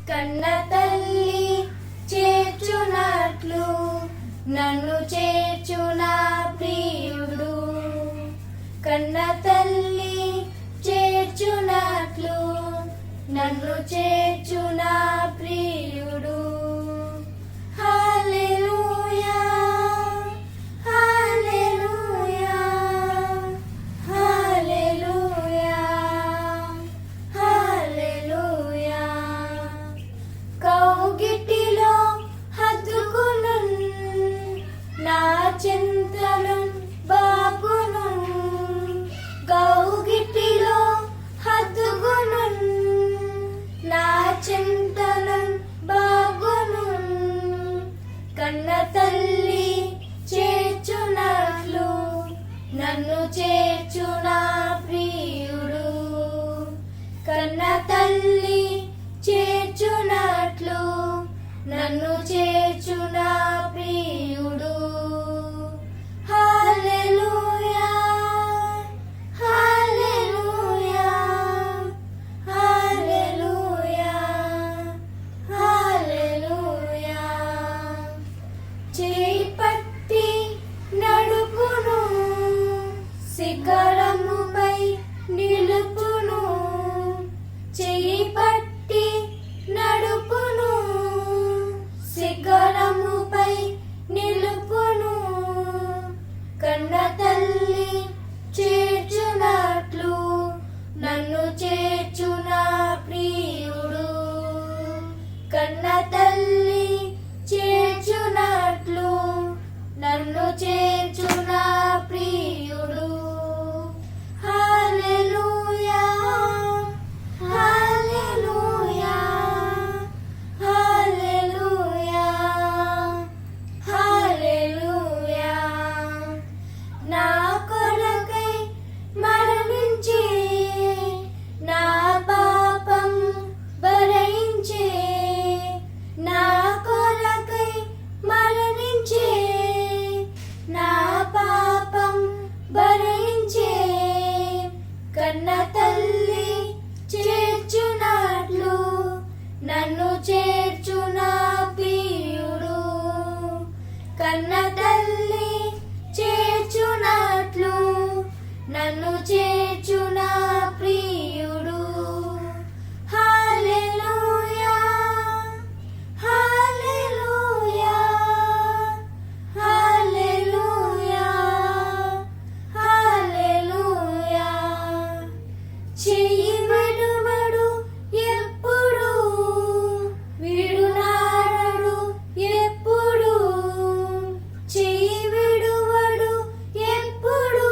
కన్న తల్లి చేర్చునట్లు నన్ను చేర్చునా ప్రియుడు. కన్న తల్లి చేర్చునట్లు నన్ను చేర్చునా ప్రియుడు. హల్లెలూయా హల్లెలూయా హల్లెలూయా హల్లెలూయా. కౌగిటిలో హత్తుకును నా చింతను బాపును. కౌగిటిలో హత్తుకును నా చింతను బాగును. కన్న తల్లి చేర్చునట్లు నన్ను చేర్చునా ప్రియుడు. కన్న తల్లి చేర్చునట్లు నన్ను చేర్చునా ప్రియుడు. హల్లెలూయా హల్లెలూయా హల్లెలూయా హల్లెలూయా. చేయి పట్టి నడుపును శిఖరముపై నిలుపును. చేయి పట్టి నడుపును శిఖరముపై నిలుపును. కన్న తల్లి చేర్చునట్లు నన్ను చేర్చునా ప్రియుడు. కన్న తల్లి చేర్చునట్లు నన్ను చేర్చునా ప్రియుడు. హల్లెలూయా హల్లెలూయా హల్లెలూయా హల్లెలూయా. నా కొరకై మరణించి నా పాపం భరించే. నా కొరకై మరణించే నా పాపం భరించే. కన్న తల్లి చేర్చునట్లు నన్ను చేర్చునా ప్రియుడు. కన్న తల్లి చేర్చునట్లు నన్ను చేర్చునా ప్రియుడు. హల్లెలూయా హల్లెలూయా హల్లెలూయా హల్లెలూయా. చెయ్యి విడువడు ఎప్పుడు విడునాడడు ఎప్పుడు. చెయ్యి విడువడు ఎప్పుడు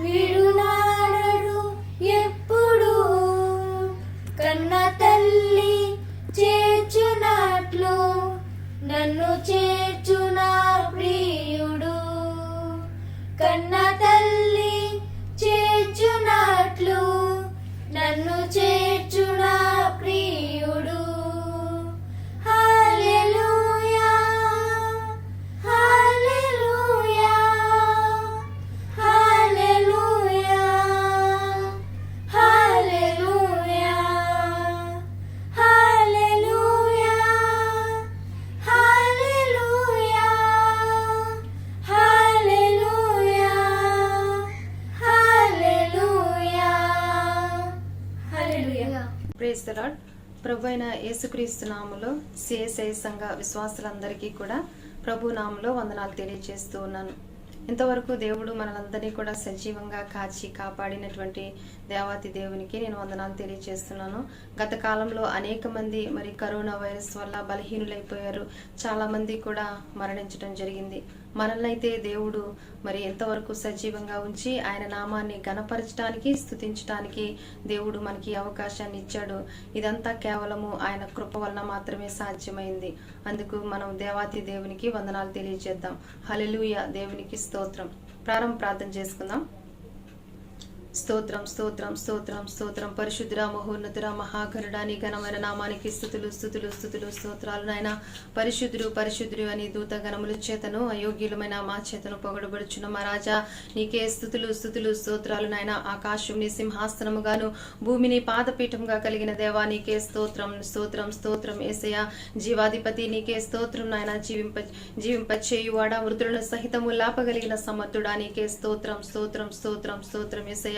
విడునాడడు ఎప్పుడు. కన్న తల్లి చేర్చునట్లు నన్ను చేర్చునా ప్రియుడు. కన్న తల్లి చేర్చునట్లు నన్ను చేర్చునా ప్రియుడు. Hallelujah hallelujah hallelujah hallelujah hallelujah hallelujah hallelujah hallelujah hallelujah. Praise the Lord. ప్రభు అయిన యేసుక్రీస్తు నామములో సిఎస్ఐ సంఘ విశ్వాసులందరికీ కూడా ప్రభు నామములో వందనాలు తెలియజేస్తూ ఉన్నాను. ఇంతవరకు దేవుడు మనలందరినీ కూడా సజీవంగా కాచి కాపాడినటువంటి దేవాతి దేవునికి నేను వందనాలు తెలియజేస్తున్నాను. గత కాలంలో అనేక మంది మరి కరోనా వైరస్ వల్ల బలహీనులైపోయారు. చాలా మంది కూడా మరణించడం జరిగింది. మనల్ని అయితే దేవుడు మరి ఎంతవరకు సజీవంగా ఉంచి ఆయన నామాన్ని గణపరచడానికి స్తుతించడానికి దేవుడు మనకి అవకాశాన్ని ఇచ్చాడు. ఇదంతా కేవలము ఆయన కృప వలన మాత్రమే సాధ్యమైంది. అందుకు మనం దేవాతి దేవునికి వందనాలు తెలియజేద్దాం. హల్లెలూయా. దేవునికి స్తోత్రం. ప్రారంభ ప్రార్థన చేసుకుందాం. స్తోత్రం స్తోత్రం స్తోత్రం స్తోత్రం. పరిశుద్ధురా మహోన్నతురా మహాగరుడా నీ ఘనమైన నామానికి స్థుతులు స్థుతులు స్థుతులు స్తోత్రాలు నాయన. పరిశుద్ధుడు పరిశుద్ధుడు అని దూత గణముల చేతను అయోగ్యులమైన మా చేతను పొగడబడుచున్న మా రాజా నీకే స్థుతులు స్థుతులు స్తోత్రాలు నాయన. ఆకాశం నీ సింహాసనముగాను భూమిని పాదపీఠంగా కలిగిన దేవా నీకే స్తోత్రం స్తోత్రం స్తోత్రం. యేసయ్య జీవాధిపతి నీకే స్తోత్రం నాయన. జీవింపచేయువాడా మృతులను సహితము లాపగలిగిన సమర్థుడా నీకే స్తోత్రం స్తోత్రం స్తోత్రం స్తోత్రం. యేసయ్య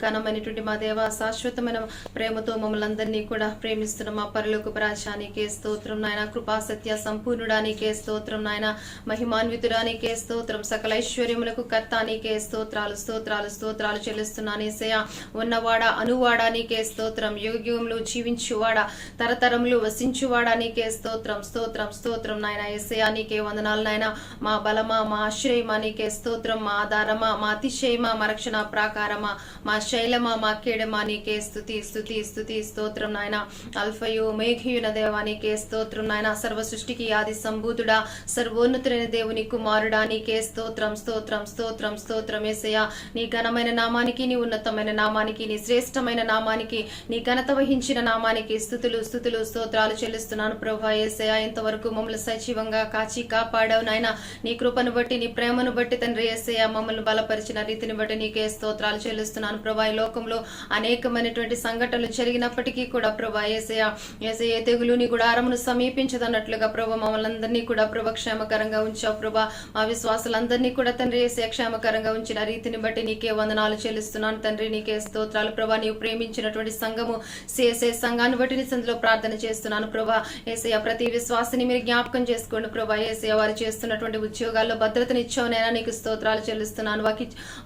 ఘనమైనటువంటి మా దేవ శాశ్వతమైన ప్రేమతో మమ్మల్ని అందరినీ కూడా ప్రేమిస్తున్న మా పరలోకపు రాజా నీకే స్తోత్రం నాయన. కృపా సత్య సంపూర్ణుడా నీకే స్తోత్రం నాయన. మహిమాన్వితుడా నీకే స్తోత్రం. సకల ఐశ్వర్యములకు కర్త నీకే స్తోత్రాలు స్తోత్రాలు స్తోత్రాలు చెల్లిస్తున్నాను యేసయ్య. ఉన్నవాడా అనువాడా నీకే స్తోత్రం. యుగయుగములు జీవించువాడా తరతరములు వసించువాడా నీకే స్తోత్రం స్తోత్రం స్తోత్రం నాయన. యేసయ్య నీకే వందనాలు నాయన. మా బలమా మా ఆశ్రయమా నీకే స్తోత్రం. మా ఆధారమా మా అతిశయమా మా రక్షణ ప్రాకారమా మా శైలమా మా కేడమా నీకే స్తుతి స్తుతి స్తుతి స్తోత్రం నాయన. అల్ఫయు మేఘయున దేవా నీకే స్తోత్రం నాయన. సర్వ సృష్టికి ఆది సంభూతుడా సర్వోన్నతుడైన దేవుని కుమారుడా నీకే స్తోత్రం స్తోత్రం స్తోత్రం స్తోత్రం. యేసయ్య నీ ఘనమైన నామానికి నీ ఉన్నతమైన నామానికి నీ శ్రేష్టమైన నామానికి నీ ఘనత వహించిన నామానికి స్తుతులు స్తుతులు స్తోత్రాలు చెల్లిస్తున్నాను ప్రభా. యేసయ్య ఇంతవరకు మమ్మల్ని సజీవంగా కాచి కాపాడావు నాయన. నీ కృపను బట్టి నీ ప్రేమను బట్టి తండ్రి యేసయ్య మమ్మల్ని బలపరిచిన రీతిని బట్టి నీకే స్తోత్రాలు చెల్లిస్తున్నాను ప్రభా. ఈ లోకంలో అనేకమైనటువంటి సంఘటనలు జరిగినప్పటికీ కూడా ప్రభా యేసయ్య తెగులు నీ గుడారమును సమీపించదన్నట్లుగా ప్రభా మమ్మల్ని అందరినీ కూడా ప్రభా క్షేమకరంగా ఉంచావు ప్రభా. మా విశ్వాసులందరినీ కూడా తండ్రి యేసయ్య క్షేమకరంగా ఉంచిన రీతిని బట్టి నీకే వందనాలు చెల్లిస్తున్నాను తండ్రి. నీకే స్తోత్రాలు ప్రభా. నీవు ప్రేమించినటువంటి సంఘము సిఎస్ఐ సంఘాన్ని బట్టి నీ సందులో ప్రార్థన చేస్తున్నాను ప్రభా. యేసయ్య ప్రతి విశ్వాసిని మీరు జ్ఞాపకం చేసుకోండి ప్రభా. యేసయ్య వారు చేస్తున్నటువంటి ఉద్యోగాల్లో భద్రతనిచ్చావునైనా నీకు స్తోత్రాలు చెల్లిస్తున్నాను.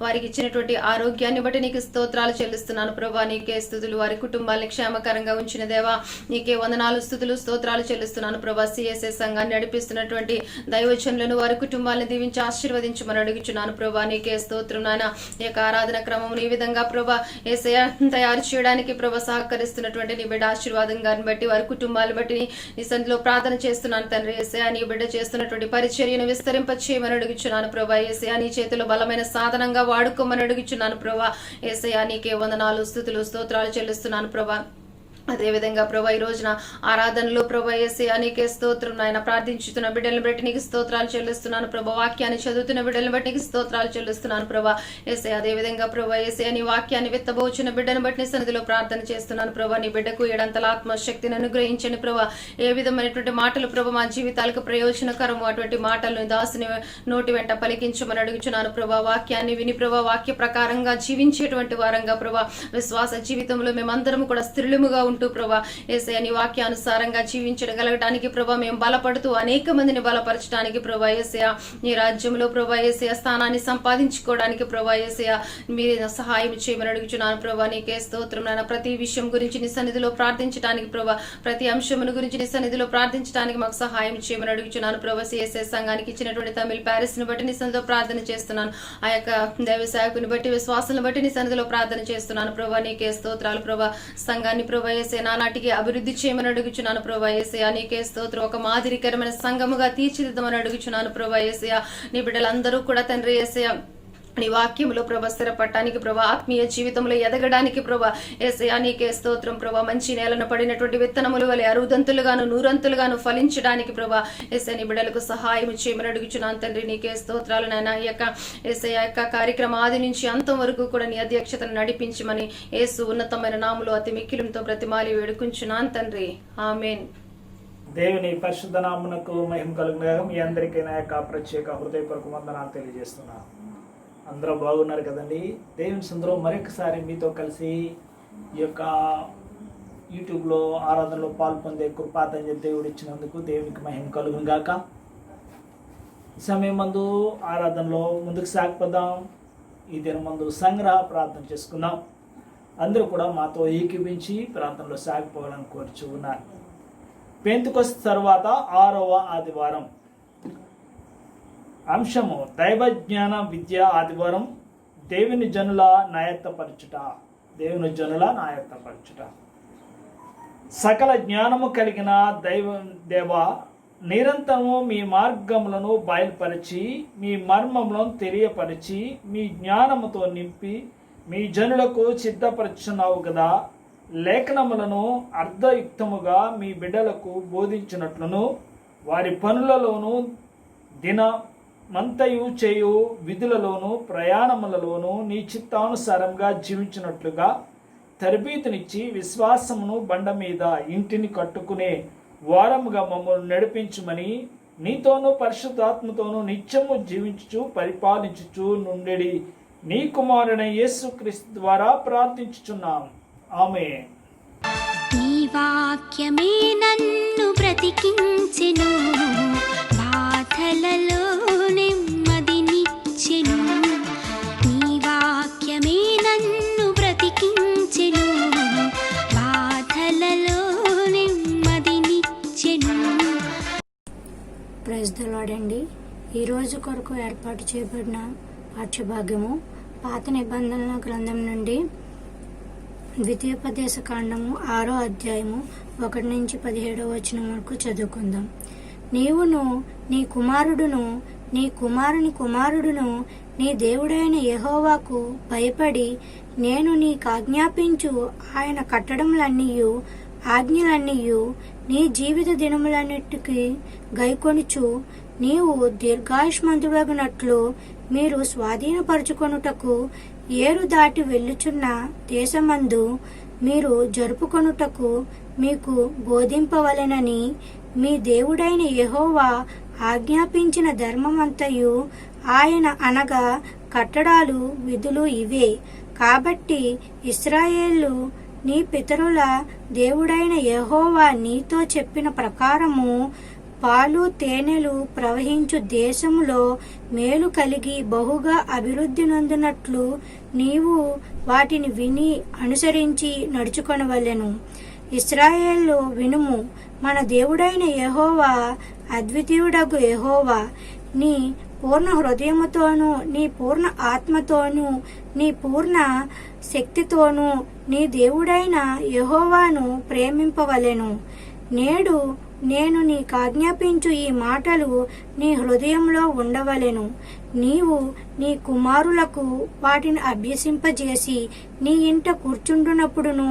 వారికి ఇచ్చినటువంటి ఆరోగ్యాన్ని బట్టి నీకు స్తోత్రాలు చెల్లిస్తున్నాను ప్రభా. నీకే స్తుతులు. వారి కుటుంబాన్ని క్షేమకరంగా ఉంచిన దేవా నీకే వందనాలు స్తుతులు స్తోత్రాలు చెల్లిస్తున్నాను ప్రభా. సిఎస్ఐ సంఘాన్ని నడిపిస్తున్నటువంటి దైవజనులను వారి కుటుంబాలను దీవించి ఆశీర్వదించమని అడుగుచున్నాను ప్రభా. నీకే స్తోత్రం నాయన. ఈ యొక్క ఆరాధన క్రమం ఈ విధంగా ప్రభా యేసయ్య తయారు చేయడానికి ప్రభా సహకరిస్తున్నటువంటి నీ బిడ్డ ఆశీర్వాదం గారిని బట్టి వారి కుటుంబాలను బట్టి నీ సన్నిధిలో ప్రార్థన చేస్తున్నాను తండ్రి. యేసయ్య నీ బిడ్డ చేస్తున్నటువంటి పరిచర్యను విస్తరింప చేయమని అడుగుచున్నాను ప్రభా. యేసయ్య నీ చేతిలో బలమైన సాధనంగా వాడుకోమని అడుగుచున్నాను ప్రభా. యేసయ్య నీకే వందనాలు స్తుతులు స్తోత్రాలు చెల్లిస్తున్నాను ప్రభా. అదేవిధంగా ప్రభా ఈ రోజున ఆరాధనలో ప్రభా యేసయ్య నీకే స్తోత్రం నాయన. ప్రార్థించుతున్న బిడ్డలను బట్టి నీకు స్తోత్రాలు చెల్లిస్తున్నాను ప్రభా. వాక్యాన్ని చదువుతున్న బిడ్డలను బట్టి నీకు స్తోత్రాలు చెల్లిస్తున్నాను ప్రభా. యేసయ్య అదేవిధంగా ప్రభా యేసయ్య నీ వాక్యాన్ని విత్తబోచున్న బిడ్డను బట్టి నీ సన్నిధిలో ప్రార్థన చేస్తున్నాను ప్రభా. నీ బిడ్డకు ఏడంతల ఆత్మశక్తిని అనుగ్రహించండి ప్రభా. ఏ విధమైనటువంటి మాటలు ప్రభా మా జీవితాలకు ప్రయోజనకరము అటువంటి మాటలను దాసుని నోటి వెంట పలికించమని అడుగుచున్నాను ప్రభా. వాక్యాన్ని విని ప్రభా వాక్య ప్రకారంగా జీవించేటువంటి వారంగా ప్రభా విశ్వాస జీవితంలో మేమందరం కూడా స్థిరులుముగా ఉంటూ ప్రభా యేసయ్య నీ వాక్యానుసారంగా జీవించగలగడానికి ప్రభా మేము బలపడుతూ అనేక మందిని బలపరచడానికి ప్రభా యేసయ్య నీ రాజ్యంలో ప్రభా యేసయ్య స్థానాన్ని సంపాదించుకోవడానికి ప్రభా యేసయ్య మీరు సహాయం చేయమని అడుగుచున్నాను ప్రభా. నీకే స్తోత్రం నాయన. ప్రతి విషయం గురించి నీ సన్నిధిలో ప్రార్థించడానికి ప్రభా ప్రతి అంశమును గురించి నీ సన్నిధిలో ప్రార్థించడానికి మాకు సహాయం చేయమని అడుగుచున్నాను ప్రభా. సిఎస్ఐ సంఘానికి ఇచ్చినటువంటి తమిళ ప్యారిస్ ని బట్టి నీ సన్నిధిలో ప్రార్థన చేస్తున్నాను. ఆ యొక్క దైవ సేవకుని బట్టి విశ్వాసాలను బట్టి నీ సన్నిధిలో ప్రార్థన చేస్తున్నాను ప్రభా. నీకే స్తోత్రాలు ప్రభా. సంఘాన్ని ప్రభా యేసయ్య నానాటికి అభివృద్ధి చేయమని అడుగుచున్నాను ప్రభా. యేసయ్య నీకే స్తోత్రం. ఒక మాదిరికరమైన సంఘముగా తీర్చిదిద్దమని అడుగుచున్నాను ప్రభా. యేసయ్య నీ బిడ్డలందరూ కూడా తండ్రి యేసయ్య నీ వాక్యంలో ప్రభా స్థిరపడటానికి ప్రభా ఆత్మీయ జీవితంలో ఎదగడానికి ప్రభా యేసయ్య నీకే స్తోత్రం ప్రభా. మంచి నేలను పడినటువంటి విత్తనముల వలె అరుదంతులుగాను నూరంతులుగాను ఫలించడానికి ప్రభా యేసయ్య నీ బిడ్డలకు సహాయం చేయమని అడుగుచున్నాను తండ్రి. నీకే స్తోత్రాలు నాయన. ఈ యొక్క యేసయ్య యొక్క కార్యక్రమం ఆది నుంచి అంతం వరకు కూడా నీ అధ్యక్షతను నడిపించమని యేసు ఉన్నతమైన నామములో అతి మిక్కిలింతో బ్రతిమాలి వేడుకుంటున్నాను తండ్రి. ఆమేన్. దేవుని పరిశుద్ధ నామమునకు మహిమ కలుగును. మీ అందరికీ నా యొక్క ప్రత్యేక హృదయపూర్వక వందనాలు తెలియజేస్తున్నాను. అందరూ బాగున్నారు కదండి. దేవుని సందరూ మరొకసారి మీతో కలిసి ఈ యొక్క యూట్యూబ్లో ఆరాధనలో పాల్పొందే కృపాతని దేవుడు ఇచ్చినందుకు దేవునికి మహిమ కలుగును గాక. ఈ సమయం మందు ఆరాధనలో ముందుకు సాగిపోదాం. ఈ దినం మందు సంగ్రహ ప్రార్థన చేసుకుందాం. అందరూ కూడా మాతో ఏకీభించి ప్రార్థనలో సాగిపోవాలని కోరుచు ఉన్నారు. పెంతెకొస్తు తర్వాత 6వ ఆదివారం. అంశము దైవజ్ఞాన విద్య ఆదివారం. దేవుని జనుల నాయత్తపరచుట. దేవుని జనుల నాయత్తపరచుట. సకల జ్ఞానము కలిగిన దేవ నిరంతరము మీ మార్గములను బయలుపరిచి మీ మర్మములను తెలియపరిచి మీ జ్ఞానముతో నింపి మీ జనులకు సిద్ధపరచున్నావు కదా. లేఖనములను అర్థయుక్తముగా మీ బిడ్డలకు బోధించినట్లును వారి పనులలోనూ దినమంతయు చేయు విధులలోనూ ప్రయాణములలోనూ నీ చిత్తానుసారంగా జీవించినట్లుగా తరబీతునిచ్చి విశ్వాసమును బండ మీద ఇంటిని కట్టుకునే వారముగా మమ్మల్ని నడిపించుమని నీతోనూ పరిశుద్ధాత్మతోనూ నిత్యము జీవించుచు పరిపాలించుచు నుండెడి నీ కుమారుడైన యేసుక్రీస్తు ద్వారా ప్రార్థించుచున్నాం. ఆమేన్. నీ వాక్యమే నన్ను బ్రతికించెను, బాధలలో నెమ్మదినిచ్చెను. నీ వాక్యమే నన్ను బ్రతికించెను, బాధలలో నెమ్మదినిచ్చెను. ప్రైజ్ ది లార్డ్ అండి. ఈరోజు కొరకు ఏర్పాటు చేయబడిన పాఠ్యభాగ్యము పాత నిబంధనల గ్రంథం నుండి ద్వితీయోపదేశ కాండము 6వ అధ్యాయము 1 నుంచి 17వ వచనం వరకు చదువుకుందాం. నీవును నీ కుమారుడును నీ కుమారుని కుమారుడును నీ దేవుడైన యెహోవాకు భయపడి నేను నీకు ఆజ్ఞాపించు ఆయన కట్టడములన్నీయు ఆజ్ఞలన్నీయు నీ జీవిత దినములన్నిటికీ గైకొనుచు నీవు దీర్ఘాయుష్మంతుడగునట్లు మీరు స్వాధీనపరచుకొనుటకు ఏరు దాటి వెళ్ళుచున్న దేశమందు మీరు జరుపుకొనుటకు మీకు బోధింపవలెనని మీ దేవుడైన యెహోవా ఆజ్ఞాపించిన ధర్మమంతయు ఆయన అనగా కట్టడాలు విధులు ఇవే. కాబట్టి ఇశ్రాయేలు నీ పితరుల దేవుడైన యెహోవా నీతో చెప్పిన ప్రకారము పాలు తేనెలు ప్రవహించు దేశములో మేలు కలిగి బహుగా అభివృద్ధి నొందినట్లు నీవు వాటిని విని అనుసరించి నడుచుకొనవలెను. ఇశ్రాయేలు వినుము, మన దేవుడైన యెహోవా అద్వితీయుడగు యెహోవా. నీ పూర్ణ హృదయముతోనూ నీ పూర్ణ ఆత్మతోనూ నీ పూర్ణ శక్తితోనూ నీ దేవుడైన యెహోవాను ప్రేమింపవలెను. నేడు నేను నీకు ఆజ్ఞాపించు ఈ మాటలు నీ హృదయంలో ఉండవలెను. నీవు నీ కుమారులకు వాటిని అభ్యసింపజేసి నీ ఇంట కూర్చుండునప్పుడును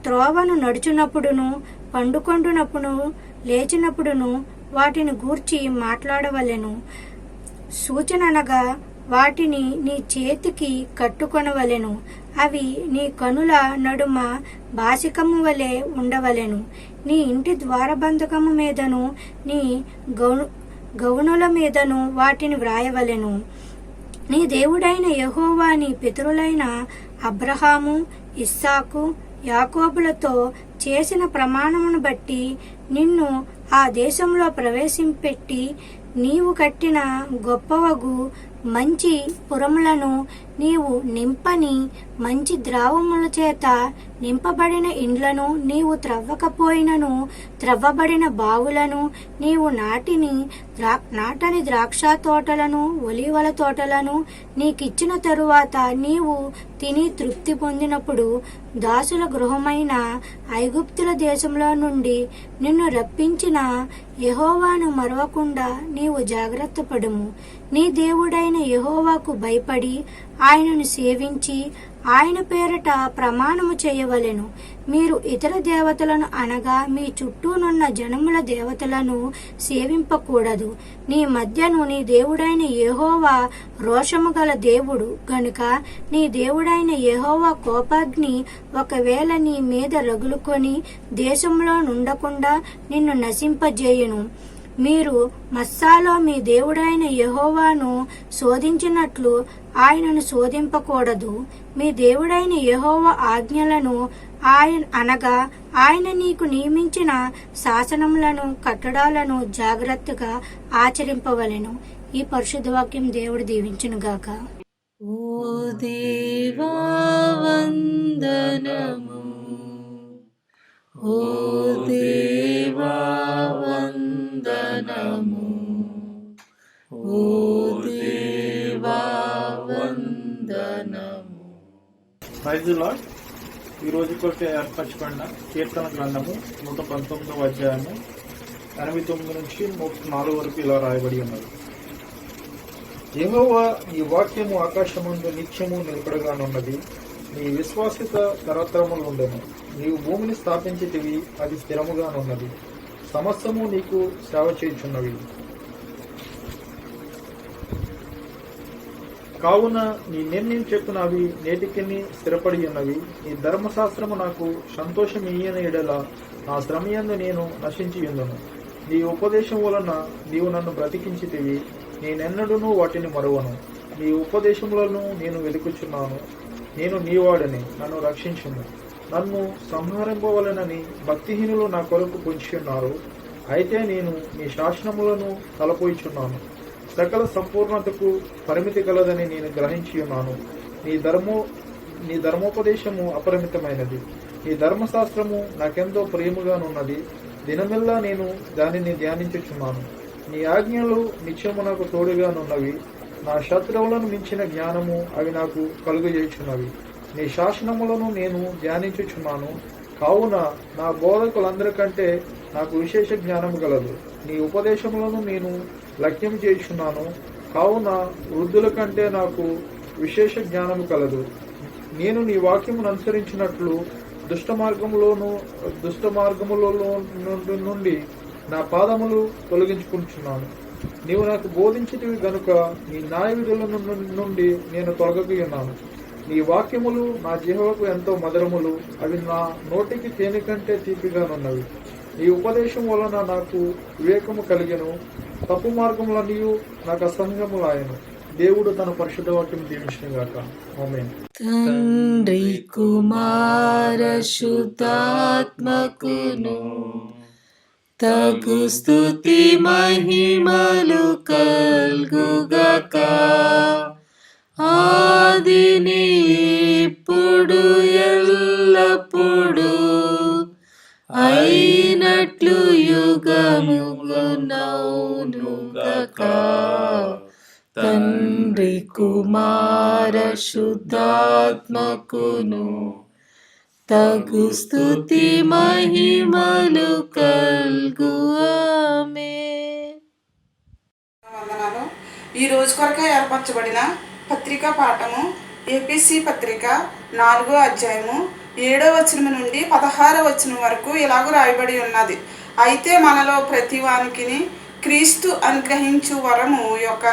త్రోవను నడుచునప్పుడును పండుకొండునప్పుడును లేచినప్పుడును వాటిని గూర్చి మాట్లాడవలెను. సూచననగా వాటిని నీ చేతికి కట్టుకొనవలెను. అవి నీ కనుల నడుమ బాసికము వలె ఉండవలెను. నీ ఇంటి ద్వారబంధకము మీదను నీ గౌనుల మీదను వాటిని వ్రాయవలెను. నీ దేవుడైన యెహోవా నీ పితరులైన అబ్రహాము ఇస్సాకు యాకోబులతో చేసిన ప్రమాణమును బట్టి నిన్ను ఆ దేశంలో ప్రవేశింపెట్టి నీవు కట్టిన గొప్పవగు మంచి పురములను నీవు నింపని మంచి ద్రావముల చేత నింపబడిన ఇండ్లను నీవు త్రవ్వకపోయినను త్రవ్వబడిన బావులను నీవు నాటని ద్రాక్ష తోటలను ఒలీవల తోటలను నీకిచ్చిన తరువాత నీవు తిని తృప్తి పొందినప్పుడు దాసుల గృహమైన ఐగుప్తుల దేశంలో నుండి నిన్ను రప్పించిన యెహోవాను మరవకుండా నీవు జాగ్రత్త పడుము. నీ దేవుడైన యెహోవాకు భయపడి ఆయనను సేవించి ఆయన పేరట ప్రమాణము చేయవలెను. మీరు ఇతర దేవతలను అనగా మీ చుట్టూనున్న జనముల దేవతలను సేవింపకూడదు. నీ మధ్యను నీ దేవుడైన యెహోవా రోషము గల దేవుడు గనుక నీ దేవుడైన యెహోవా కోపాగ్ని ఒకవేళ నీ మీద రగులుకొని దేశంలో నుండకుండా నిన్ను నశింపజేయును. మీరు మస్సాలో మీ దేవుడైన యెహోవాను శోధించినట్లు ఆయనను శోధింపకూడదు. మీ దేవుడైన యెహోవా ఆజ్ఞలను అనగా ఆయన నీకు నియమించిన శాసనములను కట్టడాలను జాగ్రత్తగా ఆచరింపవలెను. ఈ పరిశుద్ధ వాక్యం దేవుడు దీవించునుగాక. ఓ దేవా వందనము, ఓ దేవా వందనము, ఓ దేవా వందనము. Praise the lord. ఈ రోజు కొరకు ఏర్పరచబడిన కీర్తన గ్రంథము 119వ అధ్యాయము 89 నుంచి 104 వరకు ఇలా రాయబడి ఉన్నది. యెహోవా ఈ వాక్యము ఆకాశమందు నిత్యము నిలకడగానున్నది. నీ విశ్వాసిత తరతరములు ఉండెను. నీవు భూమిని స్థాపించితివి, అది స్థిరముగానున్నది. సమస్తము నీకు సేవ చేయుచున్నవి. కావున నీ నిర్ణయం చెప్పున అవి నేటికి స్థిరపడి ఉన్నవి. నీ ధర్మశాస్త్రము నాకు సంతోషమియ్యని ఎడల నా శ్రమయందు నేను నశించి ఉందును. నీ ఉపదేశం వలన నీవు నన్ను బ్రతికించితివి, నేనెన్నడూనూ వాటిని మరువను. నీ ఉపదేశములను నేను వెతుకుచున్నాను. నేను నీవాడని, నన్ను రక్షించును. నన్ను సంహరింపవలెనని భక్తిహీనులు నా కొరకు పొంచి ఉన్నారు. అయితే నేను నీ శాసనములను తలపోయిచున్నాను. సకల సంపూర్ణతకు పరిమితి కలదని నేను గ్రహించి ఉన్నాను. నీ ధర్మోపదేశము అపరిమితమైనది. నీ ధర్మశాస్త్రము నాకెంతో ప్రియముగానున్నది. దినమెల్లా నేను దానిని ధ్యానించుచున్నాను. నీ ఆజ్ఞలు నిత్యము నాకు తోడుగానున్నవి. నా శత్రువులను మించిన జ్ఞానము అవి నాకు కలుగజేయుచున్నవి. నీ శాసనములను నేను ధ్యానించుచున్నాను. కావున నా బోధకులందరికంటే నాకు విశేష జ్ఞానము కలదు. నీ ఉపదేశములను నేను లక్ష్యం చేయుచున్నాను. కావున వృద్ధుల కంటే నాకు విశేష జ్ఞానము కలదు. నేను నీ వాక్యమును అనుసరించినట్లు దుష్ట మార్గములలో నుండి నా పాదములు తొలగించుకుంటున్నాను. నీవు నాకు బోధించితివి గనుక నీ న్యాయ విధుల నుండి నేను తొలగకున్నాను. నీ వాక్యములు నా జిహ్వకు ఎంతో మధురములు, అవి నా నోటికి తేనె కంటే తీపిగానున్నవి. నీ ఉపదేశం వలన నాకు వివేకము కలిగెను. తప్పు మార్గములన్నీ నాకు అసహ్యములాయను. దేవుడు తన పరిశుద్ధ వాక్యం దీవించుగాక. ఆమేన్. తండ్రి కుమార శుద్ధాత్మకును తగు స్తుతి మహిమలు కల్గుగాక. ఆదిని ఇప్పుడు ఎల్లప్పుడు అయినట్లు యుగముగనౌనుగాక. తండ్రి కుమార శుద్ధాత్మకును తగు స్తుతి మహిమలు కల్గు. ఆమేన్. వందనాలు. ఈ రోజు కొరకే ఏర్పరచబడిన పత్రికా పాఠము ఏపీసీ పత్రిక 4వ అధ్యాయము 7వ వచనం నుండి 16వ వచనం వరకు ఇలాగ రాయబడి ఉన్నది. అయితే మనలో ప్రతివానికి క్రీస్తు అనుగ్రహించు వరము యొక్క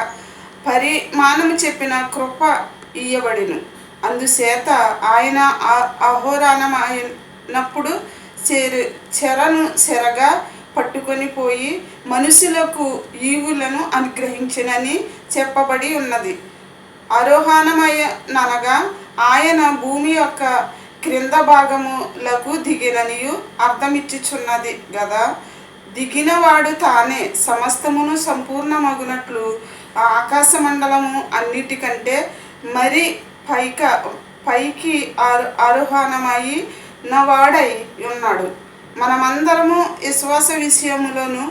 పరిమాణము చెప్పిన కృప ఇయ్యబడిను. అందుచేత ఆయన అహోరానమైనప్పుడు చెరను చెరగా పట్టుకొని పోయి మనుషులకు ఈవులను అనుగ్రహించినని చెప్పబడి ఉన్నది. ఆరోహణమనగా ఆయన భూమి యొక్క క్రింద భాగములకు దిగిననియు అర్థమిచ్చుచున్నది గదా. దిగినవాడు తానే సమస్తమును సంపూర్ణమగునట్లు ఆకాశ మండలము అన్నిటికంటే మరి పైకి ఆరోహణమై నవాడై ఉన్నాడు. మనమందరము విశ్వాస విషయములోను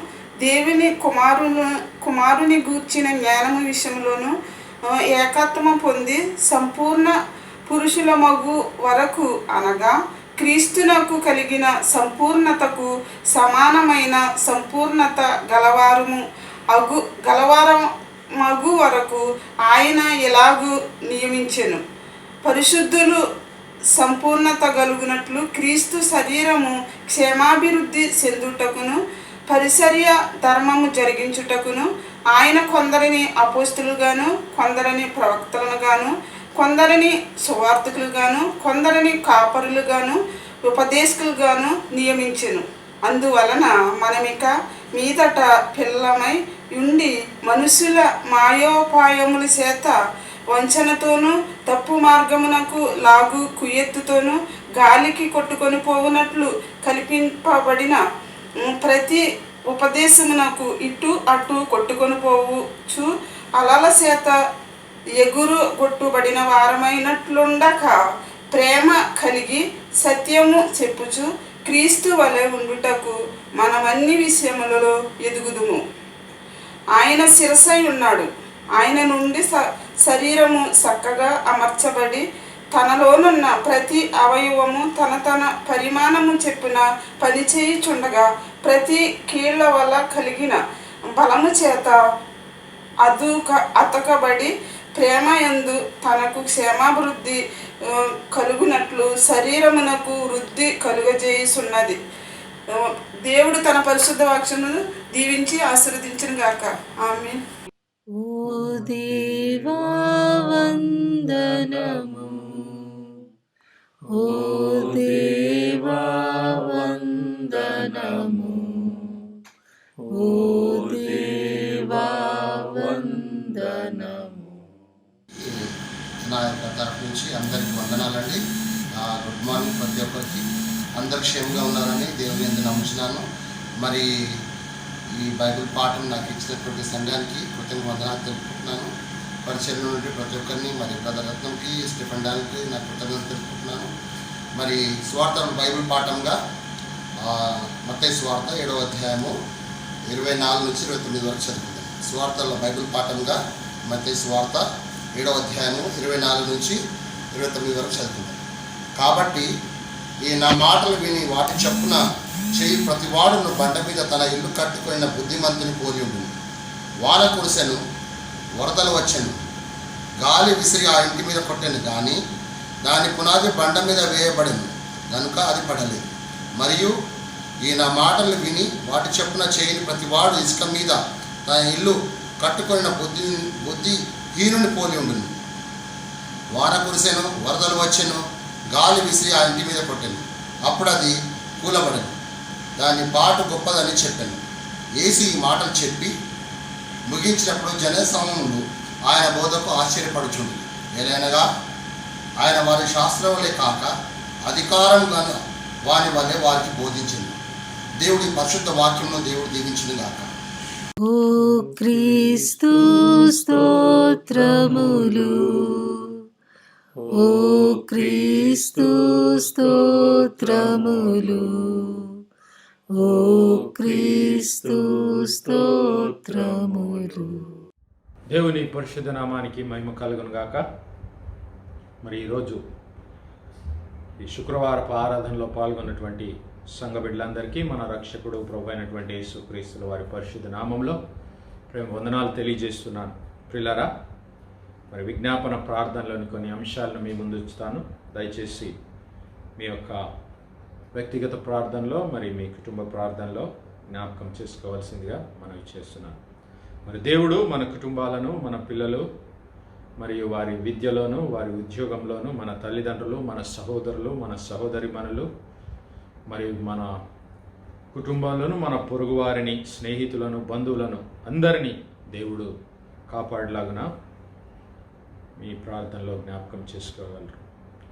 దేవుని కుమారుని గూర్చిన జ్ఞానము విషయంలోను ఏకత్వము పొంది సంపూర్ణ పురుషుల మగు వరకు అనగా క్రీస్తునకు కలిగిన సంపూర్ణతకు సమానమైన సంపూర్ణత గలవారమగు వరకు ఆయన ఎలాగూ నియమించెను. పరిశుద్ధులు సంపూర్ణత కలుగునట్లు క్రీస్తు శరీరము క్షేమాభివృద్ధి చెందుటకును పరిచర్య ధర్మము జరిగించుటకును ఆయన కొందరిని అపోస్తులుగాను, కొందరిని ప్రవక్తలుగాను, కొందరిని సువార్తికులుగాను, కొందరిని కాపరులుగాను, ఉపదేశకులుగాను నియమించెను. అందువలన మనమిక మీదట పిల్లమై ఉండి మనుషుల మాయోపాయముల చేత వంచనతోనూ తప్పు మార్గమునకు లాగు కుయ్యెత్తుతోనూ గాలికి కొట్టుకొని పోవునట్లు కల్పింపబడిన ప్రతి ఉపదేశమునకు ఇటు అటు కొట్టుకొని పోవచ్చు అలల చేత ఎగురు కొట్టుబడిన వారమైనట్లుండక ప్రేమ కలిగి సత్యము చెప్పుచు క్రీస్తు వలె ఉండుటకు మనమన్ని విషయములలో ఎదుగుదుము. ఆయన శిరసై ఉన్నాడు. ఆయన నుండి శరీరము చక్కగా అమర్చబడి తనలోనున్న ప్రతి అవయవము తన పరిమాణము చెప్పున పనిచేయుచుండగా ప్రతి కీళ్ల వల్ల కలిగిన బలము చేత అతకబడి ప్రేమ యందు తనకు క్షేమాభివృద్ధి కలుగునట్లు శరీరమునకు వృద్ధి కలుగజేయుచున్నది. దేవుడు తన పరిశుద్ధ వాక్యమును దీవించి ఆశీర్వదించును గాక. ఆమేన్. ఓ దేవా వందనము, ఓ దేవా వందనము, ఓ దేవా వందనము. నా యొక్క తరఫు నుంచి అందరికి వందనాలండి. గుడ్ మార్నింగ్ ప్రతి ఒక్కరికి. అందరు క్షేమంగా ఉన్నారని దేవుని యందు నమ్ముచున్నాను. మరి ఈ బైబిల్ పాఠం నాకు ఇచ్చినటువంటి సంఘానికి వందనాలు తెలుపుకుంటున్నాను. పరిచయం నుండి ప్రతి ఒక్కరిని, మరి బ్రదర్ రత్నంకి, స్టీఫెన్ డాన్కి నా కృతజ్ఞతలు తెలుపుకుంటున్నాను. మరి స్వార్థ బైబిల్ పాఠంగా మత్తయి స్వార్థ 7వ అధ్యాయము 24 నుంచి 29 వరకు చదువుకుందాం. స్వార్థల బైబిల్ పాఠంగా మత్తయి స్వార్థ 7వ అధ్యాయము 24 నుంచి 29 వరకు చదువుకుందాం. కాబట్టి ఈ నా మాటలు విని వాటి చొప్పున చేయి ప్రతివాడును బండ మీద తన ఇల్లు కట్టుకున్న బుద్ధిమంతుని పోలి ఉంటుంది. వాన కురిసెను, వరదలు వచ్చెను, గాలి విసిరి ఆ ఇంటి మీద కొట్టెను, కానీ దాని పునాది బండ మీద వేయబడెను కనుక అది పడలేదు. మరియు ఈ నా మాటలు విని వాటి చొప్పున చేయని ప్రతివాడు ఇసుక మీద తన ఇల్లు కట్టుకున్న బుద్ధిహీనుని పోలి ఉంటుంది. వాన కురిసెను, వరదలు వచ్చెను, గాలి విసిరి ఆ ఇంటి మీద కొట్టెను, అప్పుడు అది కూలబడెను. దాని పాటు గొప్పదని చెప్పాను. యేసు ఈ మాటలు చెప్పి ముగించినప్పుడు జనసమూహములు ఆయన బోధకు ఆశ్చర్యపడుచుండు. ఏలైనగా ఆయన వారి శాస్త్రములే కాక అధికారంగా వాని వల్లే వారికి బోధించింది. దేవుడి పరిశుద్ధ వాక్యమును దేవుడు దీవించును గాక. ఓ క్రీస్తు స్తోత్రములు, ఓ క్రీస్తు స్తోత్రములు, ఓ క్రీస్తు స్తోత్రములు. దేవుని పరిశుద్ధ నామానికి మహిమ కలుగును గాక. మరి ఈరోజు ఈ శుక్రవారపు ఆరాధనలో పాల్గొన్నటువంటి సంఘ బిడ్డలందరికీ మన రక్షకుడు ప్రభు అయినటువంటి యేసుక్రీస్తుల వారి పరిశుద్ధ నామంలో ప్రేమ వందనాలు తెలియజేస్తున్నాను. ప్రియులారా, మరి విజ్ఞాపన ప్రార్థనలోని కొన్ని అంశాలను మీ ముందు ఉంచుతాను. దయచేసి మీ యొక్క వ్యక్తిగత ప్రార్థనలో, మరి మీ కుటుంబ ప్రార్థనలో జ్ఞాపకం చేసుకోవాల్సిందిగా మనవి చేస్తున్నాను. మరి దేవుడు మన కుటుంబాలను, మన పిల్లలు, మరియు వారి విద్యలోను, వారి ఉద్యోగంలోను, మన తల్లిదండ్రులు, మన సహోదరులు, మన సహోదరిమణులు, మరియు మన కుటుంబంలోను, మన పొరుగువారిని, స్నేహితులను, బంధువులను అందరినీ దేవుడు కాపాడలాగున మీ ప్రార్థనలో జ్ఞాపకం చేసుకోగలరు.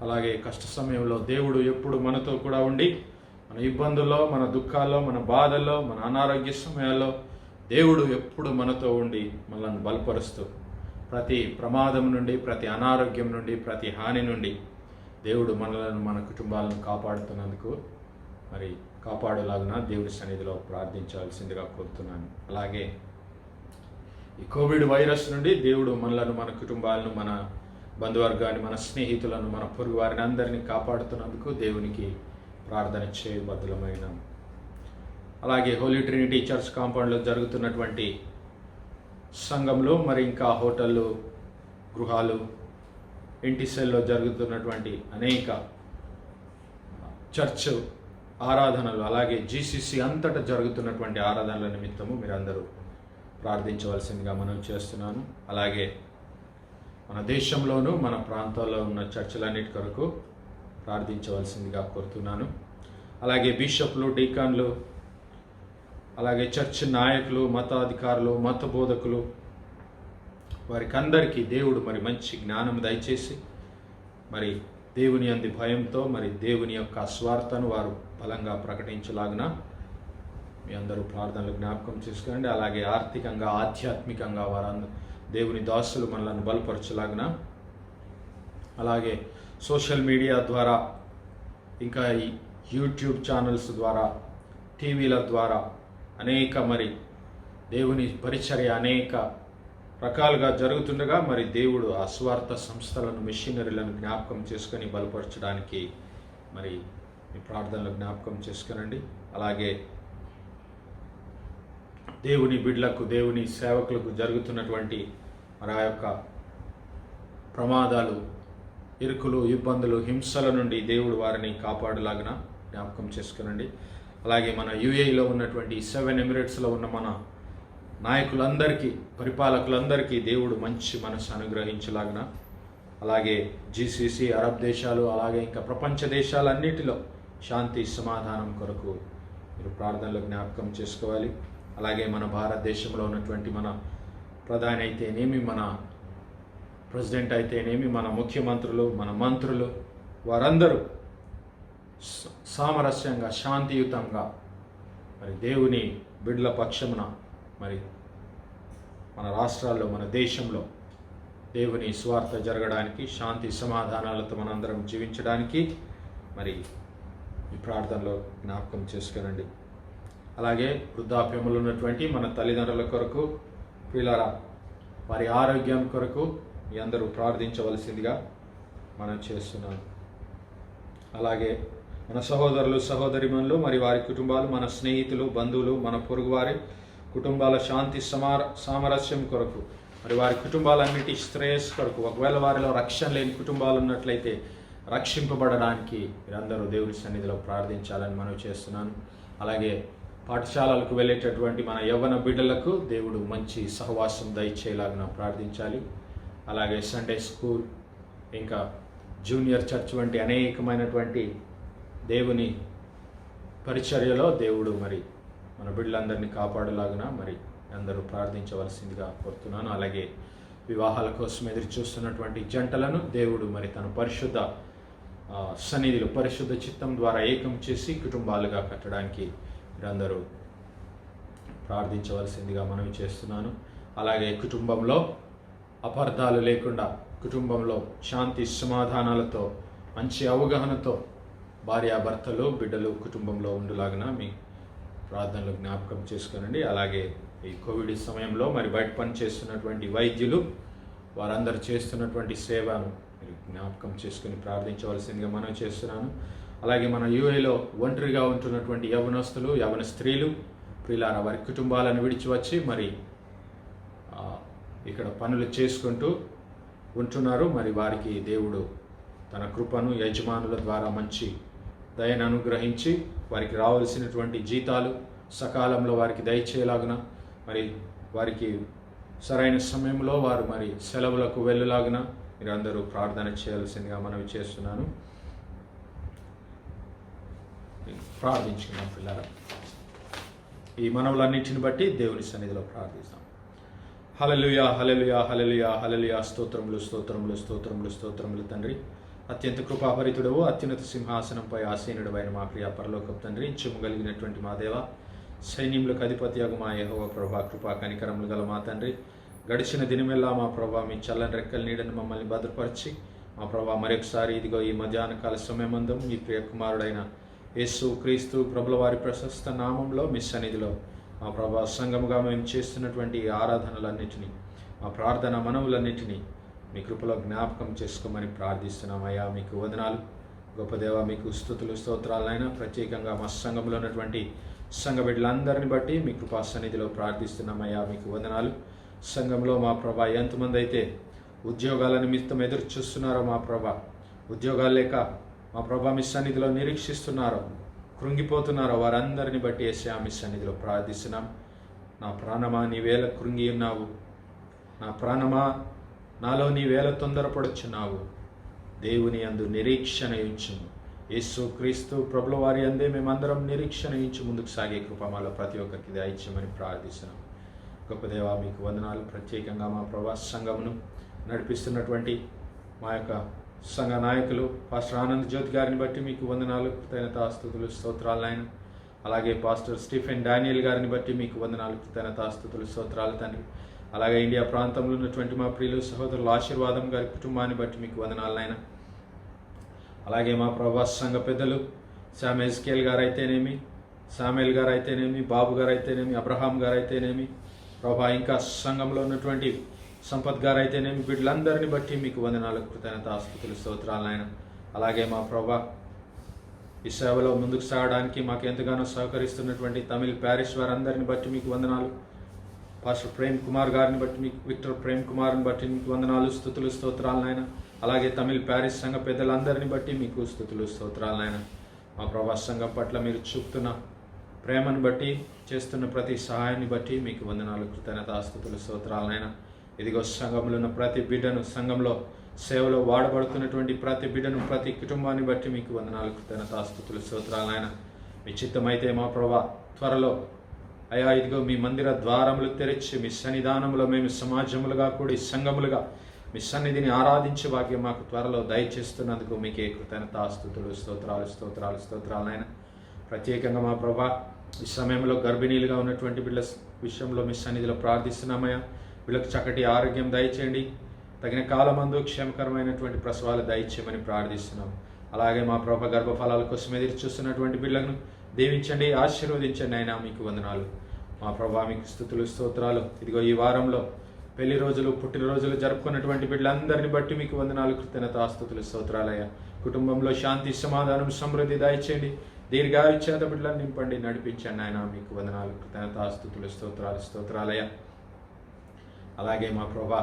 అలాగే కష్ట సమయంలో దేవుడు ఎప్పుడు మనతో కూడా ఉండి, మన ఇబ్బందుల్లో, మన దుఃఖాల్లో, మన బాధల్లో, మన అనారోగ్య సమయాల్లో దేవుడు ఎప్పుడు మనతో ఉండి మనల్ని బలపరుస్తూ ప్రతి ప్రమాదం నుండి, ప్రతి అనారోగ్యం నుండి, ప్రతి హాని నుండి దేవుడు మనలను, మన కుటుంబాలను కాపాడుతున్నందుకు మరి కాపాడేలాగున దేవుడి సన్నిధిలో ప్రార్థించాల్సిందిగా కోరుతున్నాను. అలాగే ఈ కోవిడ్ వైరస్ నుండి దేవుడు మనలను, మన కుటుంబాలను, మన బంధువర్గాన్ని, మన స్నేహితులను, మన పొరుగు వారిని అందరినీ కాపాడుతున్నందుకు దేవునికి ప్రార్థన చేయబద్ధులమైన. అలాగే హోలీ ట్రినిటీ చర్చ్ కాంపౌండ్లో జరుగుతున్నటువంటి సంఘంలో, మరి ఇంకా హోటళ్ళు, గృహాలు, ఇంటి సెల్లో జరుగుతున్నటువంటి అనేక చర్చ్ ఆరాధనలు, అలాగే జీసీసీ అంతటా జరుగుతున్నటువంటి ఆరాధనల నిమిత్తము మీరందరూ ప్రార్థించవలసిందిగా మనం చేస్తున్నాను. అలాగే మన దేశంలోనూ, మన ప్రాంతాల్లో ఉన్న చర్చలన్నిటి కొరకు ప్రార్థించవలసిందిగా కోరుతున్నాను. అలాగే బిషప్లు, డీకాన్లు, అలాగే చర్చ్ నాయకులు, మతాధికారులు, మత బోధకులు, వారికి అందరికీ దేవుడు మరి మంచి జ్ఞానం దయచేసి, మరి దేవుని అంది భయంతో, మరి దేవుని యొక్క స్వార్థను వారు బలంగా ప్రకటించలాగున మీ అందరూ ప్రార్థనలు జ్ఞాపకం చేసుకోండి. అలాగే ఆర్థికంగా, ఆధ్యాత్మికంగా వారందరూ దేవుని దాసులు మనల్ని బలపరచలాగున, అలాగే సోషల్ మీడియా ద్వారా, ఇంకా ఈ యూట్యూబ్ ఛానల్స్ ద్వారా, టీవీల ద్వారా అనేక మరి దేవుని పరిచర్య అనేక రకాలుగా జరుగుతుండగా, మరి దేవుడు ఆ స్వార్థ సంస్థలను, మిషనరీలను జ్ఞాపకం చేసుకొని బలపరచడానికి మరి మీ ప్రార్థనలు జ్ఞాపకం చేసుకునండి. అలాగే దేవుని బిడ్డలకు, దేవుని సేవకులకు జరుగుతున్నటువంటి మరి ఆ యొక్క ప్రమాదాలు, ఇరుకులు, ఇబ్బందులు, హింసల నుండి దేవుడు వారిని కాపాడులాగిన జ్ఞాపకం చేసుకునండి. అలాగే మన యుఏఈలో ఉన్నటువంటి 7 ఎమిరేట్స్లో ఉన్న మన నాయకులందరికీ, పరిపాలకులందరికీ దేవుడు మంచి మనసు అనుగ్రహించలాగిన, అలాగే జీసీసీ, అరబ్ దేశాలు, అలాగే ఇంకా ప్రపంచ దేశాలన్నిటిలో శాంతి సమాధానం కొరకు మీరు ప్రార్థనలో జ్ఞాపకం చేసుకోవాలి. అలాగే మన భారతదేశంలో ఉన్నటువంటి మన ప్రధాని అయితేనేమి, మన ప్రెసిడెంట్ అయితేనేమి, మన ముఖ్యమంత్రులు, మన మంత్రులు, వారందరూ సామరస్యంగా, శాంతియుతంగా మరి దేవుని బిడ్డల పక్షమున మరి మన రాష్ట్రాల్లో, మన దేశంలో దేవుని స్వార్థ జరగడానికి, శాంతి సమాధానాలతో మనందరం జీవించడానికి మరి ఈ ప్రార్థనలో జ్ఞాపకం చేసుకునండి. అలాగే వృద్ధాప్యములు ఉన్నటువంటి మన తల్లిదండ్రుల కొరకు, ప్రియులారా, వారి ఆరోగ్యం కొరకు మీ అందరూ ప్రార్థించవలసిందిగా మనం చేస్తున్నాం. అలాగే మన సహోదరులు, సహోదరిమణులు, మరి వారి కుటుంబాలు, మన స్నేహితులు, బంధువులు, మన పొరుగువారి కుటుంబాల శాంతి సామరస్యం కొరకు, మరి వారి కుటుంబాలన్నిటి శ్రేయస్సు కొరకు, ఒకవేళ వారిలో రక్షణ లేని కుటుంబాలు ఉన్నట్లయితే రక్షింపబడడానికి మీరందరూ దేవుని సన్నిధిలో ప్రార్థించాలని మనవి చేస్తున్నాను. అలాగే పాఠశాలలకు వెళ్ళేటటువంటి మన యవ్వన బిడ్డలకు దేవుడు మంచి సహవాసం దయచేలాగా ప్రార్థించాలి. అలాగే సండే స్కూల్, ఇంకా జూనియర్ చర్చ్ వంటి అనేకమైనటువంటి దేవుని పరిచర్యలో దేవుడు మరి మన బిడ్డలందరినీ కాపాడలాగున మరి అందరూ ప్రార్థించవలసిందిగా కోరుతున్నాను. అలాగే వివాహాల కోసం ఎదురు చూస్తున్నటువంటి జంటలను దేవుడు మరి తన పరిశుద్ధ సన్నిధిలో పరిశుద్ధ చిత్తం ద్వారా ఏకం చేసి కుటుంబాలుగా కట్టడానికి మీరందరూ ప్రార్థించవలసిందిగా మనవి చేస్తున్నాను. అలాగే కుటుంబంలో అపార్థాలు లేకుండా, కుటుంబంలో శాంతి సమాధానాలతో, మంచి అవగాహనతో భార్యాభర్తలు, బిడ్డలు కుటుంబంలో ఉండులాగిన మీ ప్రార్థనలు జ్ఞాపకం చేసుకోనండి. అలాగే ఈ కోవిడ్ సమయంలో మరి బయట పని చేస్తున్నటువంటి వైద్యులు, వారందరూ చేస్తున్నటువంటి సేవను మీరు జ్ఞాపకం చేసుకుని ప్రార్థించవలసిందిగా మనం చేస్తున్నాను. అలాగే మన యుఏలో ఒంటరిగా ఉంటున్నటువంటి యవనస్తులు, యవన స్త్రీలు, ప్రియులారా, వారి కుటుంబాలను విడిచి వచ్చి మరి ఇక్కడ పనులు చేసుకుంటూ ఉంటున్నారు. మరి వారికి దేవుడు తన కృపను యజమానుల ద్వారా మంచి దయను అనుగ్రహించి వారికి రావాల్సినటువంటి జీతాలు సకాలంలో వారికి దయచేయలాగున, మరి వారికి సరైన సమయంలో వారు మరి సెలవులకు వెళ్ళలాగున మీరు అందరూ ప్రార్థన చేయాల్సిందిగా మనవి చేస్తున్నాను. ప్రార్థించుకున్నాం పిల్లల. ఈ మనవులన్నింటిని బట్టి దేవుని సన్నిధిలో ప్రార్థిస్తాం. హల్లెలూయా, హల్లెలూయా, హల్లెలూయా, హల్లెలూయా. స్తోత్రములు, స్తోత్రములు, స్తోత్రములు, స్తోత్రములు తండ్రి. అత్యంత కృపాభరితుడవు, అత్యున్నత సింహాసనంపై ఆసీనుడవైన మా ప్రియ పరలోకపు తండ్రి, చెమ్ము కలిగినటువంటి మా దేవ, సైన్యములకు అధిపతియగు మా యెహోవా ప్రభా, కృపా కనికరములు గల మా తండ్రి, గడిచిన దినమెల్లా మా ప్రభా మీ చల్లని రెక్కల నీడని మమ్మల్ని భద్రపరిచి మా ప్రభా మరొకసారి ఇదిగో ఈ మధ్యాహ్న కాల సమయమందు మీ ప్రియ కుమారుడైన యేసు క్రీస్తు ప్రభుల వారి ప్రశస్త నామంలో మీ సన్నిధిలో మా ప్రభా సంఘముగా మేము చేస్తున్నటువంటి ఆరాధనలన్నిటినీ, మా ప్రార్థన మనవులన్నిటినీ మీ కృపలో జ్ఞాపకం చేసుకోమని ప్రార్థిస్తున్నామయ్యా. మీకు వదనాలు గొప్ప దేవ, మీకు స్తుతులు స్తోత్రాలైనా. ప్రత్యేకంగా మా సంఘంలో ఉన్నటువంటి సంఘ బిడ్డలందరిని బట్టి మీ కృపా సన్నిధిలో ప్రార్థిస్తున్నామయ్యా. మీకు వదనాలు. సంఘంలో మా ప్రభా ఎంతమంది అయితే ఉద్యోగాల నిమిత్తం ఎదురు చూస్తున్నారో మా ప్రభా, ఉద్యోగాలు లేక మా ప్రభా మీ సన్నిధిలో నిరీక్షిస్తున్నారో, కృంగిపోతున్నారో, వారందరిని బట్టి యేసయ్యా మీ సన్నిధిలో ప్రార్థిస్తున్నాం. నా ప్రాణమా నీవేళ కృంగి ఉన్నావు, నా ప్రాణమా నాలో నీవేళ తొందరపడుచున్నావు. దేవుని అందు నిరీక్షణ ఉంచుము. యేసు క్రీస్తు ప్రభుల వారి అందే మేమందరం నిరీక్షణ ఉంచి ముందుకు సాగే కృప మాలో ప్రతి ఒక్కరికి దయచేయమని ప్రార్థిస్తున్నాం. గొప్ప దేవా మీకు వందనాలు. ప్రత్యేకంగా మా ప్రవాస సంఘమును నడిపిస్తున్నటువంటి మా యొక్క సంఘ నాయకులు పాస్టర్ ఆనంద్ జ్యోతి గారిని బట్టి మీకు వందనాలు, కృతజ్ఞతాస్తుతులు, స్తోత్రాలు నాయన. అలాగే పాస్టర్ స్టీఫెన్ డానియల్ గారిని బట్టి మీకు వందనాలు, కృతజ్ఞతాస్తుతులు, స్తోత్రాలు తండ్రి. అలాగే ఇండియా ప్రాంతంలో ఉన్నటువంటి మా ప్రియులు సహోదరులు ఆశీర్వాదం గారి కుటుంబాన్ని బట్టి మీకు వందనాలు నాయన. అలాగే మా ప్రవాస సంఘ పెద్దలు శామ్యూల్ గారు అయితేనేమి, శామ్యూల్ గారు అయితేనేమి, బాబు గారు అయితేనేమి, అబ్రహాం గారు అయితేనేమి, ప్రభా ఇంకా సంఘంలో ఉన్నటువంటి సంపత్ గారు అయితేనేమి, వీళ్ళందరినీ బట్టి మీకు వందనాలు, కృతజ్ఞతాస్తుతులు, స్తోత్రాలు ఆయన. అలాగే మా ప్రభా ఈ సేవలో ముందుకు సాగడానికి మాకు ఎంతగానో సహకరిస్తున్నటువంటి తమిళ్ ప్యారిస్ వారందరిని బట్టి మీకు వందనాలు. పాస్టర్ ప్రేమ్ కుమార్ గారిని బట్టి మీకు, విక్టర్ ప్రేమ్ కుమార్ని బట్టి మీకు వందనాలు, స్తుతులు, స్తోత్రాలు నాయన. అలాగే తమిళ్ ప్యారిస్ సంఘ పెద్దలందరినీ బట్టి మీకు స్తుతులు, స్తోత్రాలు నాయన. మా ప్రభా సంఘం పట్ల మీరు చూపుతున్న ప్రేమను బట్టి, చేస్తున్న ప్రతి సహాయాన్ని బట్టి మీకు వందనాలు, కృతజ్ఞతాస్తుతులు, స్తోత్రాలు నాయన. ఇదిగో సంఘంలో ఉన్న ప్రతి బిడ్డను, సంఘంలో సేవలో వాడబడుతున్నటువంటి ప్రతి బిడ్డను, ప్రతి కుటుంబాన్ని బట్టి మీకు వందనాలు, కృతజ్ఞతాస్తుతులు, స్తోత్రాలు నాయన. మీ చిత్తమైతే మా ప్రభా త్వరలో అయా ఇదిగో మీ మందిర ద్వారములు తెరిచి మీ సన్నిధానంలో మేము సమాజములుగా కూడి సంఘములుగా మీ సన్నిధిని ఆరాధించే భాగ్యం మాకు త్వరలో దయచేస్తున్నందుకు మీకే కృతజ్ఞతాస్తుతులు, స్తోత్రాలు, స్తోత్రాలు, స్తోత్రాలు నాయన. ప్రత్యేకంగా మా ప్రభా ఈ సమయంలో గర్భిణీలుగా ఉన్నటువంటి బిడ్డల విషయంలో మీ సన్నిధిలో ప్రార్థిస్తున్నామయ్యా. వీళ్ళకి చక్కటి ఆరోగ్యం దయచేయండి, తగిన కాలమందు క్షేమకరమైనటువంటి ప్రసవాలు దయచేయమని ప్రార్థిస్తున్నాం. అలాగే మా ప్రభా గర్భఫలాల కోసం ఎదురు చూస్తున్నటువంటి బిడ్డలను దీవించండి, ఆశీర్వదించండి అయినా మీకు వందనాలు. మా ప్రభా మీకు స్తుతులు, స్తోత్రాలు. ఇదిగో ఈ వారంలో పెళ్లి రోజులు, పుట్టినరోజులు జరుపుకున్నటువంటి బిడ్డలందరినీ బట్టి మీకు వందనాలు, కృతజ్ఞతాస్తుతులు, స్తోత్రాలయ్యా. కుటుంబంలో శాంతి, సమాధానం, సమృద్ధి దయచేయండి, దీర్ఘాయు చేత బిడ్డలను నింపండి, నడిపించండి ఆయన మీకు వందనాలు, కృతజ్ఞతాస్తుతులు, స్తోత్రాలు, స్తోత్రాలయ్యా. అలాగే మా ప్రభా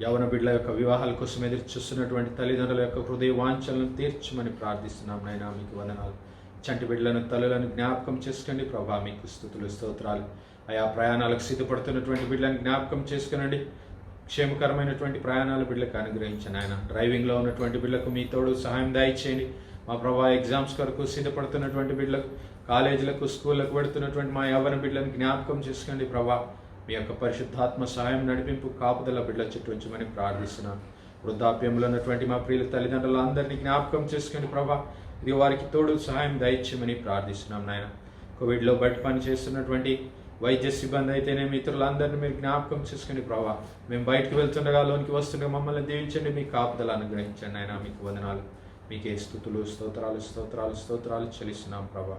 యవన బిడ్డల యొక్క వివాహాల కోసం ఎదురు చూస్తున్నటువంటి తల్లిదండ్రుల యొక్క హృదయ వాంఛలను తీర్చమని ప్రార్థిస్తున్నాం నాయన మీకు వందనాలు. చంటి బిడ్డలను, తల్లులను జ్ఞాపకం చేసుకోండి ప్రభా, మీకు స్తుతులు, స్తోత్రాలు. ఆయా ప్రయాణాలకు సిద్ధపడుతున్నటువంటి బిడ్డలను జ్ఞాపకం చేసుకునండి, క్షేమకరమైనటువంటి ప్రయాణాలు బిడ్డలకు అనుగ్రహించండి ఆయన. డ్రైవింగ్లో ఉన్నటువంటి బిడ్డలకు మీ తోడు సహాయం దయచేయండి. మా ప్రభా ఎగ్జామ్స్ కొరకు సిద్ధపడుతున్నటువంటి బిడ్డలకు, కాలేజీలకు, స్కూళ్ళకు పెడుతున్నటువంటి మా యవ్వన బిడ్డలను జ్ఞాపకం చేసుకోండి ప్రభా. మీ యొక్క పరిశుద్ధాత్మ సహాయం, నడిపింపు, కాపుదల బిడ్డల చుట్టూ ఉంచమని ప్రార్థిస్తున్నాం. వృద్ధాప్యంలో ఉన్నటువంటి మా ప్రియుల తల్లిదండ్రులందరినీ జ్ఞాపకం చేసుకోండి ప్రభా. ఇది వారికి తోడు సహాయం దయచేయమని ప్రార్థిస్తున్నాం నాయన. కోవిడ్లో బయట పని చేస్తున్నటువంటి వైద్య సిబ్బంది అయితేనే మిత్రులందరినీ మీరు జ్ఞాపకం చేసుకుని ప్రభా. మేము బయటకు వెళ్తుండగా, లోనికి వస్తుండగా మమ్మల్ని దీవించండి, మీ కాపుదల అనుగ్రహించండి ఆయన మీకు వందనాలు. మీకే స్తుతులు, స్తోత్రాలు, స్తోత్రాలు, స్తోత్రాలు చెల్లిస్తున్నాం ప్రభా.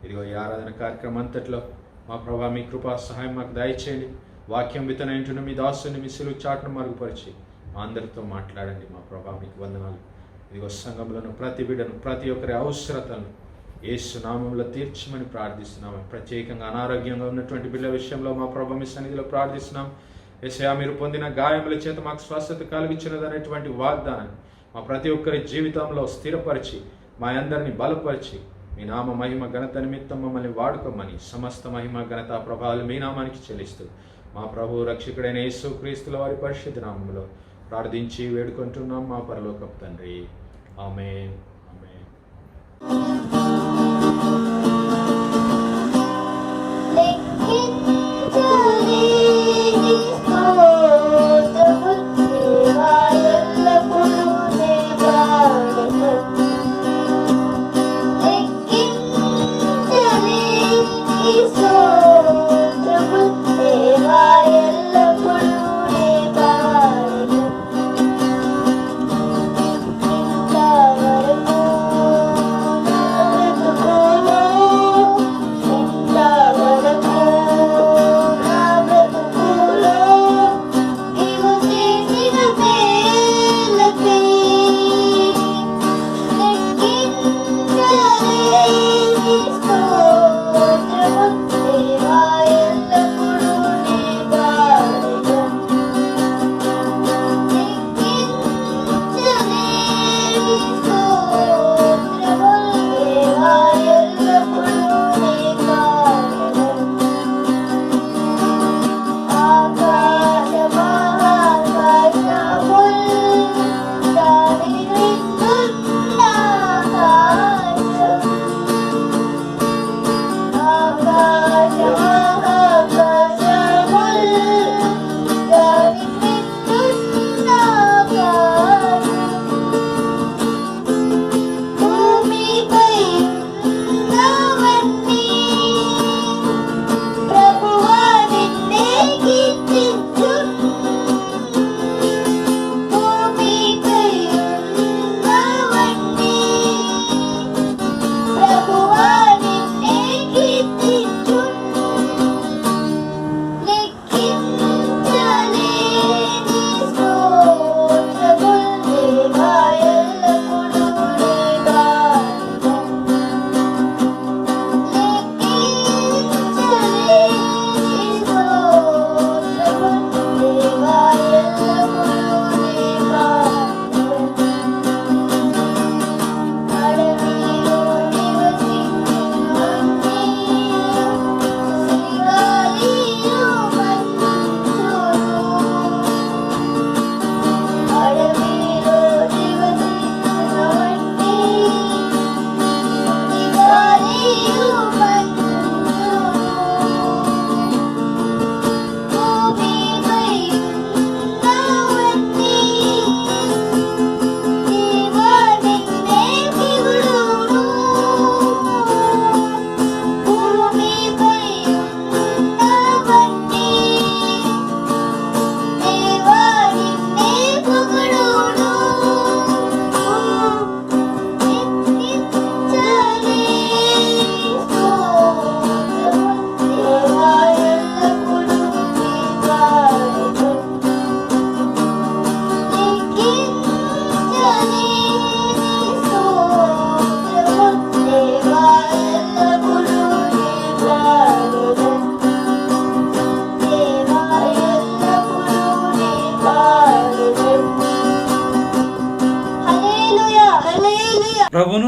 ఇదిగో ఈ ఆరాధన కార్యక్రమం అంతట్లో మా ప్రభా మీ కృపా సహాయం మాకు దయచేయండి. వాక్యం విత్తన ఇంటున్న మీ దాసుని మీ సిలువ చాటును మరుగుపరిచి మా అందరితో మాట్లాడండి మా ప్రభా, మీకు వందనాలు. ఇదిగో సంఘంలోను ప్రతి బిడ్డను, ప్రతి ఒక్కరి అవసరతలను యేసు నామంలో తీర్చమని ప్రార్థిస్తున్నాము. ప్రత్యేకంగా అనారోగ్యంగా ఉన్నటువంటి బిడ్డల విషయంలో మా ప్రభా మీ సన్నిధిలో ప్రార్థిస్తున్నాం. యేసయ్యా మీరు పొందిన గాయముల చేత మాకు స్వస్థత కలిగించినదనేటువంటి వాగ్దానాన్ని మా ప్రతి ఒక్కరి జీవితంలో స్థిరపరిచి మా అందరినీ బలపరిచి మీ నామ మహిమ ఘనత నిమిత్తం మమ్మల్ని వాడుకోమని సమస్త మహిమ ఘనత ప్రభావాలు మీ నామానికి చెల్లిస్తూ మా ప్రభు రక్షకుడైన యేసు క్రీస్తుల వారి పరిశుద్ధ నామములో ప్రార్థించి వేడుకుంటున్నాం మా పరలోకపు తండ్రి. ఆమేన్, ఆమేన్. Dewa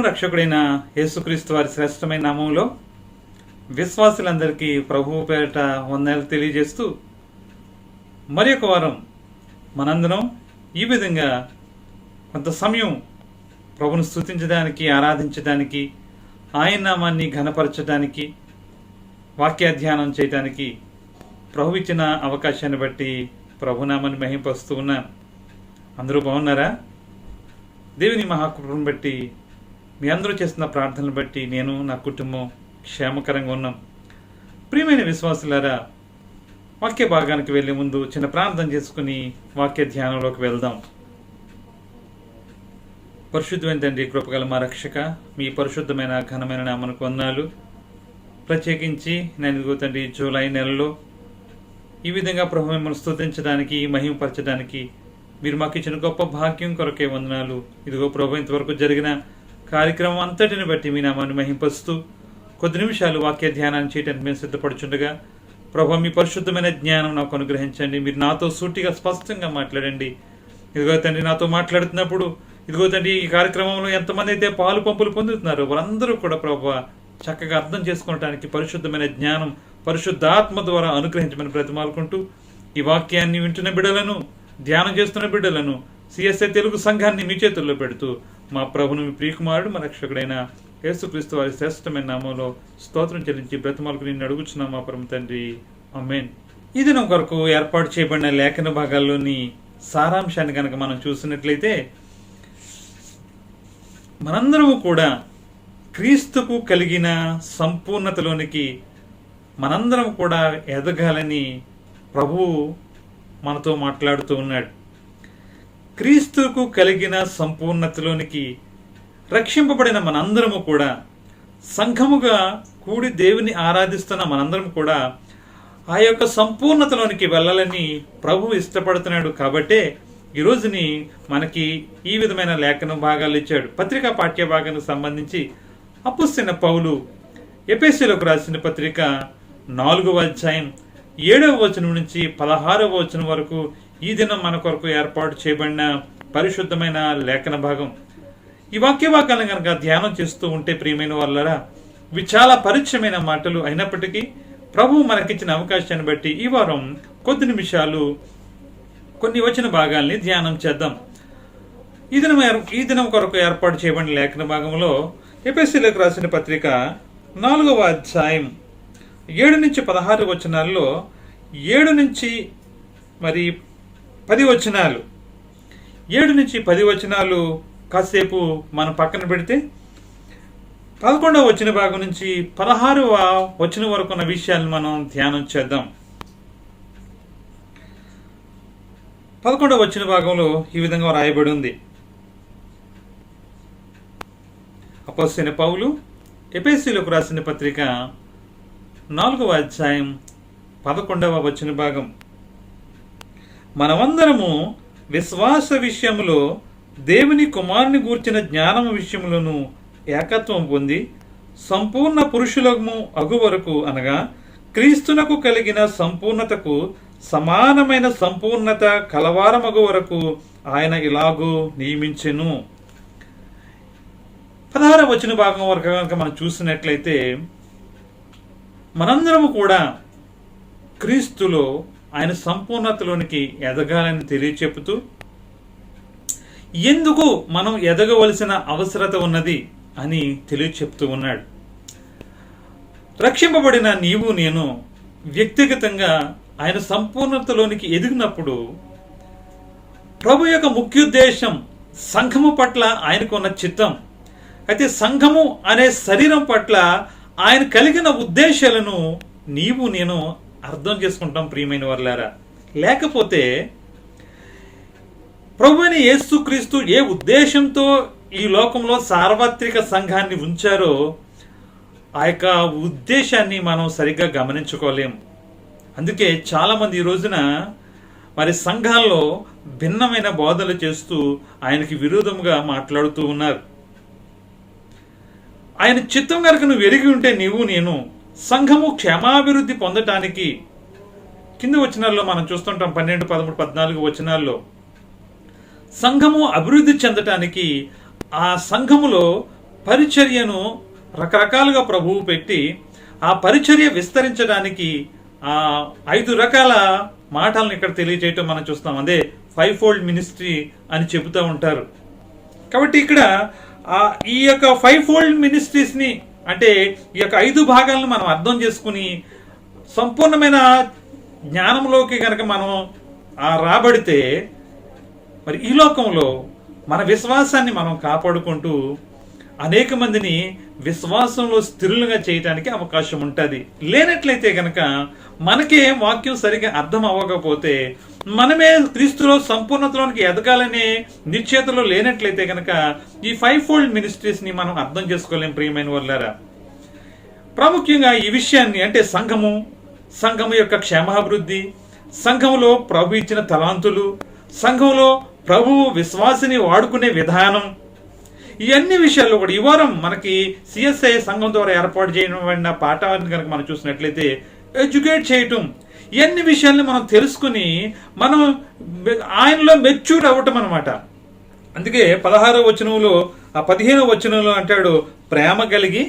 రక్షకుడైన యేసుక్రీస్తు వారి శ్రేష్టమైన నామంలో విశ్వాసులందరికీ ప్రభువు పేరిట వందనాలు తెలియజేస్తూ మరి ఒక వారం మనందరం ఈ విధంగా కొంత సమయం ప్రభును స్తుతించడానికి, ఆరాధించడానికి, ఆయన నామాన్ని ఘనపరచడానికి, వాక్యాధ్యానం చేయడానికి ప్రభు ఇచ్చిన అవకాశాన్ని బట్టి ప్రభునామాన్ని మహింపరుస్తూ ఉన్నాను. అందరూ బాగున్నారా? దేవుని మహాకృపను బట్టి, మీ అందరూ చేస్తున్న ప్రార్థనలు బట్టి నేను, నా కుటుంబం క్షేమకరంగా ఉన్నాం. ప్రియమైన విశ్వాసులారా, వాక్య భాగానికి వెళ్లే ముందు చిన్న ప్రార్థన చేసుకుని వాక్య ధ్యానంలోకి వెళ్దాం. పరిశుద్ధమైన తండ్రి, కృపగల మా రక్షక, మీ పరిశుద్ధమైన ఘనమైన నామమునకు వందనాలు. ప్రత్యేకించి నేను తండ్రి జూలై నెలలో ఈ విధంగా ప్రభు మిమ్మల్ని స్తుతించడానికి, మహిమపరచడానికి మీరు మాకు ఇచ్చిన గొప్ప భాగ్యం కొరకే వందనాలు. ఇదిగో ప్రభు, ఇంతవరకు జరిగిన కార్యక్రమం అంతటిని బట్టి మీ నామాన్ని మహింపరుస్తూ కొద్ది నిమిషాలు వాక్య ధ్యానాన్ని చేయడానికి మేము సిద్ధపడుచుండగా ప్రభు, మీ పరిశుద్ధమైన జ్ఞానం నాకు అనుగ్రహించండి. మీరు నాతో సూటిగా స్పష్టంగా మాట్లాడండి. ఇదిగో తండ్రి, నాతో మాట్లాడుతున్నప్పుడు ఇదిగో తండ్రి, ఈ కార్యక్రమంలో ఎంతమంది అయితే పాలు పంపులు పొందుతున్నారో వారందరూ కూడా ప్రభు చక్కగా అర్థం చేసుకోవడానికి పరిశుద్ధమైన జ్ఞానం పరిశుద్ధాత్మ ద్వారా అనుగ్రహించమని బ్రతిమాలుకుంటూ ఈ వాక్యాన్ని వింటున్న బిడ్డలను, ధ్యానం చేస్తున్న బిడ్డలను, సిఎస్ఐ తెలుగు సంఘాన్ని మీ చేతుల్లో పెడుతూ మా ప్రభును, మీ ప్రియకుమారుడు, మా రక్షకుడైన యేసుక్రీస్తు వారి శ్రేష్టమైన నామంలో స్తోత్రం చెల్లించి బ్రతిమాలకు నిన్ను అడుగుచున్నాం మా పరమ తండ్రి, ఆమేన్. ఈ దినం కొరకు ఏర్పాటు చేయబడిన లేఖన భాగాల్లోని సారాంశాన్ని కనుక మనం చూసినట్లయితే, మనందరము కూడా క్రీస్తుకు కలిగిన సంపూర్ణతలోనికి మనందరం కూడా ఎదగాలని ప్రభువు మనతో మాట్లాడుతూ ఉన్నాడు. క్రీస్తుకు కలిగిన సంపూర్ణతలోనికి రక్షింపబడిన మనందరము కూడా, సంఘముగా కూడి దేవుని ఆరాధిస్తున్న మనందరం కూడా ఆ యొక్క సంపూర్ణతలోనికి వెళ్ళాలని ప్రభువు ఇష్టపడుతున్నాడు. కాబట్టే ఈ రోజుని మనకి ఈ విధమైన లేఖన భాగాలు ఇచ్చాడు. పత్రికా పాఠ్య భాగానికి సంబంధించి అపుస్తలుడైన పౌలు ఎఫెసీయులకు రాసిన పత్రిక 4వ అధ్యాయం 7వ వచనం నుంచి 16వ వచనం వరకు ఈ దినం మన కొరకు ఏర్పాటు చేయబడిన పరిశుద్ధమైన లేఖన భాగం. ఈ వాక్య భాగాలను కనుక ధ్యానం చేస్తూ ఉంటే ప్రియమైన వాళ్ళరా, ఇవి చాలా పరిచయమైన మాటలు అయినప్పటికీ ప్రభువు మనకిచ్చిన అవకాశాన్ని బట్టి ఈ వారం కొద్ది నిమిషాలు కొన్ని వచన భాగాల్ని ధ్యానం చేద్దాం. ఈ దినం కొరకు ఏర్పాటు చేయబడిన లేఖన భాగంలో ఎఫెసీయులకు రాసిన పత్రిక 4వ అధ్యాయం 7 నుంచి 16 వచనాల్లో 7 నుంచి 10 వచనాలు, 7 నుంచి 10 వచనాలు కాసేపు మనం పక్కన పెడితే 11వ వచన భాగం నుంచి 16వ వచనం వరకు ఉన్న విషయాలను మనం ధ్యానం చేద్దాం. 11వ వచన భాగంలో ఈ విధంగా రాయబడి ఉంది. అపోస్తలుడైన పౌలు ఎఫెసీయులకు రాసిన పత్రిక 4వ అధ్యాయం 11వ వచన భాగం. మనమందరము విశ్వాస విషయములో దేవుని కుమారుని గూర్చిన జ్ఞానము విషయములను ఏకత్వం పొంది సంపూర్ణ పురుషులము అగు వరకు, అనగా క్రీస్తునకు కలిగిన సంపూర్ణతకు సమానమైన సంపూర్ణత కలవారమగు వరకు ఆయన ఇలాగూ నియమించెను. 16వ వచన భాగం వరకు కనుక మనం చూసినట్లయితే, మనందరము కూడా క్రీస్తులో ఆయన సంపూర్ణతలోనికి ఎదగాలని తెలియచెప్పుతూ ఎందుకు మనం ఎదగవలసిన అవసరత ఉన్నది అని తెలియచెప్తూ ఉన్నాడు. రక్షింపబడిన నీవు నేను వ్యక్తిగతంగా ఆయన సంపూర్ణతలోనికి ఎదిగినప్పుడు ప్రభు యొక్క ముఖ్యోద్దేశం సంఘము పట్ల ఆయనకున్న చిత్తం, అయితే సంఘము అనే శరీరం పట్ల ఆయన కలిగిన ఉద్దేశాలను నీవు నేను అర్థం చేసుకుంటాం ప్రియమైన వారలారా. లేకపోతే ప్రభువైన యేసుక్రీస్తు ఏ ఉద్దేశంతో ఈ లోకంలో సార్వత్రిక సంఘాన్ని ఉంచారో ఆ యొక్క ఉద్దేశాన్ని మనం సరిగ్గా గమనించుకోలేము. అందుకే చాలామంది ఈ రోజున సంఘాల్లో భిన్నమైన బోధలు చేస్తూ ఆయనకి విరోధంగా మాట్లాడుతూ ఉన్నారు. ఆయన చిత్తం కనుక నువ్వు ఎరిగి ఉంటే నీవు నేను సంఘము క్షేమాభివృద్ధి పొందటానికి, కింద వచనాల్లో మనం చూస్తుంటాం 12, 13, 14 వచనాల్లో సంఘము అభివృద్ధి చెందటానికి, ఆ సంఘములో పరిచర్యను రకరకాలుగా ప్రభువు పెట్టి ఆ పరిచర్య విస్తరించడానికి 5 రకాల మాటలను ఇక్కడ తెలియజేయటం మనం చూస్తాం. అదే 5-fold మినిస్ట్రీ అని చెబుతూ ఉంటారు. కాబట్టి ఇక్కడ ఈ యొక్క 5-fold మినిస్ట్రీస్ని అంటే ఈ యొక్క 5 భాగాలను మనం అర్థం చేసుకుని సంపూర్ణమైన జ్ఞానంలోకి కనుక మనం రాబడితే మరి ఈ లోకంలో మన విశ్వాసాన్ని మనం కాపాడుకుంటూ అనేక మందిని విశ్వాసంలో స్థిరులుగా చేయడానికి అవకాశం ఉంటుంది. లేనట్లయితే కనుక మనకే వాక్యం సరిగా అర్థం అవ్వకపోతే, మనమే క్రీస్తులో సంపూర్ణతలోనికి ఎదగాలనే నిశ్చయతలో లేనట్లయితే కనుక ఈ 5-fold మినిస్ట్రీస్ని మనం అర్థం చేసుకోలేం. ప్రియమైన వాళ్ళారా, ప్రాముఖ్యంగా ఈ విషయాన్ని అంటే సంఘము యొక్క క్షేమాభివృద్ధి, సంఘంలో ప్రభు ఇచ్చిన తలాంతులు, సంఘంలో ప్రభువు విశ్వాసిని వాడుకునే విధానం, ఈ అన్ని విషయాల్లో కూడా ఈ వారం మనకి సిఎస్ఐ సంఘం ద్వారా ఏర్పాటు చేయబడిన పాఠాన్ని కనుక మనం చూసినట్లయితే ఎడ్యుకేట్ చేయటం, ఈ అన్ని విషయాల్ని మనం తెలుసుకుని మనం ఆయనలో మెచ్యూర్ అవ్వటం అనమాట. అందుకే 16వ వచనంలో 15వ వచనంలో అంటాడు, ప్రేమ కలిగి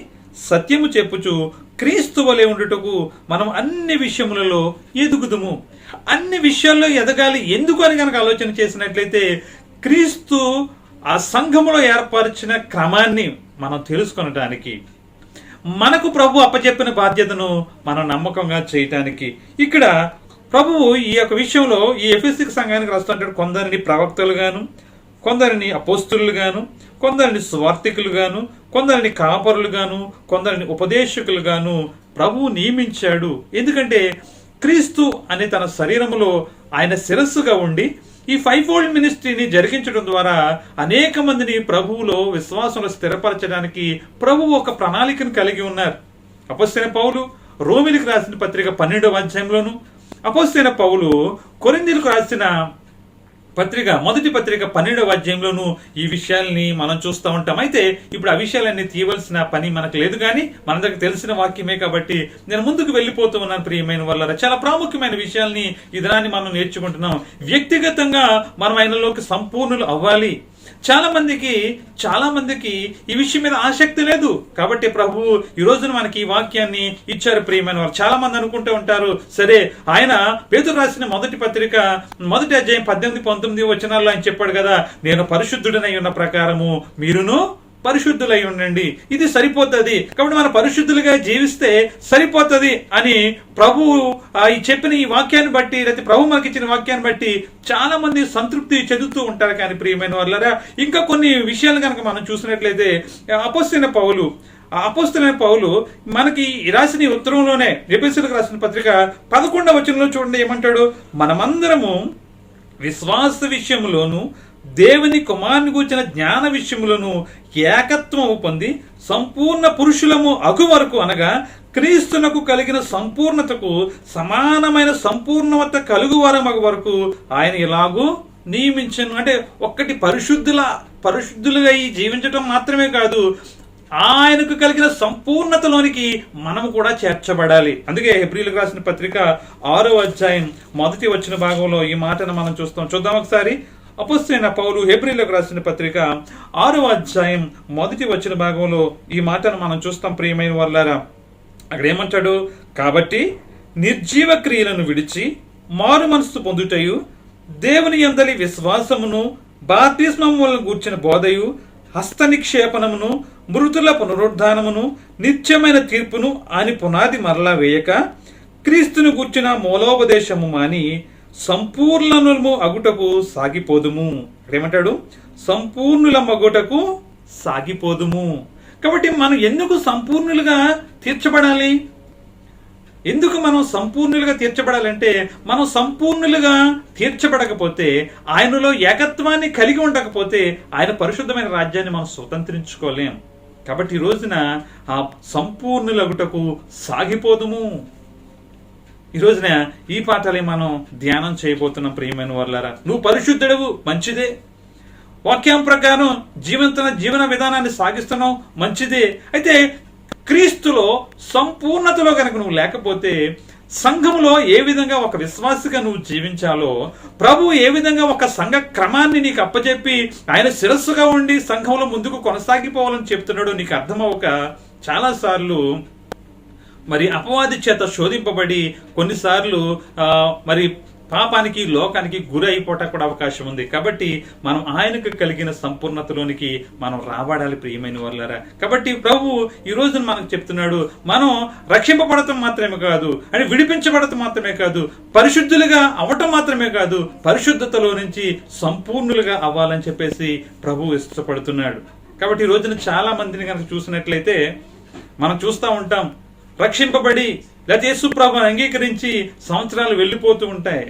సత్యము చెప్పుచు క్రీస్తు వలె ఉండుటకు మనం అన్ని విషయములలో ఎదుగుదుము. అన్ని విషయాల్లో ఎదగాలి ఎందుకు అని కనుక ఆలోచన చేసినట్లయితే క్రీస్తు ఆ సంఘములో ఏర్పరిచిన క్రమాన్ని మనం తెలుసుకొనటానికి, మనకు ప్రభు అప్పచెప్పిన బాధ్యతను మనం నమ్మకంగా చేయటానికి. ఇక్కడ ప్రభువు ఈ యొక్క విషయంలో ఈ ఎఫెసీ సంఘానికి రాస్తుంటాడు, కొందరిని ప్రవక్తలుగాను, కొందరిని అపోస్తులుగాను, కొందరిని స్వార్థికులుగాను, కొందరిని కాపరులుగాను, కొందరిని ఉపదేశకులుగాను ప్రభువు నియమించాడు. ఎందుకంటే క్రీస్తు అనే తన శరీరములో ఆయన శిరస్సుగా ఉండి ఈ 5-fold మినిస్ట్రీని జరిగించడం ద్వారా అనేక మందిని ప్రభువులో విశ్వాసంలో స్థిరపరచడానికి ప్రభువు ఒక ప్రణాళికను కలిగి ఉన్నారు. అపోస్తలుడైన పౌలు రోమిలకు రాసిన పత్రిక 12వ అధ్యాయంలోను, అపోస్తలుడైన పౌలు కొరింథీయులకు రాసిన పత్రిక మొదటి పత్రిక 12వ అధ్యాయంలోను ఈ విషయాల్ని మనం చూస్తూ ఉంటాం. అయితే ఇప్పుడు ఆ విషయాలన్నీ తీయవలసిన పని మనకు లేదు, కానీ మన దగ్గర తెలిసిన వాక్యమే కాబట్టి నేను ముందుకు వెళ్ళిపోతూ ఉన్నాను. ప్రియమైన వాళ్ళ చాలా ప్రాముఖ్యమైన విషయాల్ని ఈ దినాన్ని మనం నేర్చుకుంటున్నాం. వ్యక్తిగతంగా మనం ఆయనలోకి సంపూర్ణులు అవ్వాలి. చాలా మందికి ఈ విషయం మీద ఆసక్తి లేదు. కాబట్టి ప్రభువు ఈ రోజున మనకి ఈ వాక్యాన్ని ఇచ్చారు. ప్రియమైన వారు చాలా మంది అనుకుంటూ ఉంటారు, సరే ఆయన పేతురు రాసిన మొదటి పత్రిక 1వ అధ్యాయం 18-19 వచనాల్లో ఆయన చెప్పాడు కదా, నేను పరిశుద్ధుడనై ఉన్న ప్రకారము మీరును పరిశుద్ధులై ఉండండి, ఇది సరిపోతుంది, కాబట్టి మనం పరిశుద్ధులుగా జీవిస్తే సరిపోతుంది అని ప్రభువు చెప్పిన ఈ వాక్యాన్ని బట్టి, లేకపోతే ప్రభు మనకి ఇచ్చిన వాక్యాన్ని బట్టి చాలా మంది సంతృప్తి చెందుతూ ఉంటారు. కానీ ప్రియమైన వాళ్ళరా, ఇంకా కొన్ని విషయాలు కనుక మనం చూసినట్లయితే అపోస్తలుడైన పౌలు మనకి రాసిన ఉత్తరంలోనే ఎఫెసీయులకు రాసిన పత్రిక 11వ వచనంలో చూడండి ఏమంటాడు, మనమందరము విశ్వాస విషయములోను దేవుని కుమారుని గూర్చిన జ్ఞాన విషయములను ఏకత్వము పొంది సంపూర్ణ పురుషులము అగు వరకు, అనగా క్రీస్తునకు కలిగిన సంపూర్ణతకు సమానమైన సంపూర్ణత కలుగువారమగు వరకు ఆయన ఇలాగూ నియమించను. అంటే ఒక్కటి పరిశుద్ధులుగా జీవించటం మాత్రమే కాదు, ఆయనకు కలిగిన సంపూర్ణతలోనికి మనము కూడా చేర్చబడాలి. అందుకే హెబ్రీయులకు రాసిన పత్రిక 6వ అధ్యాయం 1వ వచన భాగంలో ఈ మాటను మనం చూద్దాం ఒకసారి. అపోస్తలుడైన పౌలు హెబ్రీయులకు రాసిన పత్రిక 6వ అధ్యాయం 1వ వచన భాగంలో ఈ మాటను మనం చూస్తాం. ప్రియమైన వాళ్ళారా, అక్కడ ఏమంటాడు, కాబట్టి నిర్జీవ క్రియలను విడిచి మారు మనస్సు పొందుటయు, దేవుని యందలి విశ్వాసమును, బాప్తిస్మము వలన గూర్చిన బోధయు, హస్త నిక్షేపణమును, మృతుల పునరుద్ధానమును, నిత్యమైన తీర్పును అని పునాది మరలా వేయక, క్రీస్తును గూర్చిన మూలోపదేశము మాని సంపూర్ణులము అగుటకు సాగిపోదుము. ఏమంటాడు, సంపూర్ణులమగుటకు సాగిపోదుము. కాబట్టి మనం ఎందుకు సంపూర్ణులుగా తీర్చబడాలి? ఎందుకు మనం సంపూర్ణులుగా తీర్చబడాలంటే, మనం సంపూర్ణులుగా తీర్చబడకపోతే, ఆయనలో ఏకత్వాన్ని కలిగి ఉండకపోతే ఆయన పరిశుద్ధమైన రాజ్యాన్ని మనం స్వతంత్రించుకోలేం. కాబట్టి ఈ రోజున ఆ సంపూర్ణులగుటకు సాగిపోదుము. ఈ రోజున ఈ పాఠాలే మనం ధ్యానం చేయబోతున్నాం. ప్రియమైన వాళ్ళారా, నువ్వు పరిశుద్ధుడవు, మంచిదే. వాక్యం ప్రకారం జీవన విధానాన్ని సాగిస్తున్నావు, మంచిదే. అయితే క్రీస్తులో సంపూర్ణతలో కనుక నువ్వు లేకపోతే సంఘంలో ఏ విధంగా ఒక విశ్వాసిగా నువ్వు జీవించాలో, ప్రభు ఏ విధంగా ఒక సంఘ క్రమాన్ని నీకు అప్పచెప్పి ఆయన శిరస్సుగా ఉండి సంఘంలో ముందుకు కొనసాగిపోవాలని చెప్తున్నాడు నీకు అర్థమవక చాలాసార్లు మరి అపవాది చేత శోధింపబడి కొన్నిసార్లు మరి పాపానికి లోకానికి గురి అయిపోవటం కూడా అవకాశం ఉంది. కాబట్టి మనం ఆయనకు కలిగిన సంపూర్ణతలోనికి మనం రాబడాలి ప్రియమైన వాళ్ళారా. కాబట్టి ప్రభు ఈ రోజున మనకు చెప్తున్నాడు, మనం రక్షింపబడటం మాత్రమే కాదు, అని విడిపించబడటం మాత్రమే కాదు, పరిశుద్ధులుగా అవటం మాత్రమే కాదు, పరిశుద్ధతలో నుంచి సంపూర్ణులుగా అవ్వాలని చెప్పేసి ప్రభు ఇష్టపడుతున్నాడు. కాబట్టి ఈ రోజున చాలా మందిని కనుక చూసినట్లయితే మనం చూస్తూ ఉంటాం, రక్షింపబడి లేదా యేసు ప్రభువుని అంగీకరించి సంవత్సరాలు వెళ్ళిపోతూ ఉంటాయి.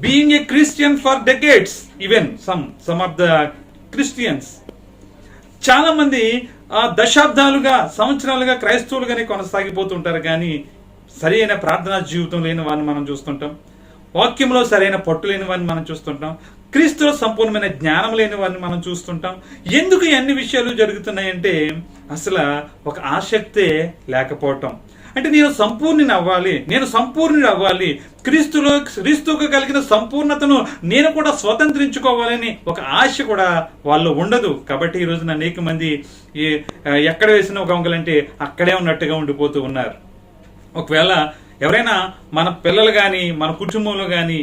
Being a Christian for decades, even some of the Christians, చాలా మంది దశాబ్దాలుగా సంవత్సరాలుగా క్రైస్తవులుగానే కొనసాగిపోతుంటారు. కానీ సరి అయిన ప్రార్థనా జీవితం లేని వారిని మనం చూస్తుంటాం, వాక్యంలో సరైన పట్టు లేని వారిని మనం చూస్తుంటాం, క్రీస్తులో సంపూర్ణమైన జ్ఞానం లేని వారిని మనం చూస్తుంటాం. ఎందుకు ఈ అన్ని విషయాలు జరుగుతున్నాయంటే అసలు ఒక ఆసక్తే లేకపోవటం. అంటే నేను సంపూర్ణుని అవ్వాలి, క్రీస్తుకు కలిగిన సంపూర్ణతను నేను కూడా స్వతంత్రించుకోవాలని ఒక ఆశ కూడా వాళ్ళు ఉండదు. కాబట్టి ఈ రోజున అనేక మంది ఎక్కడ వేసిన ఒక వంగలంటే అక్కడే ఉన్నట్టుగా ఉండిపోతూ ఉన్నారు. ఒకవేళ ఎవరైనా మన పిల్లలు కానీ మన కుటుంబంలో కానీ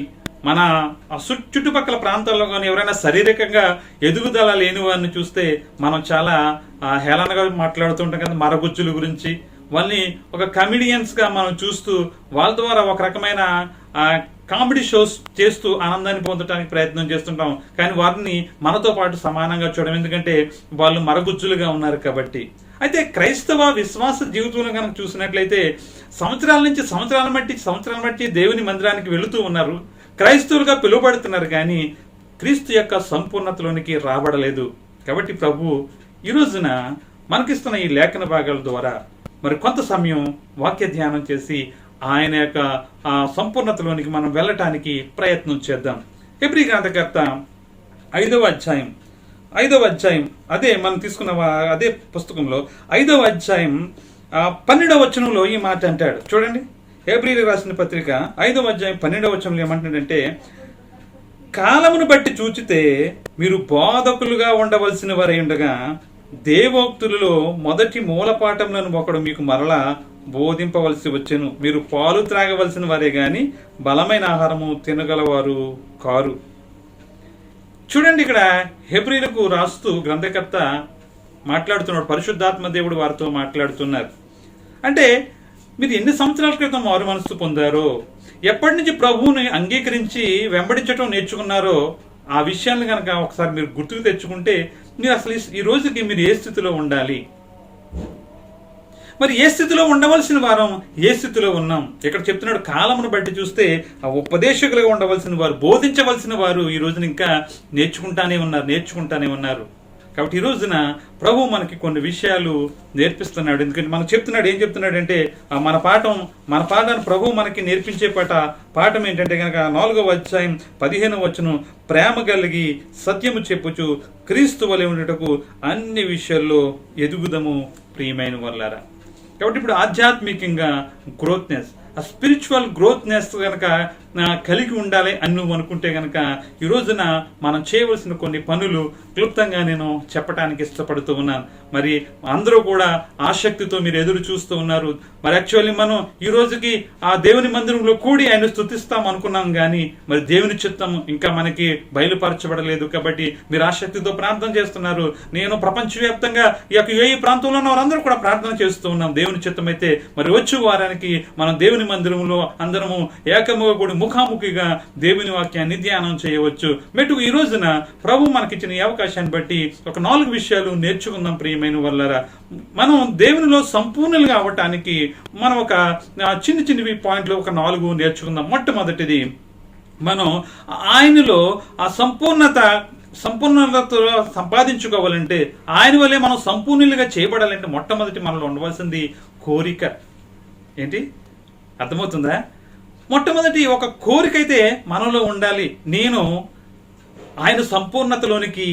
మన చుట్టుపక్కల ప్రాంతాల్లో కానీ ఎవరైనా శారీరకంగా ఎదుగుదల లేని వారిని చూస్తే మనం చాలా హేళనగా మాట్లాడుతుంటాం కదా, మరగుజ్జుల గురించి. వాళ్ళని ఒక కమిడియన్స్గా మనం చూస్తూ వాళ్ళ ద్వారా ఒక రకమైన కామెడీ షోస్ చేస్తూ ఆనందాన్ని పొందడానికి ప్రయత్నం చేస్తుంటాం. కానీ వారిని మనతో పాటు సమానంగా చూడడం, ఎందుకంటే వాళ్ళు మరగుజ్జులుగా ఉన్నారు కాబట్టి. అయితే క్రైస్తవ విశ్వాస జీవితంలో కనుక చూసినట్లయితే సంవత్సరాల బట్టి దేవుని మందిరానికి వెళుతూ ఉన్నారు, క్రైస్తవులుగా పిలువబడుతున్నారు, కానీ క్రీస్తు యొక్క సంపూర్ణతలోనికి రాబడలేదు. కాబట్టి ప్రభు ఈ రోజున మనకిస్తున్న ఈ లేఖన భాగాల ద్వారా మరి కొంత సమయం వాక్య ధ్యానం చేసి ఆయన యొక్క సంపూర్ణతలోనికి మనం వెళ్ళటానికి ప్రయత్నం చేద్దాం. హెబ్రీ గ్రంథకర్త 5వ అధ్యాయం అదే మనం తీసుకున్న అదే పుస్తకంలో 5వ అధ్యాయం 12వ వచనంలో ఈ మాట అంటాడు. చూడండి, హెబ్రీలకు రాసిన పత్రిక 5వ అధ్యాయం 12వ వచనంలో ఏమంటాడంటే, కాలమును బట్టి చూచితే మీరు బోధకులుగా ఉండవలసిన వారై ఉండగా దేవోక్తులలో మొదటి మూలపాఠములను ఒకడు మీకు మరలా బోధింపవలసి వచ్చెను. మీరు పాలు త్రాగవలసిన వారే గాని బలమైన ఆహారము తినగలవారు కారు. చూడండి, ఇక్కడ హెబ్రీలకు రాస్తూ గ్రంథకర్త మాట్లాడుతున్నాడు, పరిశుద్ధాత్మ దేవుడు వారితో మాట్లాడుతున్నారు. అంటే మీరు ఎన్ని సంవత్సరాల క్రితం మారు మనస్సు పొందారో, ఎప్పటి నుంచి ప్రభువుని అంగీకరించి వెంబడించడం నేర్చుకున్నారో ఆ విషయాన్ని కనుక ఒకసారి మీరు గుర్తుకు తెచ్చుకుంటే మీరు అసలు ఈ రోజుకి మీరు ఏ స్థితిలో ఉండాలి, మరి ఏ స్థితిలో ఉండవలసిన వారం ఏ స్థితిలో ఉన్నాం. ఇక్కడ చెప్తున్నాడు, కాలమును బట్టి చూస్తే ఆ ఉపదేశకులుగా ఉండవలసిన వారు, బోధించవలసిన వారు ఈ రోజున ఇంకా నేర్చుకుంటానే ఉన్నారు. కాబట్టి ఈ రోజున ప్రభు మనకి కొన్ని విషయాలు నేర్పిస్తున్నాడు. ఎందుకంటే మనకు చెప్తున్నాడు, ఏం చెప్తున్నాడంటే మన పాఠాన్ని ప్రభు మనకి నేర్పించే పాఠం ఏంటంటే కనుక 4వ అధ్యాయం 15వ వచనం, ప్రేమ కలిగి సత్యము చెప్పుచు క్రీస్తు వలె ఉండటకు అన్ని విషయాల్లో ఎదుగుదము ప్రియమైన వాళ్ళారా. కాబట్టి ఇప్పుడు ఆధ్యాత్మికంగా గ్రోత్నెస్, ఆ స్పిరిచువల్ గ్రోత్నెస్ కనుక కలిగి ఉండాలి అని నువ్వు అనుకుంటే కనుక ఈ రోజున మనం చేయవలసిన కొన్ని పనులు క్లుప్తంగా నేను చెప్పడానికి ఇష్టపడుతూ ఉన్నాను. మరి అందరూ కూడా ఆసక్తితో మీరు ఎదురు చూస్తూ ఉన్నారు. మరి యాక్చువల్లీ మనం ఈ రోజుకి ఆ దేవుని మందిరంలో కూడి ఆయన స్తుతిస్తాం అనుకున్నాం, కానీ మరి దేవుని చిత్తం ఇంకా మనకి బయలుపరచబడలేదు. కాబట్టి మీరు ఆసక్తితో ప్రార్థన చేస్తున్నారు. నేను ప్రపంచవ్యాప్తంగా ఈ యొక్క ఏ ప్రాంతంలో ఉన్న వారందరూ కూడా ప్రార్థన చేస్తూ ఉన్నాం. దేవుని చిత్తం అయితే మరి వచ్చే వారానికి మనం దేవుని మందిరంలో అందరము ఏకముగా కూడి ముఖాముఖిగా దేవుని వాక్యాన్ని ధ్యానం చేయవచ్చు. మెటు ఈ రోజున ప్రభు మనకిచ్చిన ఈ అవకాశాన్ని బట్టి ఒక 4 విషయాలు నేర్చుకుందాం ప్రియమైన వాళ్ళారా. మనం దేవునిలో సంపూర్ణులుగా అవ్వటానికి మనం ఒక చిన్ని పాయింట్లు ఒక 4 నేర్చుకుందాం. మొట్టమొదటిది, మనం ఆయనలో ఆ సంపూర్ణత సంపాదించుకోవాలంటే, ఆయన వల్లే మనం సంపూర్ణులుగా చేయబడాలంటే మొట్టమొదటి మనలో ఉండవలసింది కోరిక. ఏంటి అర్థమవుతుందా? మొట్టమొదటి ఒక కోరిక అయితే మనలో ఉండాలి. నేను ఆయన సంపూర్ణతలోనికి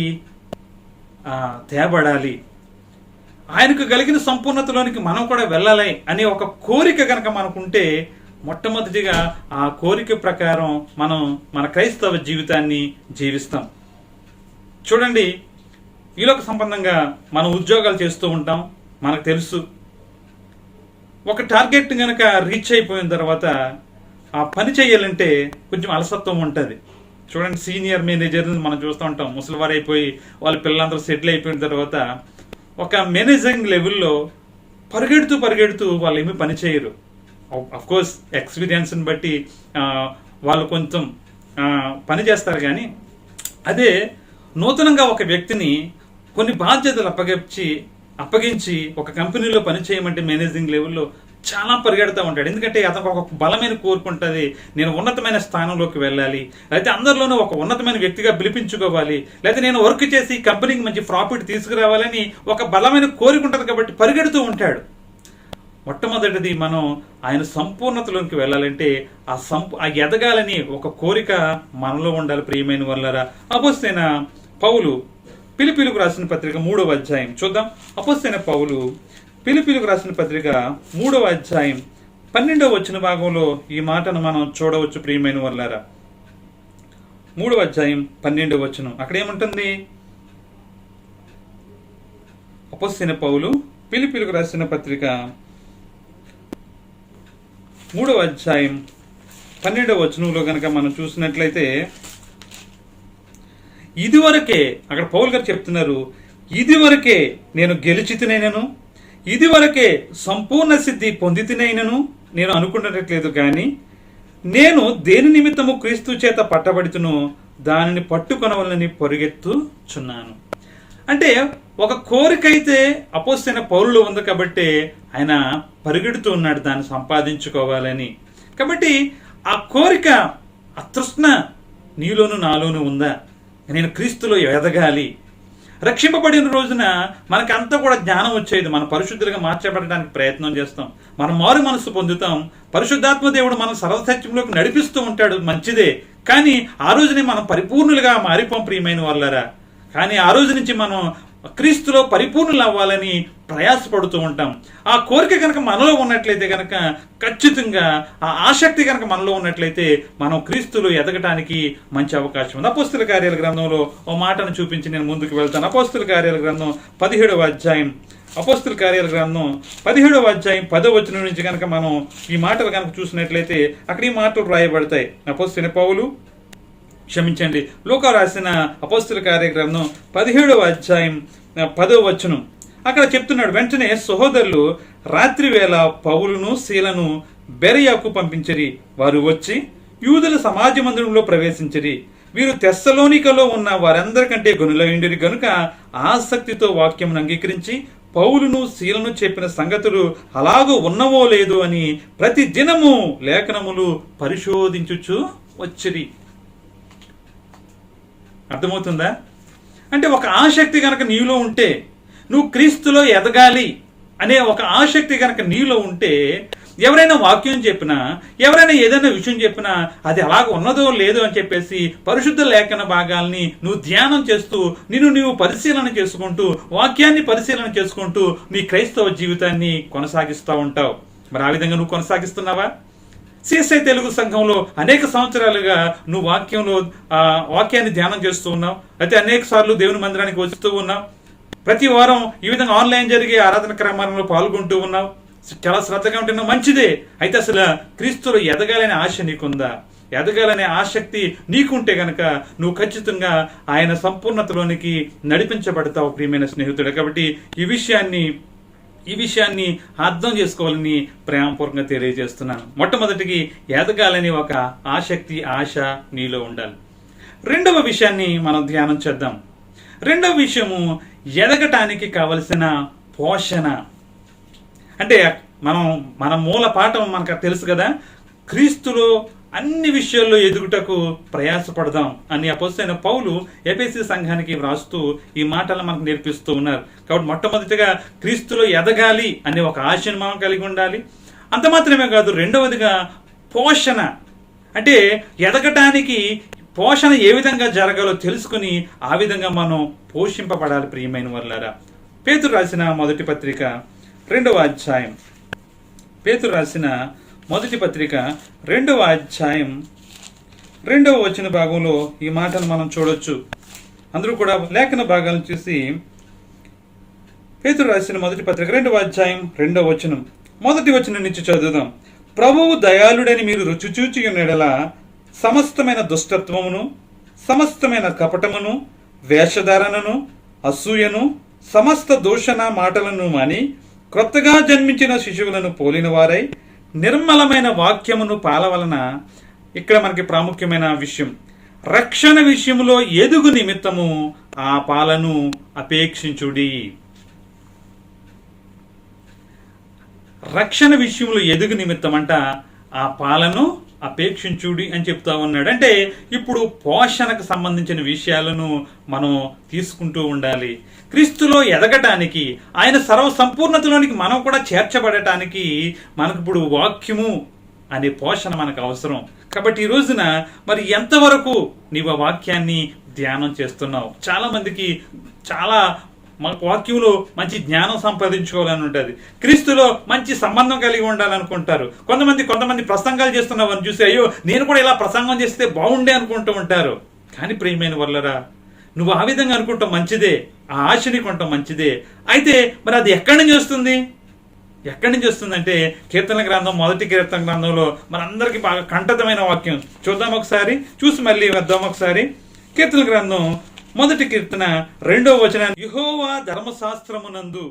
తేబడాలి. ఆయనకు కలిగిన సంపూర్ణతలోనికి మనం కూడా వెళ్ళాలి అనే ఒక కోరిక కనుక మనకుంటే మొట్టమొదటిగా ఆ కోరిక ప్రకారం మనం మన క్రైస్తవ జీవితాన్ని జీవిస్తాం. చూడండి, ఈలోక సంబంధంగా మనం ఉద్యోగాలు చేస్తూ ఉంటాం. మనకు తెలుసు ఒక టార్గెట్ కనుక రీచ్ అయిపోయిన తర్వాత ఆ పని చేయాలంటే కొంచెం అలసత్వం ఉంటుంది. చూడండి, సీనియర్ మేనేజర్ మనం చూస్తూ ఉంటాం. ముసలివారు అయిపోయి వాళ్ళ పిల్లలందరూ సెటిల్ అయిపోయిన తర్వాత ఒక మేనేజింగ్ లెవెల్లో పరిగెడుతూ వాళ్ళు ఏమీ పని చేయరు. అఫ్కోర్స్ ఎక్స్పీరియన్స్ని బట్టి వాళ్ళు కొంచెం పని చేస్తారు. కానీ అదే నూతనంగా ఒక వ్యక్తిని కొన్ని బాధ్యతలు అప్పగించి ఒక కంపెనీలో పని చేయమంటే మేనేజింగ్ లెవెల్లో చాలా పరిగెడుతూ ఉంటాడు. ఎందుకంటే అతనికి ఒక బలమైన కోరుకుంటుంది, నేను ఉన్నతమైన స్థానంలోకి వెళ్ళాలి, లేకపోతే అందరిలోనూ ఒక ఉన్నతమైన వ్యక్తిగా పిలిపించుకోవాలి, లేకపోతే నేను వర్క్ చేసి కంపెనీకి మంచి ప్రాఫిట్ తీసుకురావాలని ఒక బలమైన కోరిక ఉంటుంది. కాబట్టి పరిగెడుతూ ఉంటాడు. మొట్టమొదటిది మనం ఆయన సంపూర్ణతలోకి వెళ్ళాలంటే ఆ ఎదగాలని ఒక కోరిక మనలో ఉండాలి. ప్రియమైన వాళ్ళారా, అపోస్తలైన పౌలు ఫిలిప్పీయులకు రాసిన పత్రిక 3వ అధ్యాయం చూద్దాం. అపోస్తలైన పౌలు ఫిలిప్పీయులకు రాసిన పత్రిక 3వ అధ్యాయం 12వ వచన భాగంలో ఈ మాటను మనం చూడవచ్చు. ప్రియమైన వాళ్ళారా, 3వ అధ్యాయం 12వ వచనం అక్కడ ఏముంటుంది? అపోస్తలైన పౌలు ఫిలిప్పీయులకు రాసిన పత్రిక 3వ అధ్యాయం 12వ వచనంలో కనుక మనం చూసినట్లయితే, ఇదివరకే అక్కడ పౌలు గారు చెప్తున్నారు, ఇదివరకే నేను గెలిచితినైనను, ఇదివరకే సంపూర్ణ సిద్ధి పొందితినైనను నేను అనుకున్నట్లేదు. కానీ నేను దేని నిమిత్తము క్రీస్తు చేత పట్టబడుతును దానిని పట్టుకొనవలని పరిగెత్తుచున్నాను. అంటే ఒక కోరిక అయితే అపోస్తలైన పౌలులో ఉంది కాబట్టి ఆయన పరిగెడుతూ ఉన్నాడు దాన్ని సంపాదించుకోవాలని. కాబట్టి ఆ కోరిక, ఆ తృష్ణ నీలోను నాలోను ఉందా? నేను క్రీస్తులో ఎదగాలి. రక్షింపబడిన రోజున మనకంతా కూడా జ్ఞానం వచ్చేది. మనం పరిశుద్ధులుగా మార్చబడడానికి ప్రయత్నం చేస్తాం. మనం మారు మనసు పొందుతాం. పరిశుద్ధాత్మ దేవుడు మనం సర్వసత్యంలోకి నడిపిస్తూ ఉంటాడు, మంచిదే. కానీ ఆ రోజునే మనం పరిపూర్ణులుగా మారిపోం. ప్రియమైన వాళ్ళారా, కానీ ఆ రోజు నుంచి మనం క్రీస్తులో పరిపూర్ణులు అవ్వాలని ప్రయాసపడుతూ ఉంటాం. ఆ కోరిక కనుక మనలో ఉన్నట్లయితే కనుక ఖచ్చితంగా ఆ ఆసక్తి కనుక మనలో ఉన్నట్లయితే మనం క్రీస్తులో ఎదగటానికి మంచి అవకాశం ఉంది. అపోస్తల కార్యాల గ్రంథంలో ఓ మాటను చూపించి నేను ముందుకు వెళ్తాను. అపోస్తల కార్యాల గ్రంథం 17వ అధ్యాయం, అపోస్తల కార్యాల గ్రంథం 17వ అధ్యాయం 10వ వచనం నుంచి కనుక మనం ఈ మాటలు కనుక చూసినట్లయితే అక్కడ ఈ మాటలు రాయబడతాయి. అపోస్తలైన పౌలు లూకా రాసిన అపోస్తల కార్య గ్రంథం 17వ అధ్యాయం 10వ వచనం అక్కడ చెప్తున్నాడు, వెంటనే సహోదరులు రాత్రి వేళ పౌలును శీలను బెరయాకు పంపించిరి. వారు వచ్చి యూదుల సమాజ మందిరంలో ప్రవేశించిరి. వీరు తెస్సలోనికలో ఉన్న వారందరికంటే గనులైండిరి గనుక ఆసక్తితో వాక్యం అంగీకరించి పౌలును శీలను చెప్పిన సంగతులు అలాగూ ఉన్నవో లేదో అని ప్రతి దినము లేఖనములు పరిశోధించుచు వచ్చిరి. అర్థమవుతుందా? అంటే ఒక ఆసక్తి కనుక నీలో ఉంటే, నువ్వు క్రీస్తులో ఎదగాలి అనే ఒక ఆసక్తి కనుక నీలో ఉంటే, ఎవరైనా వాక్యం చెప్పినా, ఎవరైనా ఏదైనా విషయం చెప్పినా అది అలాగ ఉన్నదో లేదో అని చెప్పేసి పరిశుద్ధ లేఖన భాగాల్ని నువ్వు ధ్యానం చేస్తూ, నీవు పరిశీలన చేసుకుంటూ, వాక్యాన్ని పరిశీలన చేసుకుంటూ నీ క్రైస్తవ జీవితాన్ని కొనసాగిస్తూ ఉంటావు. మరి ఆ విధంగా నువ్వు కొనసాగిస్తున్నావా? సిఎస్ఐ తెలుగు సంఘంలో అనేక సంవత్సరాలుగా నువ్వు వాక్యాన్ని ధ్యానం చేస్తూ ఉన్నావు, అయితే అనేక సార్లు దేవుని మందిరానికి వస్తూ ఉన్నావు, ప్రతి వారం ఈ విధంగా ఆన్లైన్ జరిగే ఆరాధన క్రమంలో పాల్గొంటూ ఉన్నావు, చాలా శ్రద్ధగా ఉంటున్నావు, మంచిదే. అయితే అసలు క్రీస్తులో ఎదగాలనే ఆశ నీకుందా? ఎదగాలనే ఆసక్తి నీకుంటే గనక నువ్వు ఖచ్చితంగా ఆయన సంపూర్ణతలోనికి నడిపించబడతావు ప్రియమైన స్నేహితుడు. కాబట్టి ఈ విషయాన్ని అర్థం చేసుకోవాలని ప్రేమపూర్వకంగా తెలియజేస్తున్నాను. మొట్టమొదటికి ఎదగాలని ఒక ఆశ నీలో ఉండాలి. రెండవ విషయాన్ని మనం ధ్యానం చేద్దాం. రెండవ విషయము ఎదగటానికి కావలసిన పోషణ. అంటే మన మూల పాఠం మనకు తెలుసు కదా, క్రీస్తులో అన్ని విషయాల్లో ఎదుగుటకు ప్రయాసపడదాం అని అపోస్తలైన పౌలు ఎఫెసీ సంఘానికి వ్రాస్తూ ఈ మాటలను మనకు నేర్పిస్తూ ఉన్నారు. కాబట్టి మొట్టమొదటిగా క్రీస్తులో ఎదగాలి అనే ఒక ఆశను మనం కలిగి ఉండాలి. అంత మాత్రమే కాదు, రెండవదిగా పోషణ. అంటే ఎదగటానికి పోషణ ఏ విధంగా జరగాలో తెలుసుకుని ఆ విధంగా మనం పోషింపబడాలి. ప్రియమైన వాళ్ళారా, పేతురు రాసిన మొదటి పత్రిక 2వ అధ్యాయం, పేతురు రాసిన మొదటి పత్రిక 2వ అధ్యాయం 2వ వచన భాగంలో ఈ మాటను మనం చూడొచ్చు. అందరూ కూడా లేఖన భాగాలను చూసి పేతురు రాసిన మొదటి పత్రిక 2వ అధ్యాయం 2వ వచనం, మొదటి వచనం నుంచి చదువుదాం. ప్రభువు దయాళుడని మీరు రుచి చూచి ఉన్నడల సమస్తమైన దుష్టత్వమును, సమస్తమైన కపటమును, వేషధారణను, అసూయను, సమస్త దూషణ మాటలను మాని క్రొత్తగా జన్మించిన శిశువులను పోలిన వారై నిర్మలమైన వాక్యమును పాలవలన, ఇక్కడ మనకి ప్రాముఖ్యమైన విషయం, రక్షణ విషయంలో ఎదుగు నిమిత్తము ఆ పాలను అపేక్షించుడి. రక్షణ విషయంలో ఎదుగు నిమిత్తం అంట ఆ పాలను అపేక్షించుడి అని చెప్తా ఉన్నాడు. అంటే ఇప్పుడు పోషణకు సంబంధించిన విషయాలను మనం తీసుకుంటూ ఉండాలి. క్రీస్తులో ఎదగటానికి, ఆయన సర్వ సంపూర్ణతలోనికి మనం కూడా చేర్చబడటానికి మనకు ఇప్పుడు వాక్యము అనే పోషణ మనకు అవసరం. కాబట్టి ఈ రోజున మరి ఎంతవరకు నీవు వాక్యాన్ని ధ్యానం చేస్తున్నావు? చాలా మందికి చాలా వాక్యంలో మంచి జ్ఞానం సంపాదించుకోవాలని ఉంటుంది, క్రీస్తులో మంచి సంబంధం కలిగి ఉండాలనుకుంటారు. కొంతమంది ప్రసంగాలు చేస్తున్నావని చూసి అయ్యో నేను కూడా ఇలా ప్రసంగం చేస్తే బాగుండే అనుకుంటూ ఉంటారు. కానీ ప్రియమైన వాళ్ళరా, నువ్వు ఆ విధంగా అనుకుంటావు మంచిదే, ఆ ఆశని కొంటాం మంచిదే. అయితే మరి అది ఎక్కడి నుంచి వస్తుంది? ఎక్కడి నుంచి వస్తుందంటే కీర్తన గ్రంథం, మొదటి కీర్తన గ్రంథంలో మనందరికీ బాగా కంఠితమైన వాక్యం చూద్దాం ఒకసారి, చూసి మళ్ళీ వద్దాం ఒకసారి. కీర్తన గ్రంథం మొదటి కీర్తన 2వ వచనం, యెహోవా ధర్మశాస్త్రమునందు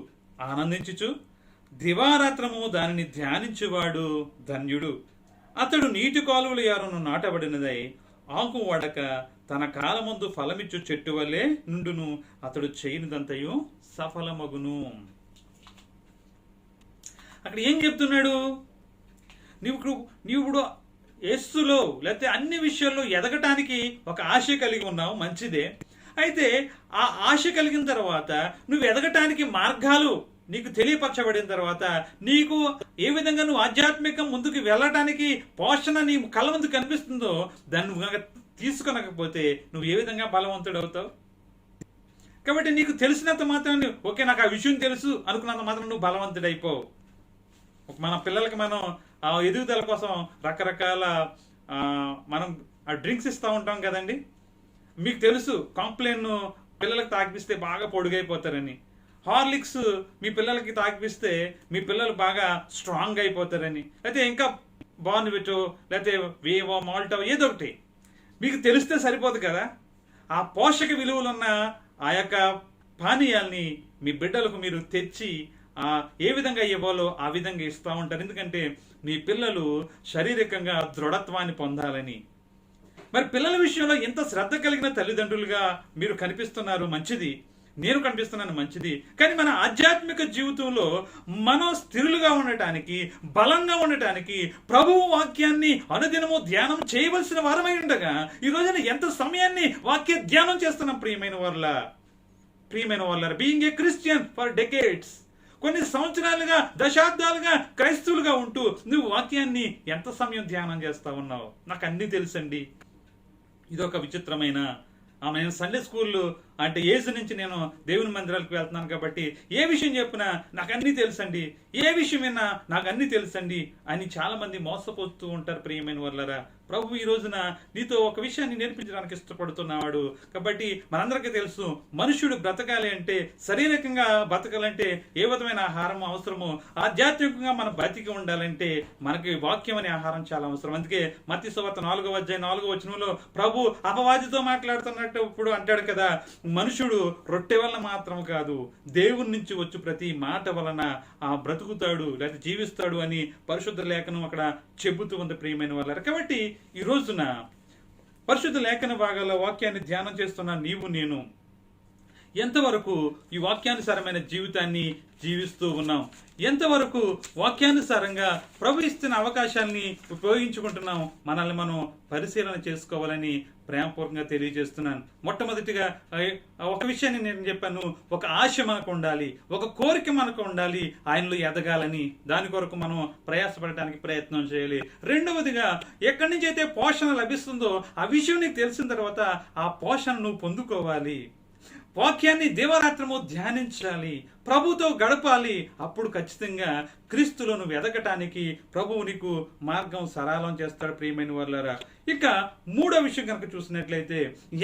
ఆనందించుచు దివారాత్రము దానిని ధ్యానించువాడు ధన్యుడు. అతడు నీటి కాలువల యారును నాటబడినదై ఆకు వడక తన కాలమందు ఫలమిచ్చు చెట్టు వల్లే నుండును. అతడు చేయనిదంతయు సఫలమగును. అక్కడ ఏం చెప్తున్నాడు? నీవు ఇప్పుడు యేసులో లేకపోతే అన్ని విషయాల్లో ఎదగటానికి ఒక ఆశ కలిగి ఉన్నావు, మంచిదే. అయితే ఆ ఆశ కలిగిన తర్వాత నువ్వు ఎదగటానికి మార్గాలు నీకు తెలియపరచబడిన తర్వాత నీకు ఏ విధంగా నువ్వు ఆధ్యాత్మికం ముందుకు వెళ్ళటానికి పోషణ నీ కళ్ళ ముందు కనిపిస్తుందో దాన్ని నువ్వు తీసుకొనకపోతే నువ్వు ఏ విధంగా బలవంతుడు అవుతావు? కాబట్టి నీకు తెలిసినంత మాత్రం ఓకే నాకు ఆ విషయం తెలుసు అనుకున్నంత మాత్రం నువ్వు బలవంతుడైపోవు. మన పిల్లలకి మనం ఎదుగుదల కోసం రకరకాల మనం డ్రింక్స్ ఇస్తూ ఉంటాం కదండి. మీకు తెలుసు కాంప్లైన్ పిల్లలకు తాగిపిస్తే బాగా పొడుగైపోతారని, హార్లిక్స్ మీ పిల్లలకి తాగిపిస్తే మీ పిల్లలు బాగా స్ట్రాంగ్ అయిపోతారని, అయితే ఇంకా బార్న్విటో లేకపోతే వేవో మాల్టో ఏదో ఒకటి మీకు తెలిస్తే సరిపోదు కదా. ఆ పోషక విలువలున్న ఆ యొక్క పానీయాల్ని మీ బిడ్డలకు మీరు తెచ్చి ఏ విధంగా ఇవ్వాలో ఆ విధంగా ఇస్తూ ఉంటారు. ఎందుకంటే మీ పిల్లలు శారీరకంగా దృఢత్వాన్ని పొందాలని. మరి పిల్లల విషయంలో ఎంత శ్రద్ధ కలిగిన తల్లిదండ్రులుగా మీరు కనిపిస్తున్నారు, మంచిది. నేను కనిపిస్తున్నాను, మంచిది. కానీ మన ఆధ్యాత్మిక జీవితంలో మనం స్థిరులుగా ఉండటానికి, బలంగా ఉండటానికి ప్రభువు వాక్యాన్ని అనుదినము ధ్యానం చేయవలసిన వారమై ఉండగా ఈ రోజున ఎంత సమయాన్ని వాక్య ధ్యానం చేస్తున్నాం? ప్రియమైన వాళ్ళ being a Christian for decades, కొన్ని సంవత్సరాలుగా దశాబ్దాలుగా క్రైస్తవులుగా ఉంటూ నువ్వు వాక్యాన్ని ఎంత సమయం ధ్యానం చేస్తా ఉన్నావు? నాకు అన్నీ తెలుసండి. ఇదొక విచిత్రమైన నేను సండే స్కూల్ అంటే ఏజ్ నుంచి నేను దేవుని మందిరాలకు వెళ్తున్నాను కాబట్టి ఏ విషయం చెప్పినా నాకు అన్నీ తెలుసండి, ఏ విషయం విన్నా నాకు అన్నీ తెలుసండి అని చాలా మంది మోసపోతూ ఉంటారు. ప్రియమైన వాళ్ళరా, ప్రభు ఈ రోజున నీతో ఒక విషయాన్ని నేర్పించడానికి ఇష్టపడుతున్నాడు. కాబట్టి మనందరికీ తెలుసు, మనుషుడు బ్రతకాలి అంటే, శారీరకంగా బ్రతకాలంటే ఏ విధమైన ఆహారం అవసరమో, ఆధ్యాత్మికంగా మనం బతికి ఉండాలంటే మనకి వాక్యం అనే ఆహారం చాలా అవసరం. అందుకే మత్తయి సువార్త 4వ అధ్యాయం 4వ వచనంలో ప్రభు అపవాదితో మాట్లాడుతున్నట్టు ఇప్పుడు అంటాడు కదా, మనుషుడు రొట్టె వలన మాత్రం కాదు దేవుని నుంచి వచ్చి ప్రతి మాట వలన బ్రతుకుతాడు లేదా జీవిస్తాడు అని పరిశుద్ధ లేఖనం అక్కడ చెబుతూ ఉంది. ప్రియమైన వాళ్ళారా, కాబట్టి ఈ రోజున పరిశుద్ధ లేఖన భాగాల వాక్యాన్ని ధ్యానం చేస్తున్న నీవు నేను ఎంతవరకు ఈ వాక్యానుసారమైన జీవితాన్ని జీవిస్తూ ఉన్నాం? ఎంతవరకు వాక్యానుసారంగా ప్రభు ఇస్తున్న అవకాశాన్ని ఉపయోగించుకుంటున్నాం? మనల్ని మనం పరిశీలన చేసుకోవాలని ప్రేమపూర్వకంగా తెలియజేస్తున్నాను. మొట్టమొదటిగా ఒక విషయాన్ని నేను చెప్పాను, ఒక ఆశ మనకు ఉండాలి, ఒక కోరిక మనకు ఉండాలి ఆయనలో ఎదగాలని. దాని కొరకు మనం ప్రయాసపడటానికి ప్రయత్నం చేయాలి. రెండవదిగా, ఎక్కడి నుంచి అయితే పోషణ లభిస్తుందో ఆ విషయం నీకు తెలిసిన తర్వాత ఆ పోషణ నువ్వు పొందుకోవాలి. వాక్యాన్ని దివారాత్రము ధ్యానించాలి, ప్రభుతో గడపాలి. అప్పుడు ఖచ్చితంగా క్రీస్తులో నువ్వు ఎదగటానికి ప్రభువు నీకు మార్గం సరళం చేస్తాడు ప్రియమైన వాళ్ళారా. ఇక మూడో విషయం కనుక చూసినట్లయితే,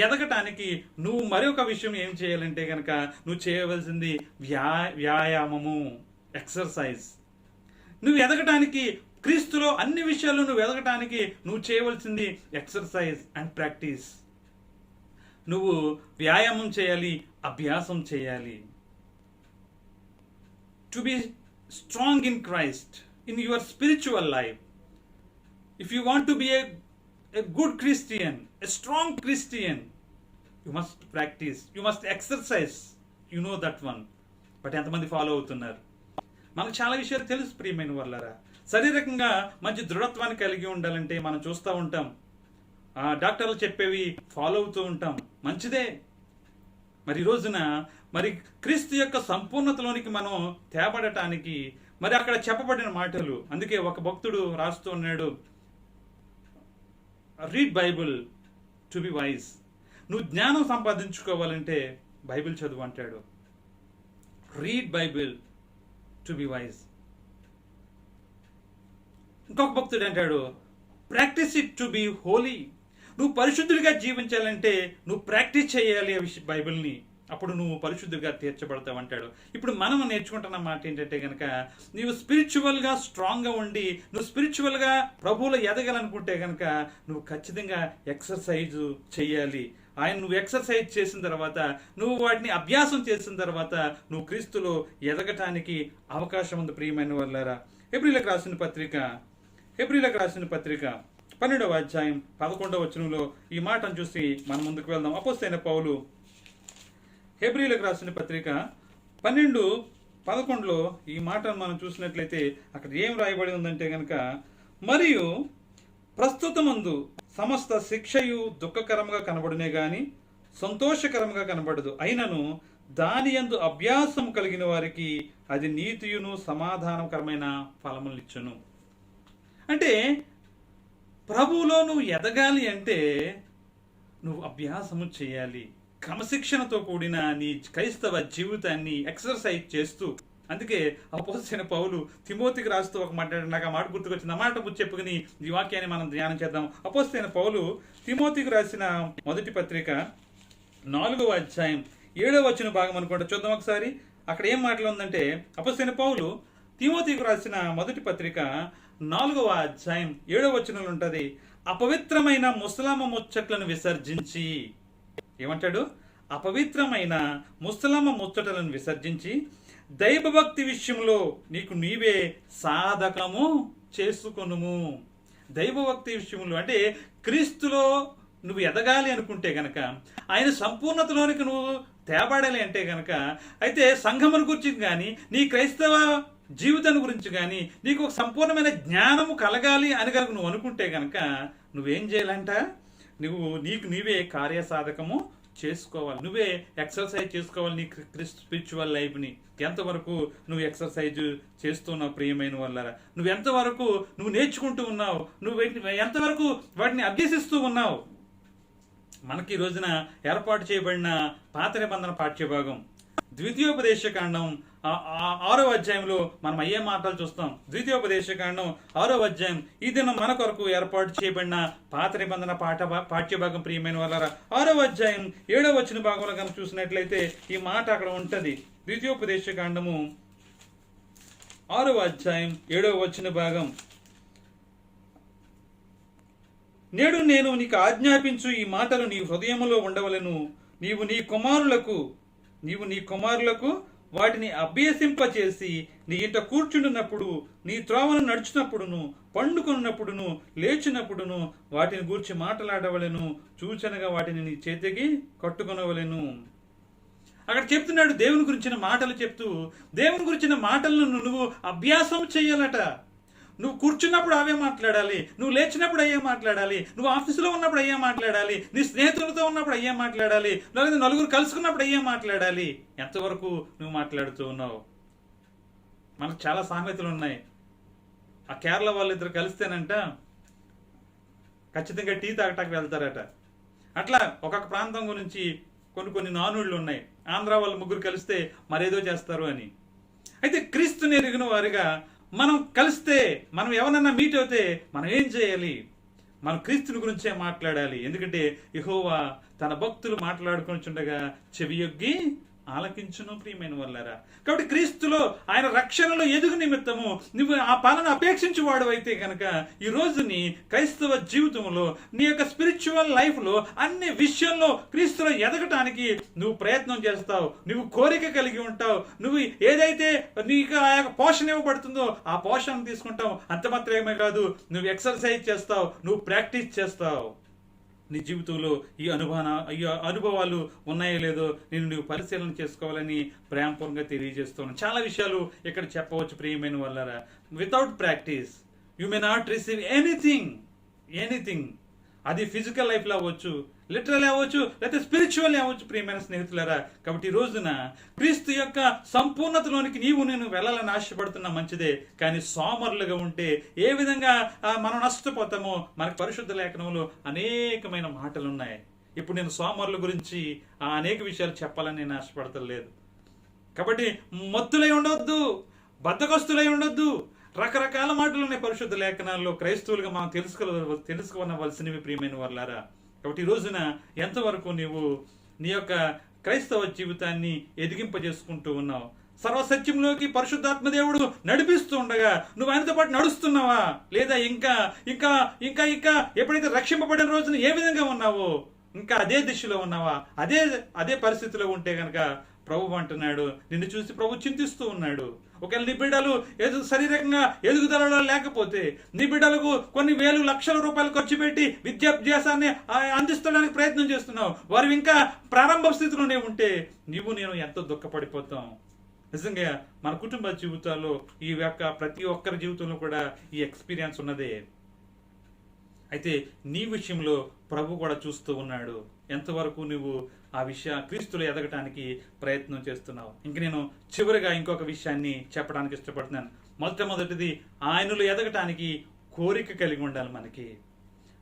ఎదగటానికి నువ్వు మరొక విషయం ఏం చేయాలంటే కనుక నువ్వు చేయవలసింది వ్యాయామము, ఎక్సర్సైజ్. నువ్వు ఎదగటానికి క్రీస్తులో అన్ని విషయాల్లో నువ్వు ఎదగటానికి నువ్వు చేయవలసింది ఎక్సర్సైజ్ అండ్ ప్రాక్టీస్. నువ్వు వ్యాయామం చేయాలి, అభ్యాసం చేయాలి. To be strong in Christ in your spiritual life. If you want to be a good Christian, a strong Christian, you must practice, you must exercise. You know that one. But ఎంతమంది follow అవుతున్నారు? మనకు చాలా విషయాలు తెలుసు ప్రియమైన వాళ్ళారా. శారీరకంగా మంచి దృఢత్వాన్ని కలిగి ఉండాలంటే మనం చూస్తూ ఉంటాం, డాక్టర్లు చెప్పేవి ఫాలో అవుతూ ఉంటాం, మంచిదే. మరి ఈ రోజున మరి క్రీస్తు యొక్క సంపూర్ణతలోనికి మనం తేబడటానికి మరి అక్కడ చెప్పబడిన మాటలు, అందుకే ఒక భక్తుడు రాస్తూ ఉన్నాడు, read Bible to be wise. నువ్వు జ్ఞానం సంపాదించుకోవాలంటే బైబిల్ చదువు అంటాడు. Read Bible to be wise. ఇంకొక భక్తుడు అంటాడు, practice it to be Holi. నువ్వు పరిశుద్ధుడిగా జీవించాలంటే నువ్వు ప్రాక్టీస్ చేయాలి ఆ బైబిల్ని, అప్పుడు నువ్వు పరిశుద్ధుడిగా తీర్చబడతావు అంటాడు. ఇప్పుడు మనం నేర్చుకుంటున్న మాట ఏంటంటే కనుక, నువ్వు స్పిరిచువల్గా స్ట్రాంగ్గా ఉండి నువ్వు స్పిరిచువల్గా ప్రభువులో ఎదగాలనుకుంటే కనుక నువ్వు ఖచ్చితంగా ఎక్సర్సైజ్ చేయాలి. నువ్వు ఎక్సర్సైజ్ చేసిన తర్వాత, నువ్వు వాటిని అభ్యాసం చేసిన తర్వాత నువ్వు క్రీస్తులో ఎదగటానికి అవకాశం ఉంది ప్రియమైన వాళ్ళారా. హెబ్రీలకు రాసిన పత్రిక 12వ అధ్యాయం 11వ వచనంలో ఈ మాటను చూసి మనం ముందుకు వెళ్దాం. అపోస్తలుడైన పౌలు హెబ్రీలకు రాసిన పత్రిక 12:11లో ఈ మాటను మనం చూసినట్లయితే అక్కడ ఏం రాయబడి ఉందంటే కనుక, మరియు ప్రస్తుతమందు సమస్త శిక్షయు దుఃఖకరంగా కనబడునే గాని సంతోషకరంగా కనబడదు, అయినను దాని యందు అభ్యాసం కలిగిన వారికి అది నీతియును సమాధానకరమైన ఫలములిచ్చును. అంటే ప్రభువులో నువ్వు ఎదగాలి అంటే నువ్వు అభ్యాసము చేయాలి, క్రమశిక్షణతో కూడిన నీ క్రైస్తవ జీవితాన్ని ఎక్సర్సైజ్ చేస్తూ. అందుకే అపోస్తలుడైన పౌలు తిమోతికి రాస్తూ ఒక మాట, నాకు ఆ మాట గుర్తుకొచ్చింది. ఆ మాట చెప్పుకుని ఈ వాక్యాన్ని మనం ధ్యానం చేద్దాం. అపోస్తలుడైన పౌలు తిమోతికి రాసిన మొదటి పత్రిక 4వ అధ్యాయం 7వ వచన భాగం అనుకుంటా, చూద్దాం ఒకసారి. అక్కడ ఏం మాటలు ఉందంటే, అపోస్తలుడైన పౌలు తిమోతికి రాసిన మొదటి పత్రిక 4వ అధ్యాయం 7వ వచనంలో ఉంటది, అపవిత్రమైన ముసలామ ముచ్చట్లను విసర్జించి. ఏమంటాడు? అపవిత్రమైన ముసలామ ముచ్చటలను విసర్జించి దైవభక్తి విషయంలో నీకు నీవే సాధకము చేసుకొనుము. దైవభక్తి విషయంలో అంటే క్రీస్తులో నువ్వు ఎదగాలి అనుకుంటే గనక, ఆయన సంపూర్ణతలోనికి నువ్వు తేబడాలి అంటే గనక, అయితే సంఘమును గురించి కానీ నీ క్రైస్తవ జీవితాన్ని గురించి కానీ నీకు ఒక సంపూర్ణమైన జ్ఞానము కలగాలి అని కనుక నువ్వు అనుకుంటే గనక నువ్వేం చేయాలంట? నీకు నీవే కార్యసాధకము చేసుకోవాలి, నువ్వే ఎక్సర్సైజ్ చేసుకోవాలి నీ స్పిరిచువల్ లైఫ్ని. ఎంతవరకు నువ్వు ఎక్సర్సైజ్ చేస్తున్నావు ప్రియమైన వాళ్ళారా? నువ్వు ఎంతవరకు నువ్వు నేర్చుకుంటూ ఉన్నావు? నువ్వు ఎంతవరకు వాటిని అభ్యసిస్తూ ఉన్నావు? మనకి ఈ రోజున ఏర్పాటు చేయబడిన పాత నిబంధన పాఠ్యభాగం ద్వితీయోపదేశకాండం 6వ అధ్యాయంలో మనం అయ్యే మాటలు చూస్తాం. ద్వితీయోపదేశకాండం 6వ అధ్యాయం ఈ దినం మన కొరకు ఏర్పాటు చేయబడిన పాత నిబంధన పాఠ్యభాగం ప్రియమైన వాళ్ళారా. 6వ అధ్యాయం 7వ వచన భాగంలో కనుక చూసినట్లయితే ఈ మాట అక్కడ ఉంటది. ద్వితీయోపదేశకాండము 6వ అధ్యాయం 7వ వచన భాగం, నేడు నేను నీకు ఆజ్ఞాపించు ఈ మాటలు నీ హృదయములో ఉండవలెను, నీవు నీ కుమారులకు వాటిని అభ్యసింపచేసి నీ ఇంట కూర్చుండినప్పుడు, నీ త్రోవను నడుచునప్పుడును, పండుకున్నప్పుడును, లేచినప్పుడును వాటిని గూర్చి మాట్లాడవలెను, సూచనగా వాటిని నీ చేతికి కట్టుకొనవలెను. అక్కడ చెప్తున్నాడు దేవుని గురించిన మాటలు చెప్తూ, దేవుని గురించిన మాటలను నువ్వు అభ్యాసం చేయాలట. నువ్వు కూర్చున్నప్పుడు అవే మాట్లాడాలి, నువ్వు లేచినప్పుడు అయ్యే మాట్లాడాలి, నువ్వు ఆఫీసులో ఉన్నప్పుడు అయ్యే మాట్లాడాలి, నీ స్నేహితులతో ఉన్నప్పుడు అయ్యే మాట్లాడాలి, లేదా నలుగురు కలుసుకున్నప్పుడు అయ్యే మాట్లాడాలి. ఎంతవరకు నువ్వు మాట్లాడుతూ ఉన్నావు? మనకు చాలా సామెతలు ఉన్నాయి. ఆ కేరళ వాళ్ళిద్దరు కలిస్తేనంట ఖచ్చితంగా టీ తాగటానికి వెళ్తారట. అట్లా ఒక్కొక్క ప్రాంతం గురించి కొన్ని నానుళ్ళు ఉన్నాయి. ఆంధ్ర వాళ్ళు ముగ్గురు కలిస్తే మరేదో చేస్తారు అని. అయితే క్రీస్తుని ఎరిగిన వారిగా మనం కలిస్తే, మనం ఎవరన్నా మీట్ అవుతే మనం ఏం చేయాలి? మనం క్రీస్తుని గురించే మాట్లాడాలి. ఎందుకంటే యెహోవా తన భక్తులు మాట్లాడుకుంటుండగా చెవియొగ్గి ఆలకించును ప్రియమైన వాళ్ళారా. కాబట్టి క్రీస్తులో ఆయన రక్షణలో ఎదుగు నిమిత్తము నువ్వు ఆ పాలన అపేక్షించి వాడు అయితే కనుక ఈ రోజు నీ క్రైస్తవ జీవితంలో, నీ యొక్క స్పిరిచువల్ లైఫ్ లో అన్ని విషయంలో క్రీస్తులో ఎదగటానికి నువ్వు ప్రయత్నం చేస్తావు, నువ్వు కోరిక కలిగి ఉంటావు. నువ్వు ఏదైతే నీకు ఆ యొక్క పోషణ ఇవ్వబడుతుందో ఆ పోషణ తీసుకుంటావు. అంత మాత్రమే కాదు, నువ్వు ఎక్సర్సైజ్ చేస్తావు, నువ్వు ప్రాక్టీస్ చేస్తావు. నీ జీవితంలో ఈ అనుభవాలు ఉన్నాయో లేదో నువ్వు పరిశీలన చేసుకోవాలని ప్రేమపూర్వకంగా తెలియజేస్తున్నాను. చాలా విషయాలు ఇక్కడ చెప్పవచ్చు ప్రియమైన వాళ్ళారా. Without practice you may not receive anything. అది ఫిజికల్ లైఫ్లో అవ్వచ్చు, లిటరల్ అవ్వచ్చు, లేకపోతే స్పిరిచువల్ అవ్వచ్చు ప్రియమైన స్నేహితులారా. కాబట్టి ఈ రోజున క్రీస్తు యొక్క సంపూర్ణతలోనికి నేను వెళ్ళాలని ఆశపడుతున్నా మంచిదే. కానీ సోమరులుగా ఉంటే ఏ విధంగా మనం నష్టపోతామో మనకు పరిశుద్ధ లేఖనంలో అనేకమైన మాటలు ఉన్నాయి. ఇప్పుడు నేను సోమరుల గురించి అనేక విషయాలు చెప్పాలని నేను ఆశపడతలేదు. కాబట్టి మొత్తులై ఉండొద్దు, బద్ధకస్తులై ఉండొద్దు. రకరకాల మాటలు ఉన్నాయి పరిశుద్ధ లేఖనాల్లో. క్రైస్తవులుగా మనం తెలుసుకోవలసినవి ప్రియమైన వాళ్ళారా. కాబట్టి ఈ రోజున ఎంతవరకు నీవు నీ యొక్క క్రైస్తవ జీవితాన్ని ఎదిగింపజేసుకుంటూ ఉన్నావు? సర్వసత్యంలోకి పరిశుద్ధాత్మ దేవుడు నడిపిస్తూ ఉండగా నువ్వు ఆయనతో పాటు నడుస్తున్నావా? లేదా ఇంకా ఇంకా ఇంకా ఇంకా ఎప్పుడైతే రక్షింపబడిన రోజున ఏ విధంగా ఉన్నావో ఇంకా అదే దిశలో ఉన్నావా? అదే పరిస్థితిలో ఉంటే గనక ప్రభు అంటున్నాడు, నిన్ను చూసి ప్రభు చింతిస్తూ ఉన్నాడు. ఒకవేళ నీ బిడ్డలు శారీరకంగా ఎదుగుదలలో లేకపోతే, నీ బిడ్డలకు కొన్ని వేలు లక్షల రూపాయలు ఖర్చు పెట్టి విద్యాభ్యాసాన్ని అందించడానికి ప్రయత్నం చేస్తున్నావు, వారు ఇంకా ప్రారంభ స్థితిలోనే ఉంటే నేను ఎంతో దుఃఖపడిపోతాం. నిజంగా మన కుటుంబ జీవితాల్లో ఈ యొక్క ప్రతి ఒక్కరి జీవితంలో కూడా ఈ ఎక్స్పీరియన్స్ ఉన్నదే. అయితే నీ విషయంలో ప్రభు కూడా చూస్తూ ఉన్నాడు. ఎంతవరకు నువ్వు ఆ క్రీస్తులో ఎదగటానికి ప్రయత్నం చేస్తున్నావు? ఇంక నేను చివరిగా ఇంకొక విషయాన్ని చెప్పడానికి ఇష్టపడుతున్నాను. మొట్టమొదటిది ఆయనలో ఎదగటానికి కోరిక కలిగి ఉండాలి మనకి.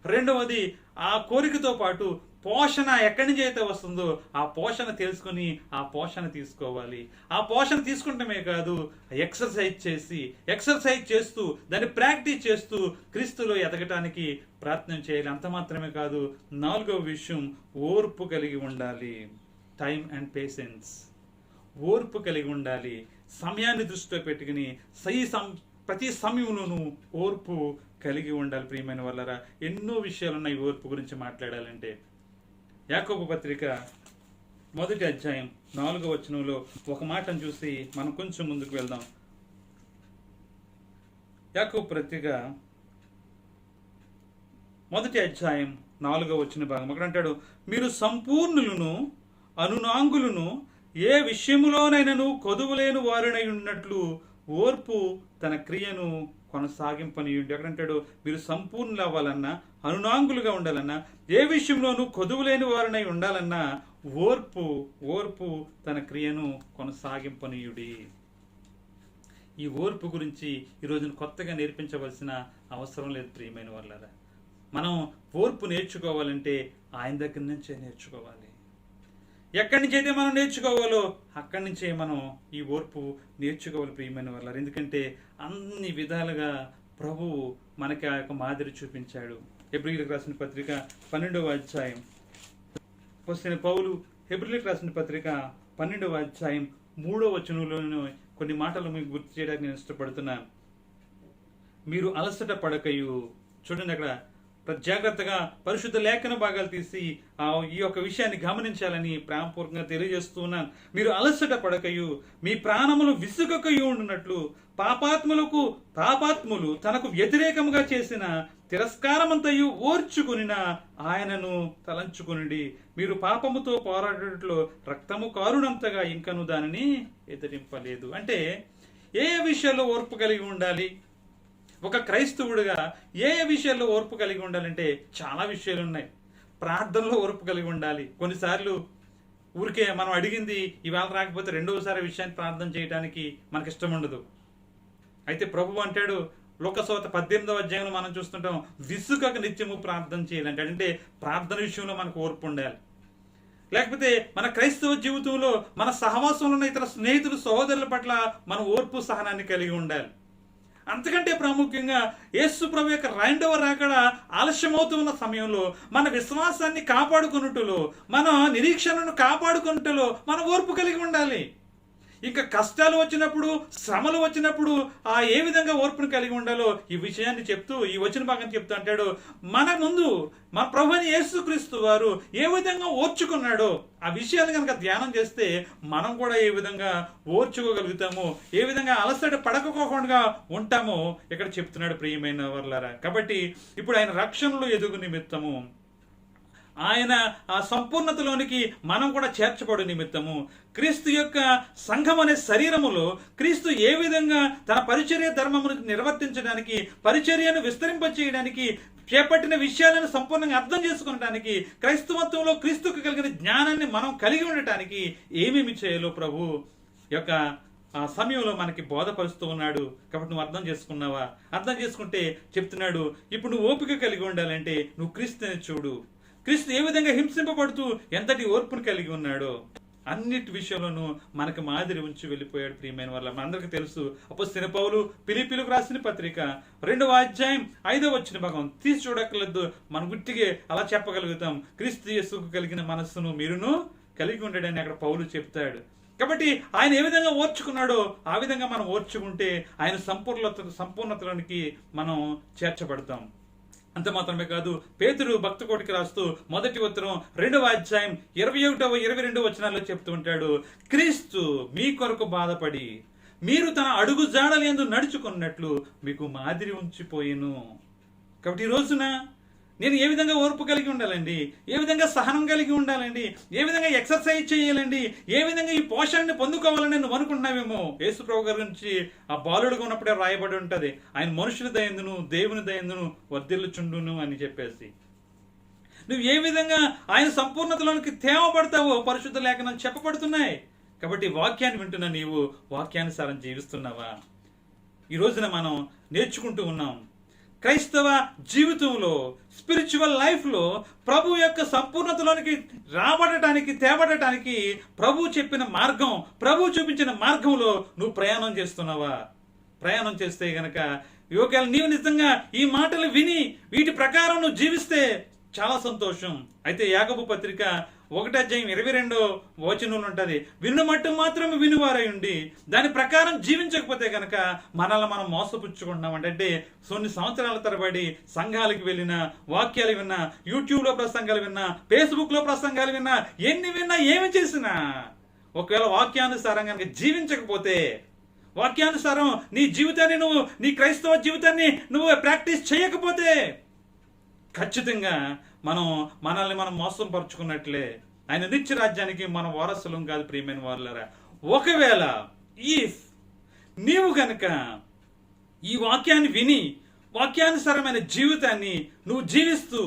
రెండవది ఆ కోరికతో పాటు పోషణ ఎక్కడి నుంచి అయితే వస్తుందో ఆ పోషణ తెలుసుకుని ఆ పోషణ తీసుకోవాలి. ఆ పోషణ తీసుకుంటమే కాదు, ఎక్సర్సైజ్ చేస్తూ దాన్ని ప్రాక్టీస్ చేస్తూ క్రీస్తులో ఎదగటానికి ప్రయత్నం చేయాలి. అంత మాత్రమే కాదు, నాలుగవ విషయం ఓర్పు కలిగి ఉండాలి. Time and patience. ఓర్పు కలిగి ఉండాలి. సమయాన్ని దృష్టిలో పెట్టుకుని ప్రతి సమయంలోనూ ఓర్పు కలిగి ఉండాలి ప్రియమైన వాళ్ళరా. ఎన్నో విషయాలు ఉన్నాయి ఓర్పు గురించి మాట్లాడాలంటే. యాకోబు పత్రిక 1వ అధ్యాయం 4వ వచనంలో ఒక మాటను చూసి మనం కొంచెం ముందుకు వెళ్దాం. యాకోబు పత్రిక 1వ అధ్యాయం 4వ వచన భాగం అక్కడ అంటాడు, మీరు సంపూర్ణులను అనునాంగులను ఏ విషయములోనైనను కొదువులేని వారినై ఉన్నట్లు ఓర్పు తన క్రియను కొనసాగింపనియుండి. అక్కడంటాడు, మీరు సంపూర్ణులు అవ్వాలన్నా, అనునాంగులుగా ఉండాలన్నా, ఏ విషయంలోనూ కొదువులేని వారినై ఉండాలన్నా ఓర్పు తన క్రియను కొనసాగింపనీయుడి. ఈ ఓర్పు గురించి ఈరోజు కొత్తగా నేర్పించవలసిన అవసరం లేదు ప్రియమైన వాళ్ళారా. మనం ఓర్పు నేర్చుకోవాలంటే ఆయన దగ్గర నుంచే నేర్చుకోవాలి. ఎక్కడి నుంచి అయితే మనం నేర్చుకోవాలో అక్కడి నుంచే మనం ఈ ఓర్పు నేర్చుకోవాలి ప్రియమైన వాళ్ళారు. ఎందుకంటే అన్ని విధాలుగా ప్రభువు మనకి ఆ యొక్క మాదిరి చూపించాడు. హెబ్రీయులకు రాసిన పత్రిక 12వ అధ్యాయం పౌలు హెబ్రీయులకు రాసిన పత్రిక 12వ అధ్యాయం 3వ వచనంలోని కొన్ని మాటలు మీకు గుర్తు చేయడానికి నేను ఇష్టపడుతున్నాను. మీరు అలసట పడకయు. చూడండి, అక్కడ జాగ్రత్తగా పరిశుద్ధ లేఖన భాగాలు తీసి ఈ యొక్క విషయాన్ని గమనించాలని ప్రేమపూర్వకంగా తెలియజేస్తున్నాను. మీరు అలసట పడకయు మీ ప్రాణములు విసుగకయు ఉండునట్లు పాపాత్ములు తనకు వ్యతిరేకంగా చేసిన తిరస్కారమంతయు ఓర్చుకునిన ఆయనను తలంచుకుని మీరు పాపముతో పోరాడటంలో రక్తము కారునంతగా ఇంకను దానిని ఎదిరింపలేదు. అంటే ఏ విషయాల్లో ఓర్పు కలిగి ఉండాలి? ఒక క్రైస్తవుడిగా ఏ విషయాల్లో ఓర్పు కలిగి ఉండాలంటే చాలా విషయాలు ఉన్నాయి. ప్రార్థనలో ఓర్పు కలిగి ఉండాలి. కొన్నిసార్లు ఊరికే మనం అడిగింది ఇవాళ రాకపోతే రెండవసారి విషయాన్ని ప్రార్థన చేయడానికి మనకి ఇష్టం ఉండదు. అయితే ప్రభువు అంటాడు, లోకసోత 18వ అధ్యాయంలో మనం చూస్తుంటాం, విసుగక నిత్యము ప్రార్థన చేయాలంటే. అంటే ప్రార్థన విషయంలో మనకు ఓర్పు ఉండాలి. లేకపోతే మన క్రైస్తవ జీవితంలో మన సహవాసంలో ఉన్న ఇతర స్నేహితులు సహోదరుల పట్ల మన ఓర్పు సహనాన్ని కలిగి ఉండాలి. అంతకంటే ప్రాముఖ్యంగా యేసు ప్రభు యొక్క రెండవ రాకడ ఆలస్యమవుతున్న సమయంలో మన విశ్వాసాన్ని కాపాడుకున్నట్టులో, మన నిరీక్షణను కాపాడుకున్నట్టులో మన ఓర్పు కలిగి ఉండాలి. ఇంకా కష్టాలు వచ్చినప్పుడు, శ్రమలు వచ్చినప్పుడు ఏ విధంగా ఓర్పును కలిగి ఉండాలో ఈ విషయాన్ని చెప్తూ, ఈ వచన భాగం చెప్తూ అంటాడు, మన ముందు మన ప్రభువైన యేసుక్రీస్తు వారు ఏ విధంగా ఓర్చుకున్నాడో ఆ విషయాన్ని కనుక ధ్యానం చేస్తే మనం కూడా ఏ విధంగా ఓర్చుకోగలుగుతామో, ఏ విధంగా అలసట పడకపోకుండా ఉంటామో ఇక్కడ చెప్తున్నాడు ప్రియమైన వర్లారా. కాబట్టి ఇప్పుడు ఆయన రక్షణలో ఎదుగు నిమిత్తము, ఆయన ఆ సంపూర్ణతలోనికి మనం కూడా చేర్చబడు నిమిత్తము, క్రీస్తు యొక్క సంఘం అనే శరీరములో క్రీస్తు ఏ విధంగా తన పరిచర్య ధర్మమును నిర్వర్తించడానికి, పరిచర్యను విస్తరింపచేయడానికి, చేపట్టిన విషయాలను సంపూర్ణంగా అర్థం చేసుకోవడానికి, క్రైస్తవత్వంలో క్రీస్తుకు కలిగిన జ్ఞానాన్ని మనం కలిగి ఉండటానికి ఏమేమి చేయాలో ప్రభు యొక్క ఆ సమయంలో మనకి బోధపరుస్తూ ఉన్నాడు. కాబట్టి నువ్వు అర్థం చేసుకున్నావా? అర్థం చేసుకుంటే చెప్తున్నాడు, ఇప్పుడు నువ్వు ఓపిక కలిగి ఉండాలంటే నువ్వు క్రీస్తుని చూడు. క్రీస్తు ఏ విధంగా హింసింపబడుతూ ఎంతటి ఓర్పును కలిగి ఉన్నాడో అన్నిటి విషయంలోనూ మనకు మాదిరి ఉంచి వెళ్ళిపోయాడు ప్రియమైన వాళ్ళ. మనందరికీ తెలుసు, అపొస్తలుడైన పౌలు ఫిలిప్పీయులకు రాసిన పత్రిక 2వ అధ్యాయం 5వ వచన భాగం తీసి చూడక్కర్లేదు, మన గుట్టిగే అలా చెప్పగలుగుతాం. క్రీస్తు యేసుకు కలిగిన మనస్సును మీరును కలిగి ఉండడని అక్కడ పౌలు చెప్తాడు. కాబట్టి ఆయన ఏ విధంగా ఓర్చుకున్నాడో ఆ విధంగా మనం ఓర్చుకుంటే ఆయన సంపూర్ణతలోనికి మనం చేర్చబడతాం. అంత మాత్రమే కాదు, పేతురు భక్త కోటికి రాస్తూ మొదటి ఉత్తరం 2వ అధ్యాయం 21వ 22వ వచనాల్లో చెప్తూ ఉంటాడు, క్రీస్తు మీ కొరకు బాధపడి మీరు తన అడుగు జాడలు యందు నడుచుకున్నట్లు మీకు మాదిరి ఉంచిపోయేను. కాబట్టి ఈ రోజున నేను ఏ విధంగా ఓర్పు కలిగి ఉండాలండి, ఏ విధంగా సహనం కలిగి ఉండాలండి, ఏ విధంగా ఎక్సర్సైజ్ చేయాలండి, ఏ విధంగా ఈ పోషణని పొందుకోవాలని నువ్వు అనుకుంటున్నావేమో. యేసు ప్రభు గారి గురించి ఆ బాలుడుగా ఉన్నప్పుడే రాయబడి ఉంటది, ఆయన మనుషుల దయందును దేవుని దయందును వర్ధిల్లుచుండును అని చెప్పేసి. నువ్వు ఏ విధంగా ఆయన సంపూర్ణతలోనికి తేవబడతావో పరిశుద్ధ లేఖనం చెప్పబడుతున్నాయి. కాబట్టి వాక్యాన్ని వింటున్న నీవు వాక్యానుసారం జీవిస్తున్నావా? ఈ రోజున మనం నేర్చుకుంటూ ఉన్నాం, క్రైస్తవ జీవితంలో, స్పిరిచువల్ లైఫ్లో ప్రభు యొక్క సంపూర్ణతలోనికి తేబడటానికి ప్రభు చెప్పిన మార్గం, ప్రభు చూపించిన మార్గంలో నువ్వు ప్రయాణం చేస్తున్నావా? ప్రయాణం చేస్తే గనక యువకులు నీవు నిజంగా ఈ మాటలు విని వీటి ప్రకారం నువ్వు జీవిస్తే చాలా సంతోషం. అయితే యాకోబు పత్రిక 1వ అధ్యాయం 22వ వచనంలో ఉంటది, విను మట్టు మాత్రమే వినువారై ఉండి దాని ప్రకారం జీవించకపోతే గనక మనల్ని మనం మోసపుచ్చుకుంటున్నాం. అంటే కొన్ని సంవత్సరాల తరబడి సంఘాలకు వెళ్ళినా, వాక్యాలు విన్నా, యూట్యూబ్ లో ప్రసంగాలు విన్నా, ఫేస్బుక్ లో ప్రసంగాలు విన్నా, ఎన్ని విన్నా, ఏమి చేసినా ఒకవేళ వాక్యానుసారం కనుక జీవించకపోతే, వాక్యానుసారం నీ జీవితాన్ని నువ్వు, నీ క్రైస్తవ జీవితాన్ని నువ్వు ప్రాక్టీస్ చేయకపోతే ఖచ్చితంగా మనల్ని మనం మోసం పరుచుకున్నట్లే. ఆయన నిత్య రాజ్యానికి మనం వారసులం కాదు ప్రియమైన వారులారా. ఒకవేళ నీవు గనక ఈ వాక్యాన్ని విని వాక్యానుసారమైన జీవితాన్ని నువ్వు జీవిస్తూ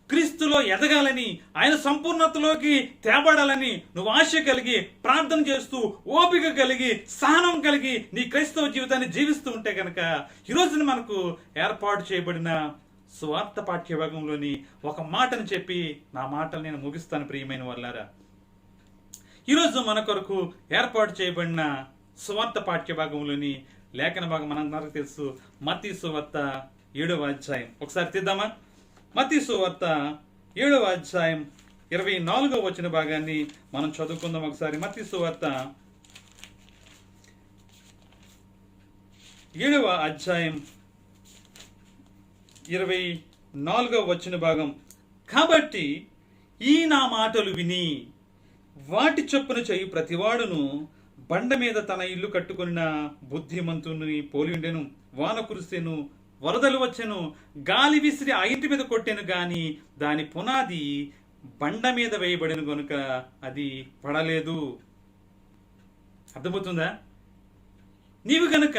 క్రీస్తులో ఎదగాలని, ఆయన సంపూర్ణతలోకి తేబడాలని నువ్వు ఆశ కలిగి ప్రార్థన చేస్తూ ఓపిక కలిగి సహనం కలిగి నీ క్రైస్తవ జీవితాన్ని జీవిస్తూ ఉంటే కనుక ఈరోజున మనకు ఏర్పాటు చేయబడిన సువార్త పాఠ్యభాగంలోని ఒక మాటను చెప్పి నా మాటలు నేను ముగిస్తాను ప్రియమైన వాళ్ళారా. ఈరోజు మన కొరకు ఏర్పాటు చేయబడిన సువార్త పాఠ్యభాగంలోని లేఖన భాగం మనందరికీ తెలుసు, మత్తయి సువార్త 7వ అధ్యాయం. ఒకసారి తీద్దామా? మత్తయి సువార్త 7వ అధ్యాయం 24వ వచన భాగాన్ని మనం చదువుకుందాం ఒకసారి. మత్తయి సువార్త 7వ అధ్యాయం 24వ వచన భాగం. కాబట్టి ఈ నా మాటలు విని వాటి చొప్పున చేయు ప్రతివాడును బండ మీద తన ఇల్లు కట్టుకొనిన బుద్ధిమంతుని పోలి ఉండెను. వాన కురిసెను, వరదలు వచ్చెను, గాలి విసిరి ఆ ఇంటి మీద కొట్టెను, గాని దాని పునాది బండ మీద వేయబడిన గనుక అది పడలేదు. అర్థమవుతుందా? నీవు గనక